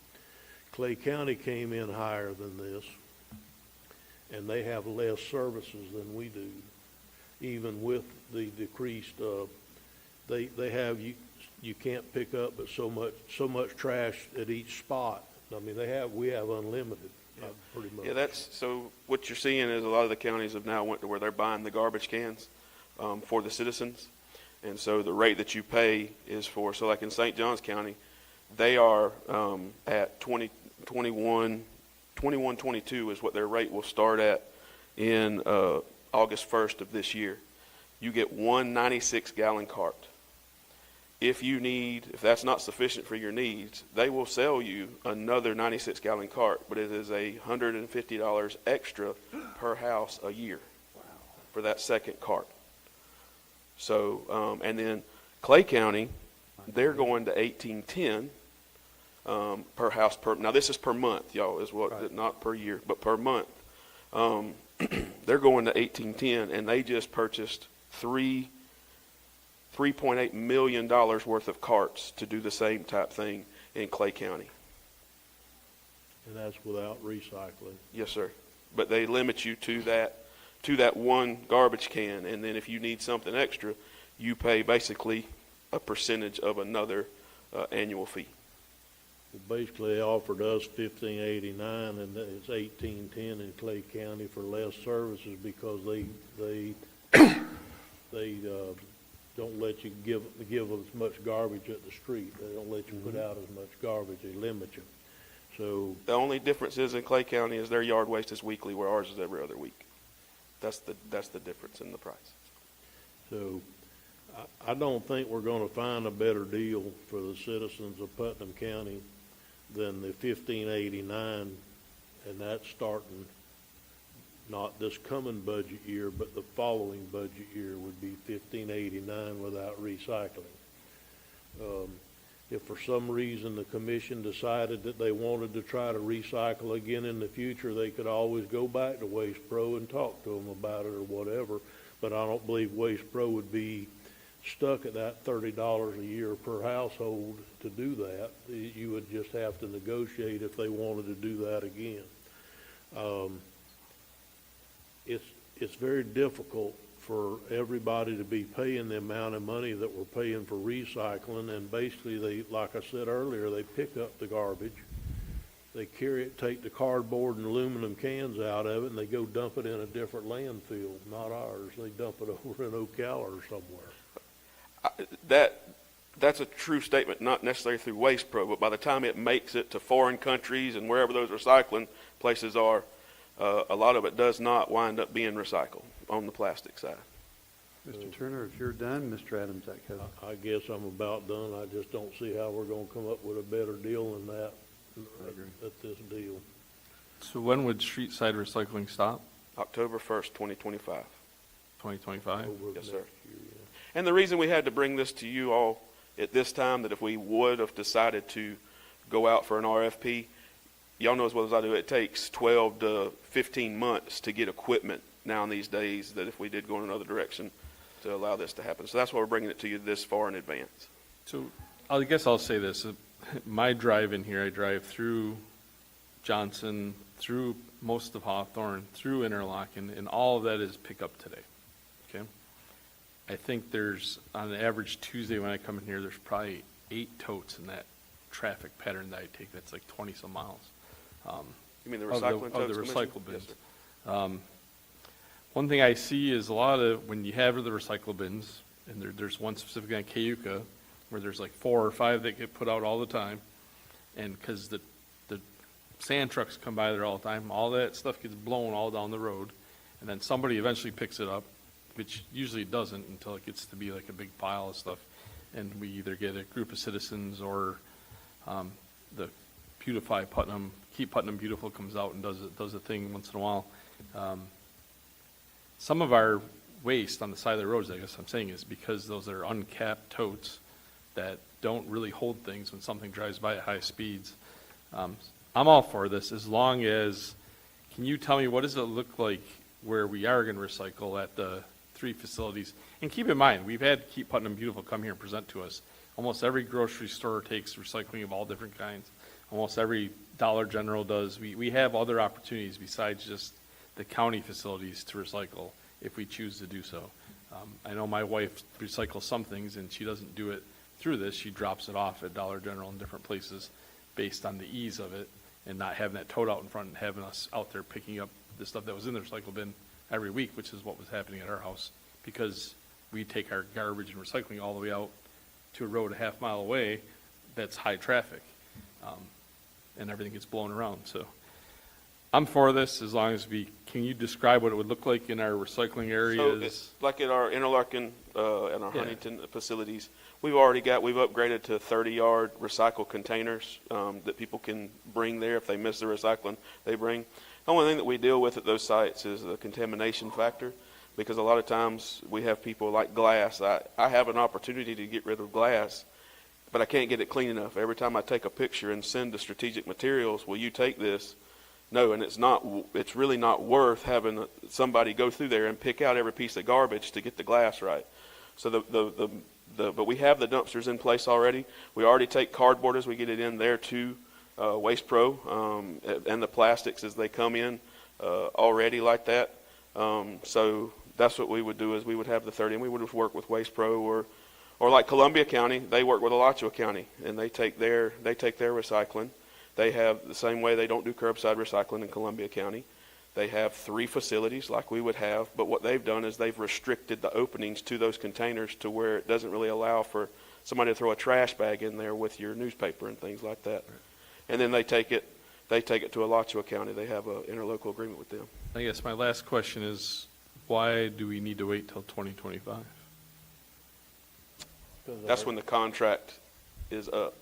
Clay County came in higher than this, and they have less services than we do, even with the decreased. They have you can't pick up but so much trash at each spot. I mean, we have unlimited. Pretty much. Yeah, so what you're seeing is a lot of the counties have now went to where they're buying the garbage cans for the citizens. And so the rate that you pay is so like in St. Johns County, they are at 21.22 is what their rate will start at in August 1st of this year. You get one 96-gallon cart. If that's not sufficient for your needs, they will sell you another 96-gallon cart, but it is $150 extra per house a year for that second cart. So, and then Clay County, they're going to $18.10 per house now this is per month, y'all, right. Not per year, but per month. They're going to $18.10, and they just purchased $3.8 million worth of carts to do the same type thing in Clay County. And that's without recycling. Yes, sir. But they limit you to that one garbage can, and then if you need something extra, you pay basically a percentage of another annual fee. Well, basically, they offered us $15.89, and it's $18.10 in Clay County for less services because they don't let you give as much garbage at the street. They don't let you put out as much garbage. They limit you. So the only difference is in Clay County is their yard waste is weekly, where ours is every other week. That's the difference in the price. So I don't think we're going to find a better deal for the citizens of Putnam County than the $15.89, and that's starting not this coming budget year, but the following budget year would be $15.89 without recycling. If for some reason the commission decided that they wanted to try to recycle again in the future, they could always go back to Waste Pro and talk to them about it or whatever. But I don't believe Waste Pro would be stuck at that $30 a year per household to do that. You would just have to negotiate if they wanted to do that again. It's very difficult for everybody to be paying the amount of money that we're paying for recycling, and basically like I said earlier, they pick up the garbage they carry it, take the cardboard and aluminum cans out of it, and they go dump it in a different landfill, not ours. They dump it over in Ocala or somewhere. That's a true statement, not necessarily through Waste Pro, but by the time it makes it to foreign countries and wherever those recycling places are, a lot of it does not wind up being recycled on the plastic side. Mr. Turner, if you're done, Mr. Adams, that goes. I guess I'm about done. I just don't see how we're gonna come up with a better deal than that at this deal. So when would street side recycling stop? October 1st, 2025. 2025? Yes, sir. And the reason we had to bring this to you all at this time, that if we would have decided to go out for an RFP, y'all know as well as I do, it takes 12 to 15 months to get equipment now in these days, that if we did go in another direction to allow this to happen. So that's why we're bringing it to you this far in advance. So I guess I'll say this. My drive in here, I drive through Johnson, through most of Hawthorne, through Interlochen, and all of that is pickup today. Okay? I think there's, on an average Tuesday when I come in here, there's probably 8 totes in that traffic pattern that I take. That's like 20-some miles. You mean the recycling totes, Of the Commissioner? recycle bins. Yes, sir. One thing I see is a lot of, when you have the recycle bins, and there's one specifically on Cayuga, where there's like 4 or 5 that get put out all the time, and because the sand trucks come by there all the time, all that stuff gets blown all down the road, and then somebody eventually picks it up, which usually doesn't until it gets to be like a big pile of stuff, and we either get a group of citizens or the Beautify Putnam, Keep Putnam Beautiful comes out and does a thing once in a while. Some of our waste on the side of the roads, I guess I'm saying, is because those are uncapped totes that don't really hold things when something drives by at high speeds. I'm all for this as long as, can you tell me what does it look like where we are going to recycle at the 3 facilities? And keep in mind, we've had Keep Putnam Beautiful come here and present to us. Almost every grocery store takes recycling of all different kinds. Almost every Dollar General does. We have other opportunities besides just the county facilities to recycle if we choose to do so. I know my wife recycles some things, and she doesn't do it through this. She drops it off at Dollar General in different places based on the ease of it and not having that tote out in front and having us out there picking up the stuff that was in the recycle bin every week, which is what was happening at our house, because we take our garbage and recycling all the way out to a road a half mile away that's high traffic, and everything gets blown around. So I'm for this as long as can you describe what it would look like in our recycling areas? So like at our Interlochen and our Huntington facilities, we've upgraded to 30-yard recycle containers that people can bring there if they miss the recycling they bring. The only thing that we deal with at those sites is the contamination factor, because a lot of times we have people like glass. I have an opportunity to get rid of glass, but I can't get it clean enough. Every time I take a picture and send to Strategic Materials, will you take this? No, and it's really not worth having somebody go through there and pick out every piece of garbage to get the glass right. So but we have the dumpsters in place already. We already take cardboard as we get it in there to Waste Pro, and the plastics as they come in already like that. So that's what we would do, is we would have the 30, and we would work with Waste Pro or like Columbia County. They work with Alachua County, and they take their recycling. They have the same way. They don't do curbside recycling in Columbia County. They have 3 facilities like we would have, but what they've done is they've restricted the openings to those containers to where it doesn't really allow for somebody to throw a trash bag in there with your newspaper and things like that. And then they take it to Alachua County. They have an interlocal agreement with them. I guess my last question is, why do we need to wait till 2025? That's when the contract is up.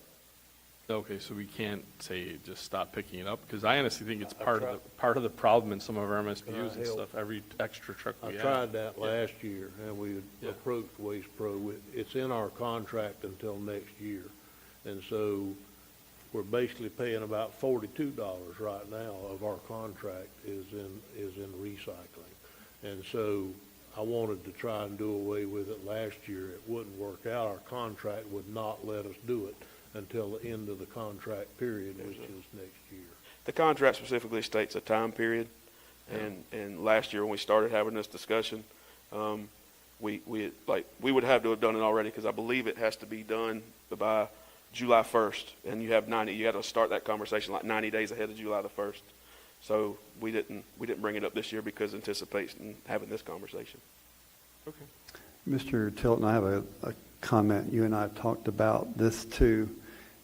Okay, so we can't say just stop picking it up, because I honestly think it's part of the problem in some of our MSBUs and stuff. Every extra truck we have. I tried that last year, and we approached Waste Pro. It's in our contract until next year, and so we're basically paying about $42 right now of our contract is in recycling, and so I wanted to try and do away with it last year. It wouldn't work out. Our contract would not let us do it until the end of the contract period, which is next year. The contract specifically states a time period, and last year when we started having this discussion, we would have to have done it already, because I believe it has to be done by July 1st, and you have you got to start that conversation like 90 days ahead of July the 1st. So we didn't bring it up this year because anticipating having this conversation. Okay. Mr. Tilton, I have a comment. You and I have talked about this too,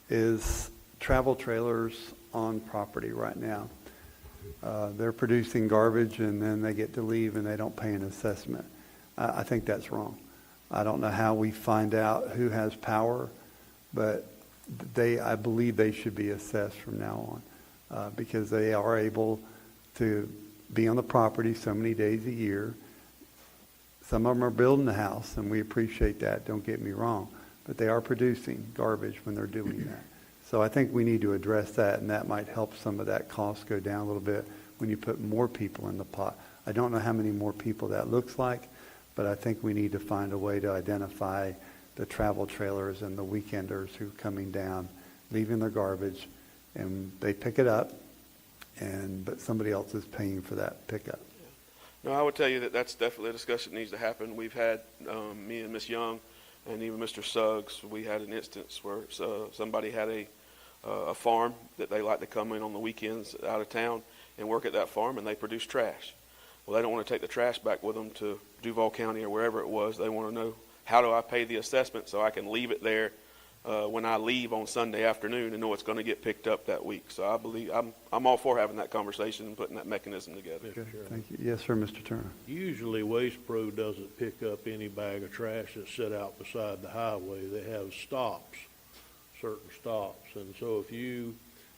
is travel trailers on property right now. They're producing garbage and then they get to leave and they don't pay an assessment. I think that's wrong. I don't know how we find out who has power, but I believe they should be assessed from now on because they are able to be on the property so many days a year. Some of them are building the house, and we appreciate that, don't get me wrong, but they are producing garbage when they're doing that. So I think we need to address that, and that might help some of that cost go down a little bit when you put more people in the pot. I don't know how many more people that looks like, but I think we need to find a way to identify the travel trailers and the weekenders who are coming down, leaving their garbage, and they pick it up, but somebody else is paying for that pickup. No, I would tell you that that's definitely a discussion that needs to happen. We've had, me and Ms. Young and even Mr. Suggs, we had an instance where somebody had a farm that they like to come in on the weekends out of town and work at that farm, and they produce trash. Well, they don't want to take the trash back with them to Duval County or wherever it was. They want to know, how do I pay the assessment so I can leave it there when I leave on Sunday afternoon and know it's going to get picked up that week. So I believe I'm all for having that conversation and putting that mechanism together. Good. Thank you. Yes, sir, Mr. Turner. Usually Waste Pro doesn't pick up any bag of trash that's set out beside the highway. They have stops, certain stops. And so if you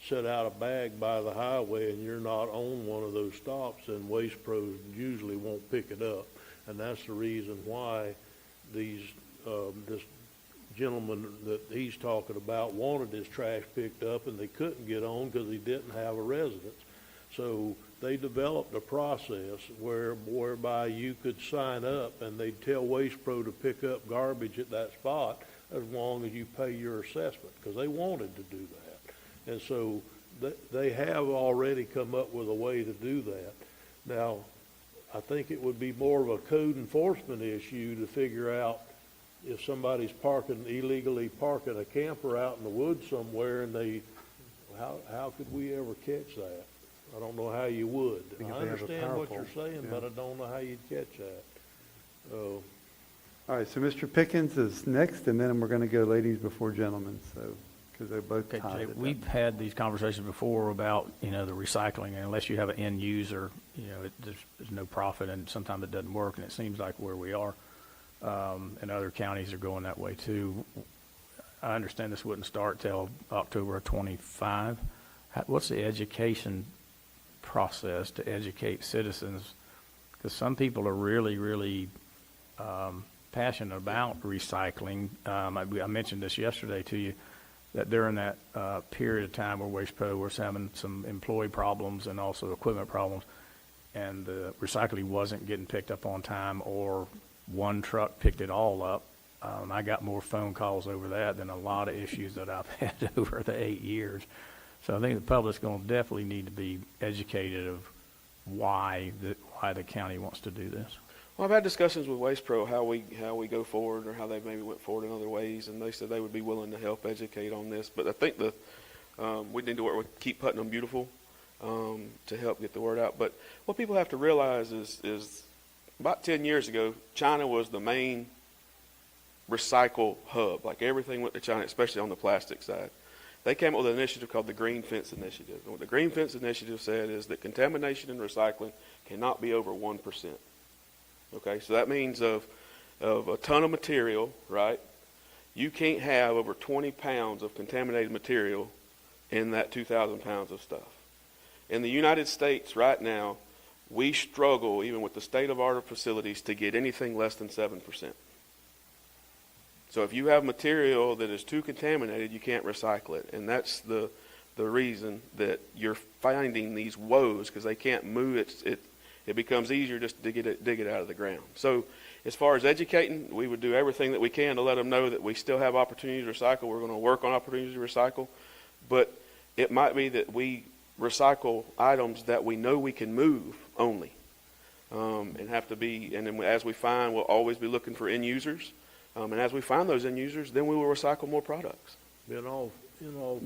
set out a bag by the highway and you're not on one of those stops, then Waste Pro usually won't pick it up. And that's the reason why this gentleman that he's talking about wanted his trash picked up, and they couldn't get on because he didn't have a residence. So they developed a process whereby you could sign up and they'd tell Waste Pro to pick up garbage at that spot as long as you pay your assessment, because they wanted to do that. And so they have already come up with a way to do that. Now, I think it would be more of a code enforcement issue to figure out if somebody's illegally parking a camper out in the woods somewhere, and how could we ever catch that? I don't know how you would. I understand what you're saying, but I don't know how you'd catch that. All right, so Mr. Pickens is next, and then we're going to go ladies before gentlemen, so, because they're both Okay, tied. Jay, we've had these conversations before about, the recycling, and unless you have an end user, there's no profit, and sometimes it doesn't work, and it seems like where we are. And other counties are going that way too. I understand this wouldn't start till October of 25. What's the education process to educate citizens? Because some people are really, really passionate about recycling. I mentioned this yesterday to you, that during that period of time where Waste Pro was having some employee problems and also equipment problems, and the recycling wasn't getting picked up on time, or one truck picked it all up. I got more phone calls over that than a lot of issues that I've had over the 8 years. So I think the public's going to definitely need to be educated of why the county wants to do this. Well, I've had discussions with Waste Pro how we go forward, or how they maybe went forward in other ways, and they said they would be willing to help educate on this. But I think we need to work with Keep Putnam Beautiful to help get the word out. But what people have to realize is about 10 years ago, China was the main recycle hub. Like, everything went to China, especially on the plastic side. They came up with an initiative called the Green Fence Initiative. And what the Green Fence Initiative said is that contamination in recycling cannot be over 1%. Okay, so that means of a ton of material, right? You can't have over 20 pounds of contaminated material in that 2,000 pounds of stuff. In the United States right now, we struggle, even with the state-of-the-art facilities, to get anything less than 7%. So if you have material that is too contaminated, you can't recycle it. And that's the reason that you're finding these woes, because they can't move it. It becomes easier just to dig it out of the ground. So as far as educating, we would do everything that we can to let them know that we still have opportunities to recycle. We're going to work on opportunities to recycle. But it might be that we recycle items that we know we can move only, and have to be, and then as we find, we'll always be looking for end users, and as we find those end users, then we will recycle more products. In all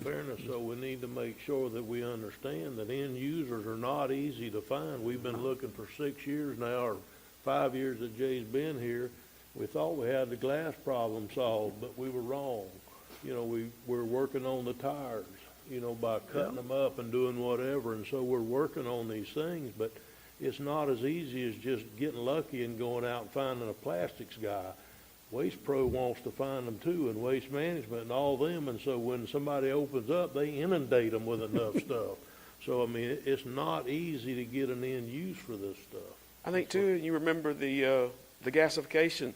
fairness, though, we need to make sure that we understand that end users are not easy to find. We've been looking for 6 years now, or 5 years that Jay's been here. We thought we had the glass problem solved, but we were wrong. You know, we're working on the tires, you know, by cutting them up and doing whatever, and so we're working on these things, but it's not as easy as just getting lucky and going out and finding a plastics guy. Waste Pro wants to find them too, and Waste Management and all them, and so when somebody opens up, they inundate them with enough stuff. So, I mean, it's not easy to get an end use for this stuff. I think too, you remember the gasification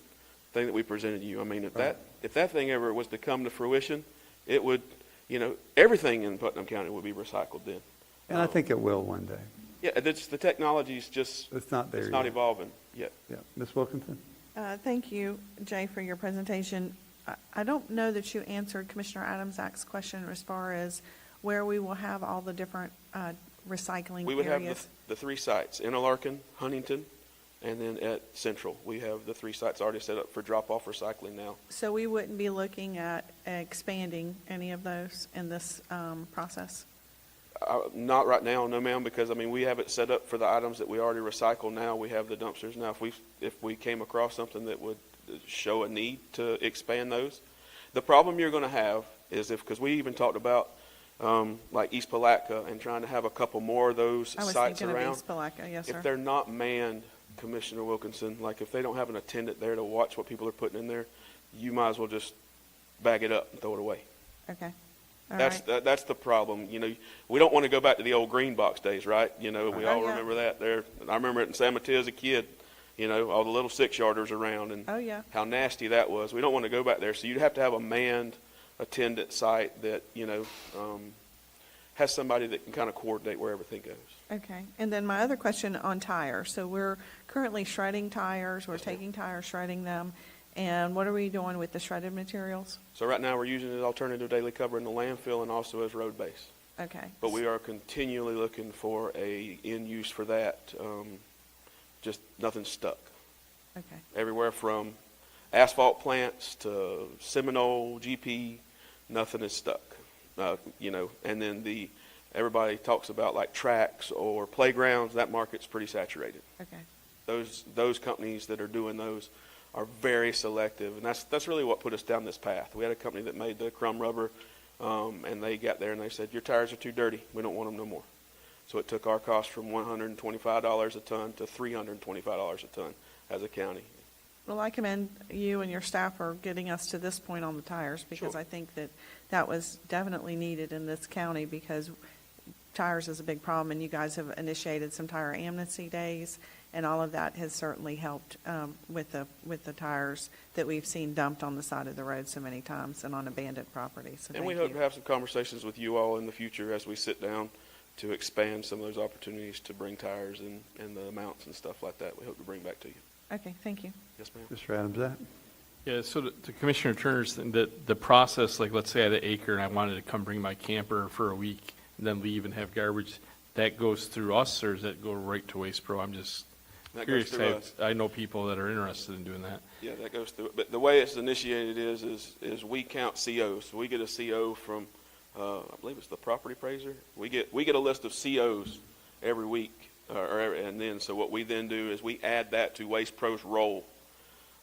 thing that we presented you. I mean, if that thing ever was to come to fruition, it would, you know, everything in Putnam County would be recycled then. And I think it will one day. Yeah, the technology's just, It's not there it's not yet. evolving yet. Yeah. Ms. Wilkinson? Thank you, Jay, for your presentation. I don't know that you answered Commissioner Adams-Ack's question as far as where we will have all the different recycling We would areas. have the 3 sites, Interlaken, Huntington, and then at Central. We have the 3 sites already set up for drop-off recycling now. So we wouldn't be looking at expanding any of those in this process? Not right now, no ma'am, because I mean, we have it set up for the items that we already recycle now. We have the dumpsters now. If we came across something that would show a need to expand those. The problem you're going to have is because we even talked about like East Palatka and trying to have a couple more of those sites around. I was thinking of East Palatka, yes, sir. If they're not manned, Commissioner Wilkinson, like if they don't have an attendant there to watch what people are putting in there, you might as well just bag it up and throw it away. Okay. That's the problem. You know, we don't want to go back to the old green box days, right? You know, we all yeah. remember that. I remember it in San Mateo as a kid. You know, all the little 6-yarders around and how nasty that was. We don't want to go back there. So you'd have to have a manned attendant site that, you know, has somebody that can kind of coordinate where everything goes. Okay. And then my other question on tires. So we're currently shredding tires. We're taking tires, shredding them. And what are we doing with the shredded materials? So right now we're using it as alternative daily cover in the landfill and also as road base. Okay. But we are continually looking for a end use for that. Just nothing stuck. Okay. Everywhere from asphalt plants to Seminole, GP, nothing is stuck. You know, and then everybody talks about like tracks or playgrounds. That market's pretty saturated. Okay. Those companies that are doing those are very selective, and that's really what put us down this path. We had a company that made the crumb rubber, and they got there and they said, your tires are too dirty. We don't want them no more. So it took our cost from $125 a ton to $325 a ton as a county. Well, I commend you and your staff for getting us to this point on the tires, because I think that was definitely needed in this county, because tires is a big problem, and you guys have initiated some tire amnesty days, and all of that has certainly helped with the tires that we've seen dumped on the side of the road so many times and on abandoned properties. So and we hope to have some conversations with you all in the future as we sit down to expand some of those opportunities to bring tires and the amounts and stuff like that. We hope to bring back to you. Okay, thank you. Yes, ma'am. Mr. Adams, Yeah, so to Commissioner Turner's thing, the process, like let's say I had an acre and I wanted to come bring my camper for a week and then leave and have garbage, that goes through us, or does that go right to Waste Pro? I'm just curious. Goes through us. I know people that are interested in doing that. Yeah, that goes through it. But the way it's initiated is we count COs. So we get a CO from, I believe it's the property appraiser. We get a list of COs every week, and then so what we then do is we add that to Waste Pro's roll.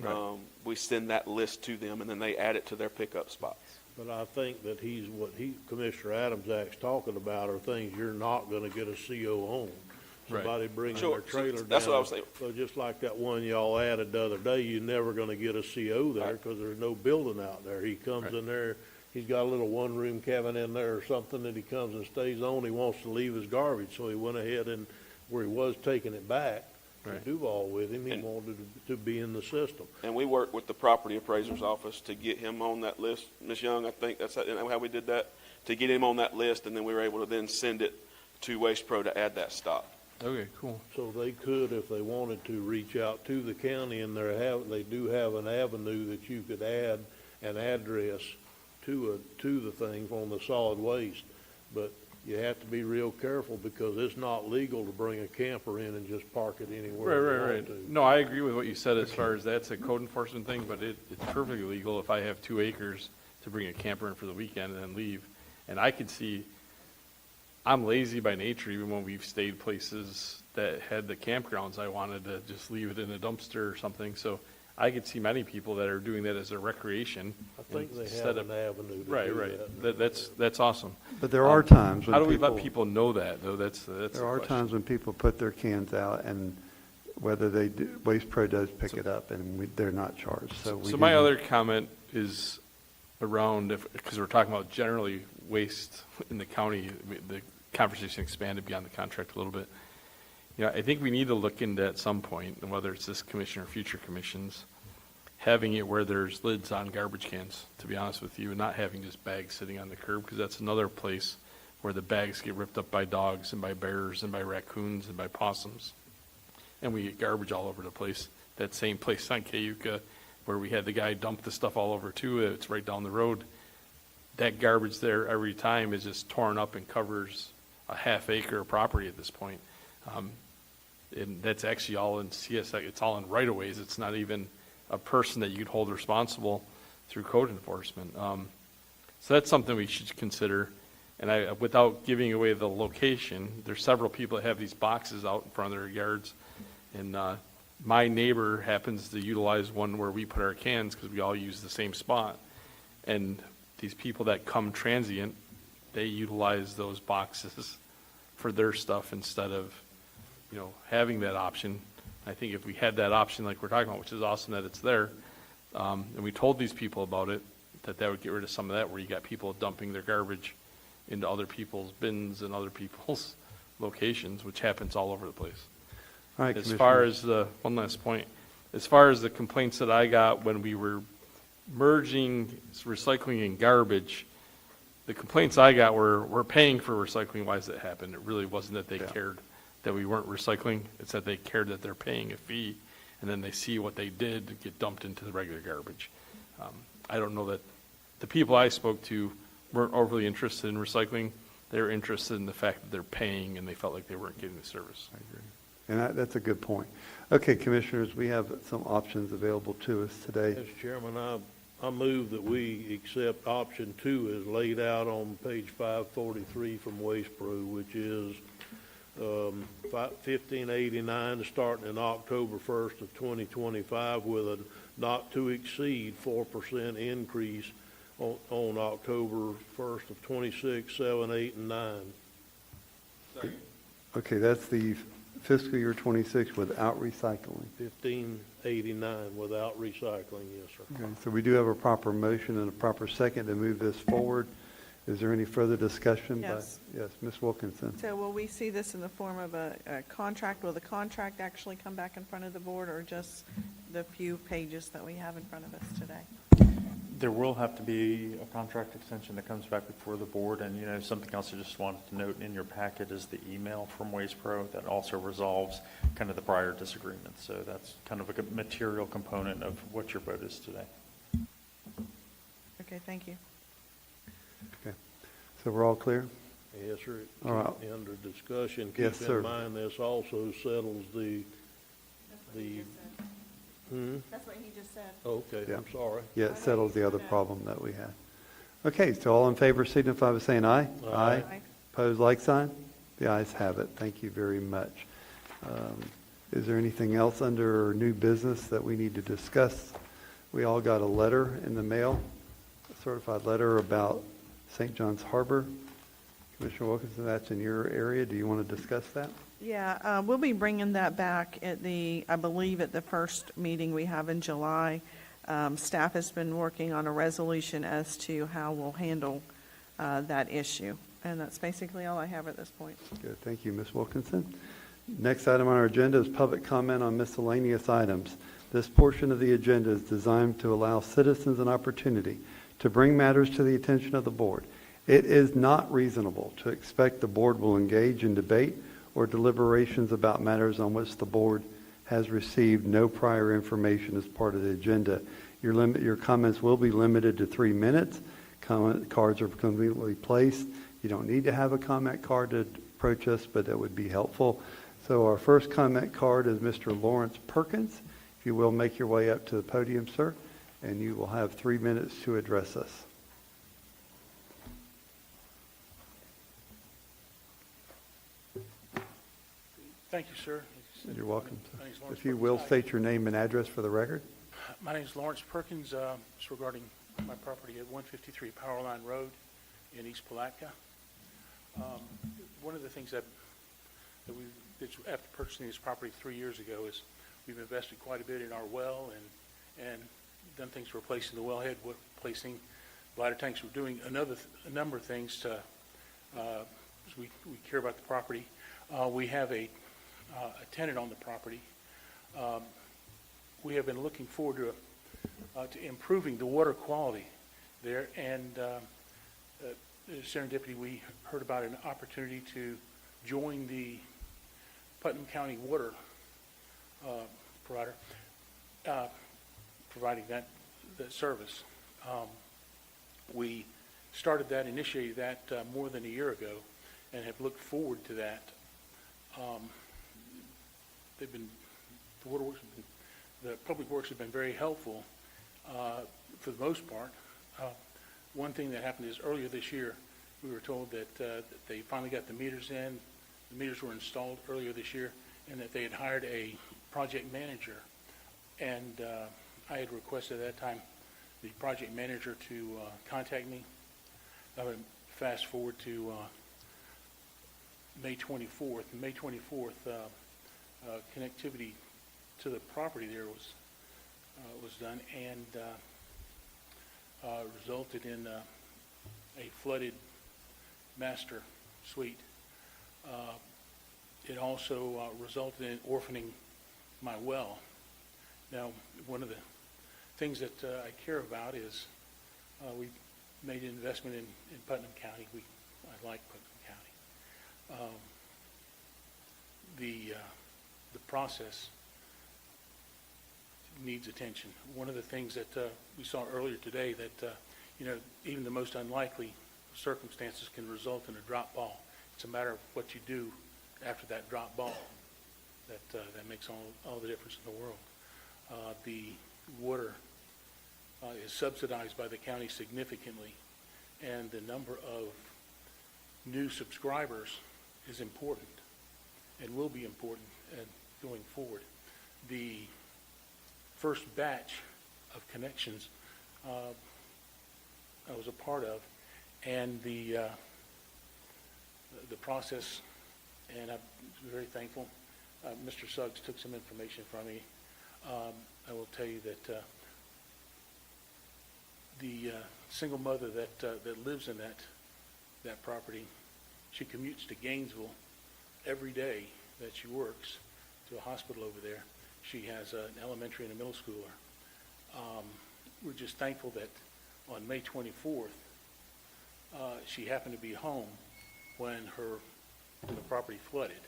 Right. We send that list to them, and then they add it to their pickup spots. But I think that Commissioner Adams-Ack's talking about are things you're not going to get a CO on. Somebody bringing their trailer down. That's what I was saying. So just like that one y'all added the other day, you're never going to get a CO there because there's no building out there. He comes in there, he's got a little one-room cabin in there or something that he comes and stays on. He wants to leave his garbage, so he went ahead and where he was taking it back to Duval with him, he wanted to be in the system. And we worked with the property appraiser's office to get him on that list. Ms. Young, I think that's how we did that, to get him on that list, and then we were able to then send it to Waste Pro to add that stop. Okay, cool. So they could, if they wanted to, reach out to the county, and they do have an avenue that you could add an address to the thing on the solid waste. But you have to be real careful because it's not legal to bring a camper in and just park it anywhere you want to. No, I agree with what you said as far as that's a code enforcement thing, but it's perfectly legal if I have 2 acres to bring a camper in for the weekend and then leave. And I could see, I'm lazy by nature, even when we've stayed places that had the campgrounds, I wanted to just leave it in a dumpster or something. So I could see many people that are doing that as a recreation. I think they instead have an avenue to Right, do right. that. That's awesome. But there are times when How do we people- let people know that, though? That's the There are question. times when people put their cans out, and whether they do, Waste Pro does pick it up, and they're not charged, so we So do my need- other comment is around, because we're talking about generally waste in the county, the conversation expanded beyond the contract a little bit. You know, I think we need to look into at some point, and whether it's this commission or future commissions, having it where there's lids on garbage cans, to be honest with you, and not having just bags sitting on the curb, because that's another place where the bags get ripped up by dogs and by bears and by raccoons and by possums. And we get garbage all over the place. That same place on Cayuga where we had the guy dump the stuff all over too, it's right down the road. That garbage there every time is just torn up and covers a half acre of property at this point. And that's actually all in CSI, it's all in right-of-ways. It's not even a person that you could hold responsible through code enforcement. So that's something we should consider. And without giving away the location, there's several people that have these boxes out in front of their yards. And my neighbor happens to utilize one where we put our cans because we all use the same spot. And these people that come transient, they utilize those boxes for their stuff instead of, you know, having that option. I think if we had that option like we're talking about, which is awesome that it's there, and we told these people about it, that would get rid of some of that, where you got people dumping their garbage into other people's bins and other people's locations, which happens all over the place. All right, As far Commissioner. as one last point, as far as the complaints that I got when we were merging recycling and garbage, the complaints I got were, we're paying for recycling. Why does that happen? It really wasn't that they cared that we weren't recycling. It's that they cared that they're paying a fee, and then they see what they did get dumped into the regular garbage. I don't know that the people I spoke to weren't overly interested in recycling. They were interested in the fact that they're paying, and they felt like they weren't getting the service. I agree. And that's a good point. Okay, Commissioners, we have some options available to us today. Mr. Chairman, I move that we accept option 2 as laid out on page 543 from Waste Pro, which is $15.89 starting in October 1st of 2025 with a not to exceed 4% increase on October 1st of 26, 7, 8, and 9. Okay, that's the fiscal year 26 without recycling. $15.89 without recycling, yes, sir. Okay, so we do have a proper motion and a proper second to move this forward. Is there any further discussion? Yes. Yes, Ms. Wilkinson. So will we see this in the form of a contract? Will the contract actually come back in front of the board, or just the few pages that we have in front of us today? There will have to be a contract extension that comes back before the board, and, you know, something else I just wanted to note in your packet is the email from Waste Pro that also resolves kind of the prior disagreement. So that's kind of a material component of what your vote is today. Okay, thank you. Okay, so we're all clear? Yes, sir. All right. Under discussion, Yes, keep sir. in mind this also settles the. That's what he just said. Okay, Yeah. I'm sorry. Yeah, it settles the other problem that we had. Okay, so all in favor signify by saying aye. Aye. Opposed, like sign? The ayes have it. Thank you very much. Is there anything else under new business that we need to discuss? We all got a letter in the mail, a certified letter about St. John's Harbor. Commissioner Wilkinson, that's in your area. Do you want to discuss that? Yeah, we'll be bringing that back at I believe at the first meeting we have in July. Staff has been working on a resolution as to how we'll handle that issue. And that's basically all I have at this point. Good, thank you, Ms. Wilkinson. Next item on our agenda is public comment on miscellaneous items. This portion of the agenda is designed to allow citizens an opportunity to bring matters to the attention of the board. It is not reasonable to expect the board will engage in debate or deliberations about matters on which the board has received no prior information as part of the agenda. Your comments will be limited to 3 minutes. Comment cards are conveniently placed. You don't need to have a comment card to approach us, but that would be helpful. So our first comment card is Mr. Lawrence Perkins. If you will make your way up to the podium, sir, and you will have 3 minutes to address us. Thank you, sir. You're welcome. My name's Lawrence If you Perkins. will, Hi. state your name and address for the record. My name's Lawrence Perkins. It's regarding my property at 153 Powerline Road in East Palatka. One of the things that we did after purchasing this property 3 years ago is we've invested quite a bit in our well and done things for replacing the wellhead, replacing bladder tanks. We're doing a number of things to, we care about the property. We have a tenant on the property. We have been looking forward to improving the water quality there, and serendipity, we heard about an opportunity to join the Putnam County water provider, providing that service. We started that, initiated that more than a year ago, and have looked forward to that. The waterworks, the public works have been very helpful for the most part. One thing that happened is earlier this year, we were told that they finally got the meters in. The meters were installed earlier this year, and that they had hired a project manager. And I had requested at that time the project manager to contact me. I would fast forward to May 24th. May 24th, connectivity to the property there was done, and resulted in a flooded master suite. It also resulted in orphaning my well. Now, one of the things that I care about is we made an investment in Putnam County. I like Putnam County. The process needs attention. One of the things that we saw earlier today that even the most unlikely circumstances can result in a drop ball. It's a matter of what you do after that drop ball that makes all the difference in the world. The water is subsidized by the county significantly, and the number of new subscribers is important and will be important going forward. The first batch of connections I was a part of, and the process, and I'm very thankful. Mr. Suggs took some information from me. I will tell you that the single mother that lives in that property, she commutes to Gainesville every day that she works, to a hospital over there. She has an elementary and a middle schooler. We're just thankful that on May 24th, she happened to be home when the property flooded.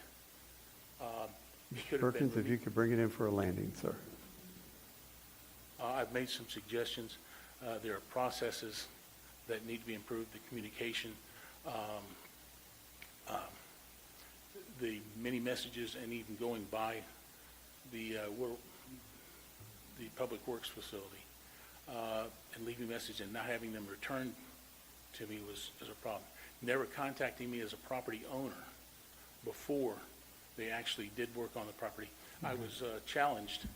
Mr. Perkins, if you could bring it in for a landing, sir. I've made some suggestions. There are processes that need to be improved, the communication, the many messages, and even going by the public works facility and leaving a message and not having them returned to me was a problem. Never contacting me as a property owner before they actually did work on the property. I was challenged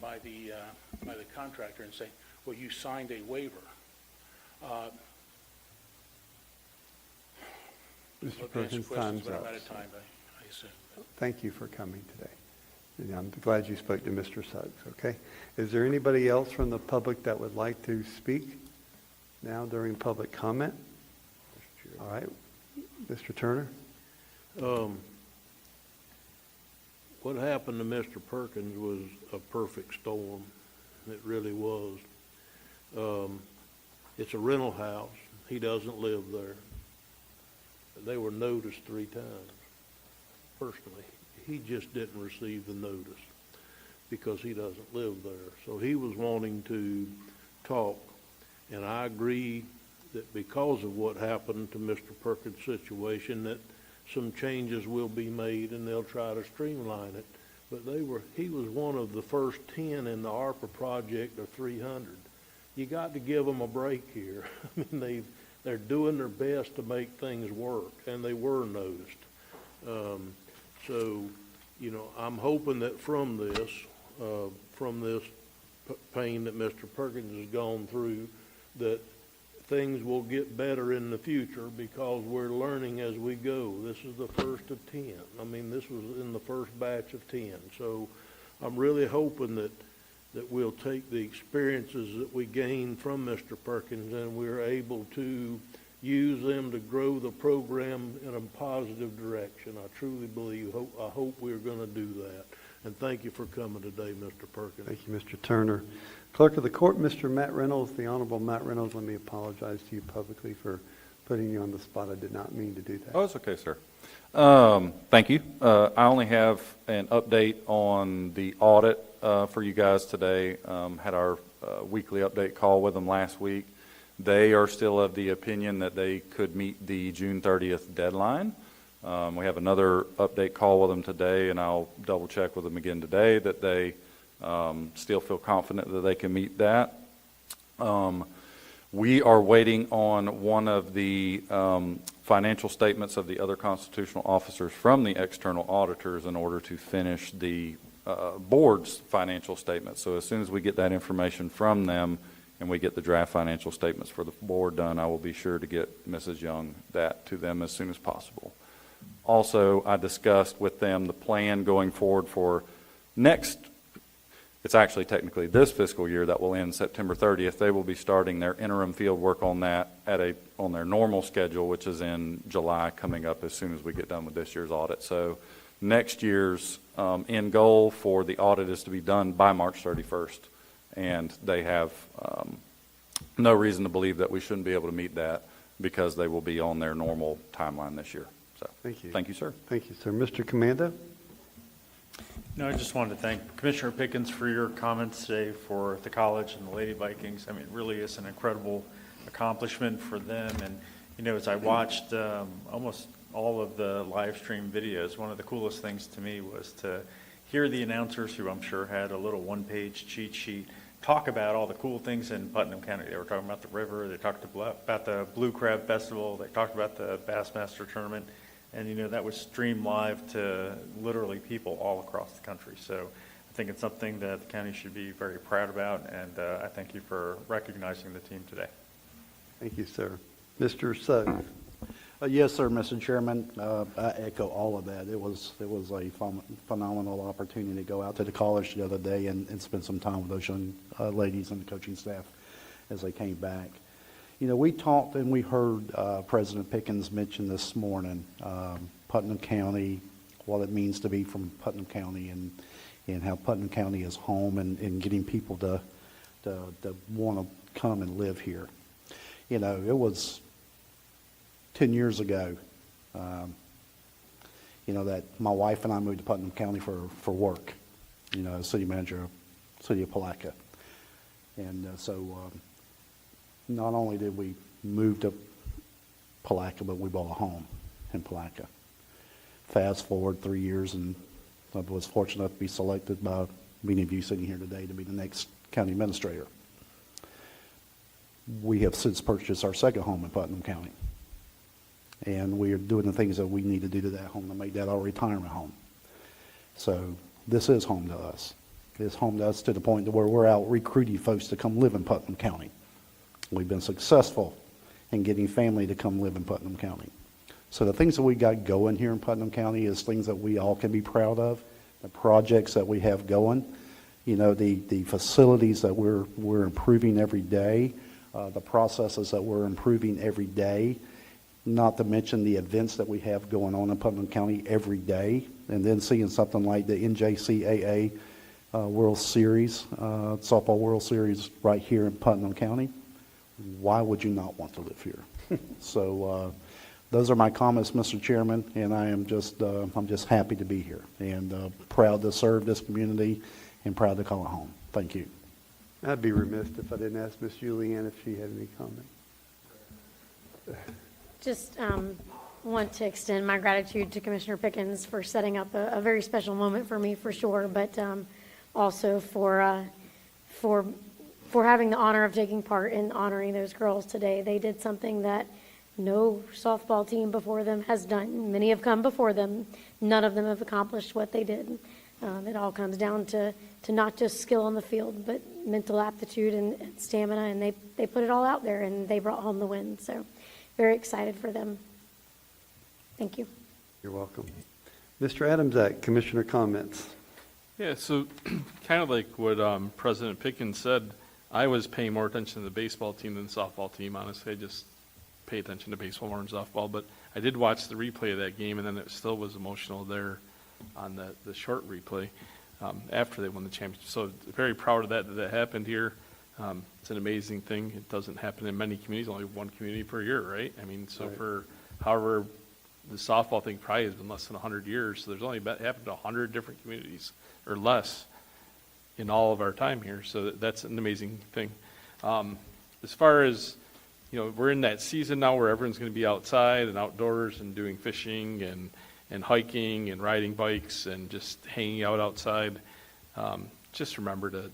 by the contractor and saying, well, you signed a waiver. Mr. Perkins, time's but up. I'm out of time, I assume. Thank you for coming today. And I'm glad you spoke to Mr. Suggs, okay? Is there anybody else from the public that would like to speak now during public comment? All right. Mr. Turner? What happened to Mr. Perkins was a perfect storm. It really was. It's a rental house. He doesn't live there. They were noticed 3 times, personally. He just didn't receive the notice because he doesn't live there. So he was wanting to talk, and I agree that because of what happened to Mr. Perkins' situation, that some changes will be made and they'll try to streamline it. But he was one of the first 10 in the ARPA project of 300. You got to give them a break here. I mean, they're doing their best to make things work, and they were noticed. So, I'm hoping that from this pain that Mr. Perkins has gone through, that things will get better in the future because we're learning as we go. This is the first of 10. I mean, this was in the first batch of 10. So I'm really hoping that we'll take the experiences that we gained from Mr. Perkins and we're able to use them to grow the program in a positive direction. I truly believe, I hope we're going to do that. And thank you for coming today, Mr. Perkins. Thank you, Mr. Turner. Clerk of the Court, Mr. Matt Reynolds, the Honorable Matt Reynolds, let me apologize to you publicly for putting you on the spot. I did not mean to do that. Oh, it's okay, sir. Thank you. I only have an update on the audit for you guys today. Had our weekly update call with them last week. They are still of the opinion that they could meet the June 30th deadline. We have another update call with them today, and I'll double check with them again today that they still feel confident that they can meet that. We are waiting on one of the financial statements of the other constitutional officers from the external auditors in order to finish the board's financial statements. So as soon as we get that information from them and we get the draft financial statements for the board done, I will be sure to get Mrs. Young that to them as soon as possible. Also, I discussed with them the plan going forward for next, it's actually technically this fiscal year that will end September 30th. They will be starting their interim field work on that on their normal schedule, which is in July, coming up as soon as we get done with this year's audit. So next year's end goal for the audit is to be done by March 31st. And they have no reason to believe that we shouldn't be able to meet that because they will be on their normal timeline this year. So thank you. Thank you, sir. Thank you, sir. Mr. Commando? No, I just wanted to thank Commissioner Pickens for your comments today for the college and the Lady Vikings. I mean, it really is an incredible accomplishment for them. And, as I watched almost all of the live stream videos, one of the coolest things to me was to hear the announcers, who I'm sure had a little one-page cheat sheet, talk about all the cool things in Putnam County. They were talking about the river, they talked about the Blue Crab Festival, they talked about the Bassmaster Tournament, and that was streamed live to literally people all across the country. So I think it's something that the county should be very proud about, and I thank you for recognizing the team today. Thank you, sir. Mr. Suggs? Yes, sir, Mr. Chairman. I echo all of that. It was a phenomenal opportunity to go out to the college the other day and spend some time with those young ladies and the coaching staff as they came back. We talked and we heard President Pickens mention this morning Putnam County, what it means to be from Putnam County, and how Putnam County is home and getting people to want to come and live here. It was 10 years ago, that my wife and I moved to Putnam County for work, city manager, city of Palatka. And so not only did we move to Palatka, but we bought a home in Palatka. Fast forward 3 years, and I was fortunate enough to be selected by many of you sitting here today to be the next county administrator. We have since purchased our second home in Putnam County. And we are doing the things that we need to do to that home to make that our retirement home. So this is home to us. It's home to us to the point where we're out recruiting folks to come live in Putnam County. We've been successful in getting family to come live in Putnam County. So the things that we got going here in Putnam County is things that we all can be proud of. The projects that we have going, the facilities that we're improving every day, the processes that we're improving every day. Not to mention the events that we have going on in Putnam County every day, and then seeing something like the NJCAA World Series, Softball World Series right here in Putnam County. Why would you not want to live here? So those are my comments, Mr. Chairman, and I'm just happy to be here and proud to serve this community and proud to call it home. Thank you. I'd be remiss if I didn't ask Ms. Julianne if she had any comment. Just want to extend my gratitude to Commissioner Pickens for setting up a very special moment for me, for sure, but also for having the honor of taking part in honoring those girls today. They did something that no softball team before them has done. Many have come before them. None of them have accomplished what they did. It all comes down to not just skill on the field, but mental aptitude and stamina, and they put it all out there, and they brought home the win. So very excited for them. Thank you. You're welcome. Mr. Adamczak, Commissioner comments. Yeah, so kind of like what President Pickens said, I was paying more attention to the baseball team than the softball team, honestly. I just pay attention to baseball more than softball. But I did watch the replay of that game, and then it still was emotional there on the short replay after they won the championship. So very proud of that happened here. It's an amazing thing. It doesn't happen in many communities, only one community per year, right? I mean, so for however the softball thing probably has been less than 100 years, so there's only happened to 100 different communities or less in all of our time here. So that's an amazing thing. As far as, we're in that season now where everyone's going to be outside and outdoors and doing fishing and hiking and riding bikes and just hanging out outside. Just remember to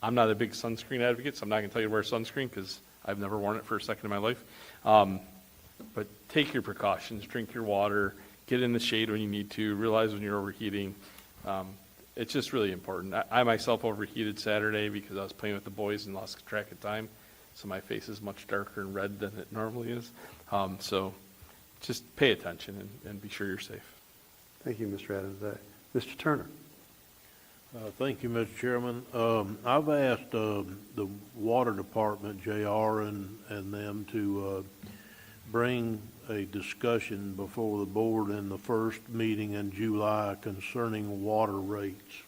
I'm not a big sunscreen advocate, so I'm not going to tell you to wear sunscreen because I've never worn it for a second in my life. But take your precautions, drink your water, get in the shade when you need to, realize when you're overheating. It's just really important. I myself overheated Saturday because I was playing with the boys and lost track of time, so my face is much darker and red than it normally is. So just pay attention and be sure you're safe. Thank you, Mr. Adamczak. Mr. Turner. Thank you, Mr. Chairman. I've asked the Water Department, JR, and them to bring a discussion before the board in the first meeting in July concerning water rates.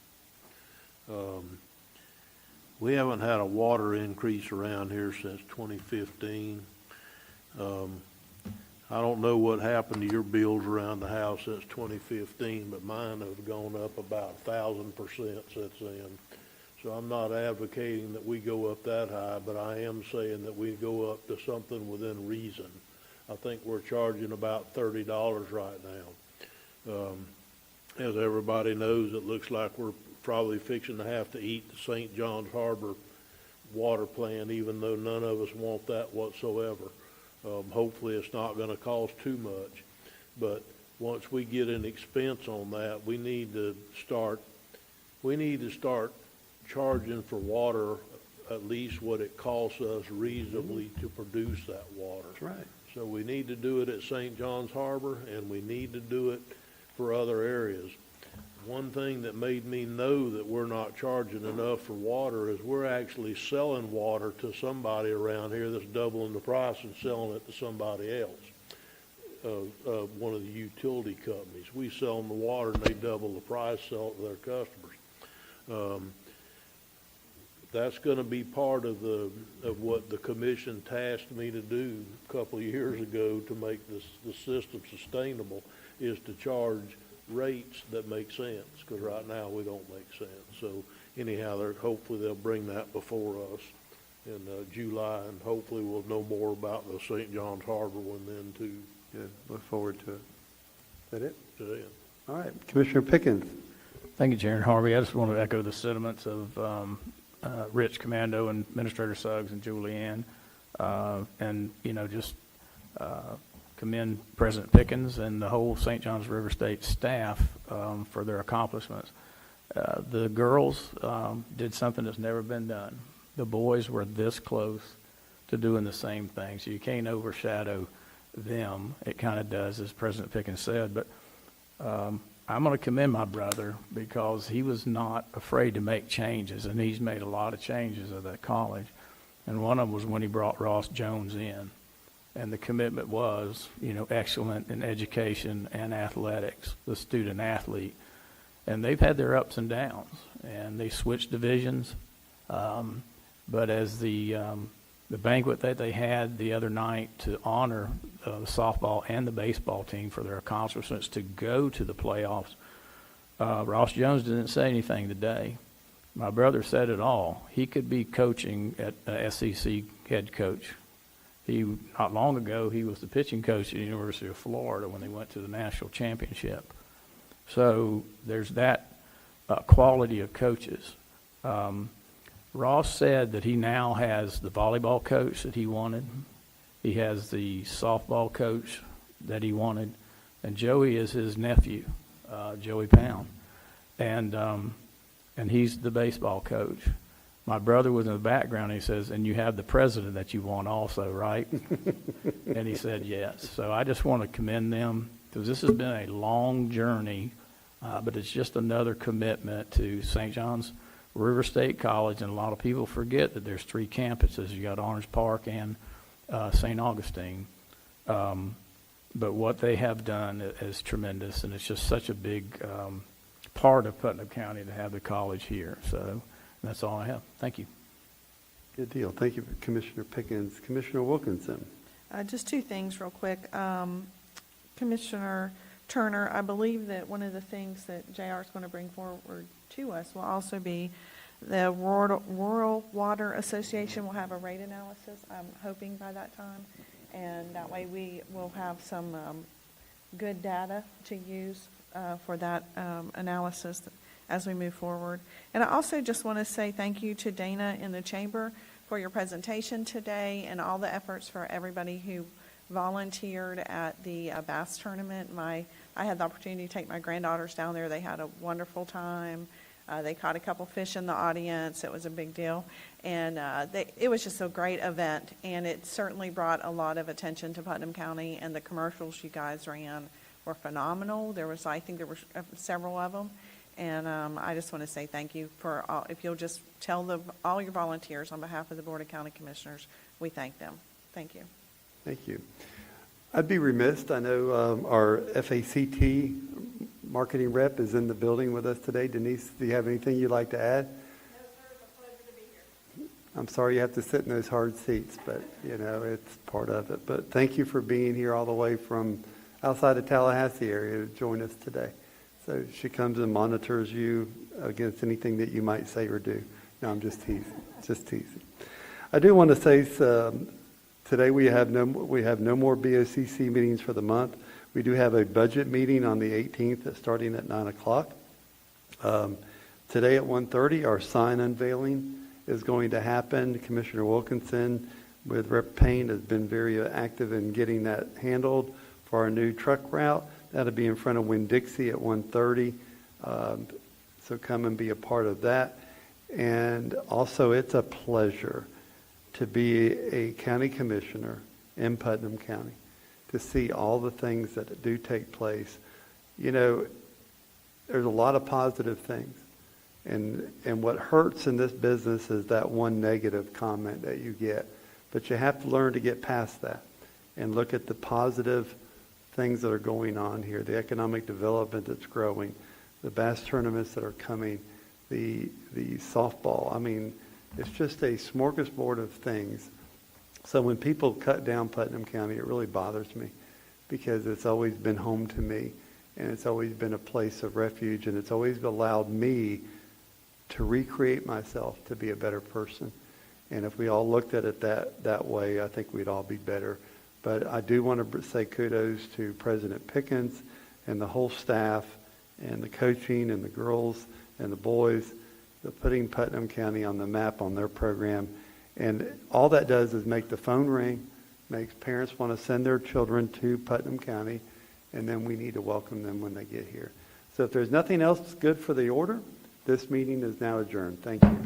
We haven't had a water increase around here since 2015. I don't know what happened to your bills around the house since 2015, but mine have gone up about 1,000% since then. So I'm not advocating that we go up that high, but I am saying that we go up to something within reason. I think we're charging about $30 right now. As everybody knows, it looks like we're probably fixing to have to eat the St. John's Harbor water plant, even though none of us want that whatsoever. Hopefully it's not going to cost too much, but once we get an expense on that, we need to start charging for water at least what it costs us reasonably to produce that water. That's right. So we need to do it at St. John's Harbor, and we need to do it for other areas. One thing that made me know that we're not charging enough for water is we're actually selling water to somebody around here that's doubling the price and selling it to somebody else, one of the utility companies. We sell them the water and they double the price, sell it to their customers. That's going to be part of what the commission tasked me to do a couple of years ago to make the system sustainable, is to charge rates that make sense, because right now we don't make sense. So anyhow, hopefully they'll bring that before us in July, and hopefully we'll know more about the St. John's Harbor one then too. Good. Look forward to it. Is that it? That's it. All right. Commissioner Pickens. Thank you, Chairman Harvey. I just want to echo the sentiments of Rich Commando and Administrator Suggs and Julianne, and just commend President Pickens and the whole St. Johns River State staff for their accomplishments. The girls did something that's never been done. The boys were this close to doing the same thing, so you can't overshadow them. It kind of does, as President Pickens said, but I'm going to commend my brother because he was not afraid to make changes, and he's made a lot of changes at that college. And one of them was when he brought Ross Jones in. And the commitment was, excellent in education and athletics, the student athlete. And they've had their ups and downs, and they switched divisions. But as the banquet that they had the other night to honor the softball and the baseball team for their accomplishments to go to the playoffs, Ross Jones didn't say anything today. My brother said it all. He could be coaching at SEC head coach. Not long ago, he was the pitching coach at the University of Florida when they went to the national championship. So there's that quality of coaches. Ross said that he now has the volleyball coach that he wanted. He has the softball coach that he wanted, and Joey is his nephew, Joey Pound, and he's the baseball coach. My brother was in the background. He says, "And you have the president that you want also, right?" And he said, "Yes." So I just want to commend them, because this has been a long journey, but it's just another commitment to St. John's River State College, and a lot of people forget that there's 3 campuses. You got Orange Park and St. Augustine. But what they have done is tremendous, and it's just such a big part of Putnam County to have the college here. So that's all I have. Thank you. Good deal. Thank you, Commissioner Pickens. Commissioner Wilkinson. Just 2 things real quick. Commissioner Turner, I believe that one of the things that JR is going to bring forward to us will also be the Rural Water Association will have a rate analysis, I'm hoping by that time. And that way we will have some good data to use for that analysis as we move forward. And I also just want to say thank you to Dana in the Chamber for your presentation today and all the efforts for everybody who volunteered at the bass tournament. I had the opportunity to take my granddaughters down there. They had a wonderful time. They caught a couple fish in the audience. It was a big deal. And it was just a great event, and it certainly brought a lot of attention to Putnam County, and the commercials you guys ran were phenomenal. I think there were several of them. And I just want to say thank you for all. If you'll just tell all your volunteers on behalf of the Board of County Commissioners, we thank them. Thank you. Thank you. I'd be remiss. I know our FACT marketing rep is in the building with us today. Denise, do you have anything you'd like to add? No, sir. It's a pleasure to be here. I'm sorry you have to sit in those hard seats, but, it's part of it. But thank you for being here all the way from outside the Tallahassee area to join us today. So she comes and monitors you against anything that you might say or do. No, I'm just teasing. I do want to say today we have no more BOCC meetings for the month. We do have a budget meeting on the 18th that's starting at 9 o'clock. Today at 1:30, our sign unveiling is going to happen. Commissioner Wilkinson with Rep. Payne has been very active in getting that handled for our new truck route. That'll be in front of Winn-Dixie at 1:30. So come and be a part of that. And also, it's a pleasure to be a county commissioner in Putnam County, to see all the things that do take place. There's a lot of positive things. And what hurts in this business is that one negative comment that you get. But you have to learn to get past that and look at the positive things that are going on here, the economic development that's growing, the bass tournaments that are coming, the softball. I mean, it's just a smorgasbord of things. So when people cut down Putnam County, it really bothers me, because it's always been home to me, and it's always been a place of refuge, and it's always allowed me to recreate myself to be a better person. And if we all looked at it that way, I think we'd all be better. But I do want to say kudos to President Pickens and the whole staff and the coaching and the girls and the boys, putting Putnam County on the map on their program. And all that does is make the phone ring, makes parents want to send their children to Putnam County, and then we need to welcome them when they get here. So if there's nothing else good for the order, this meeting is now adjourned. Thank you.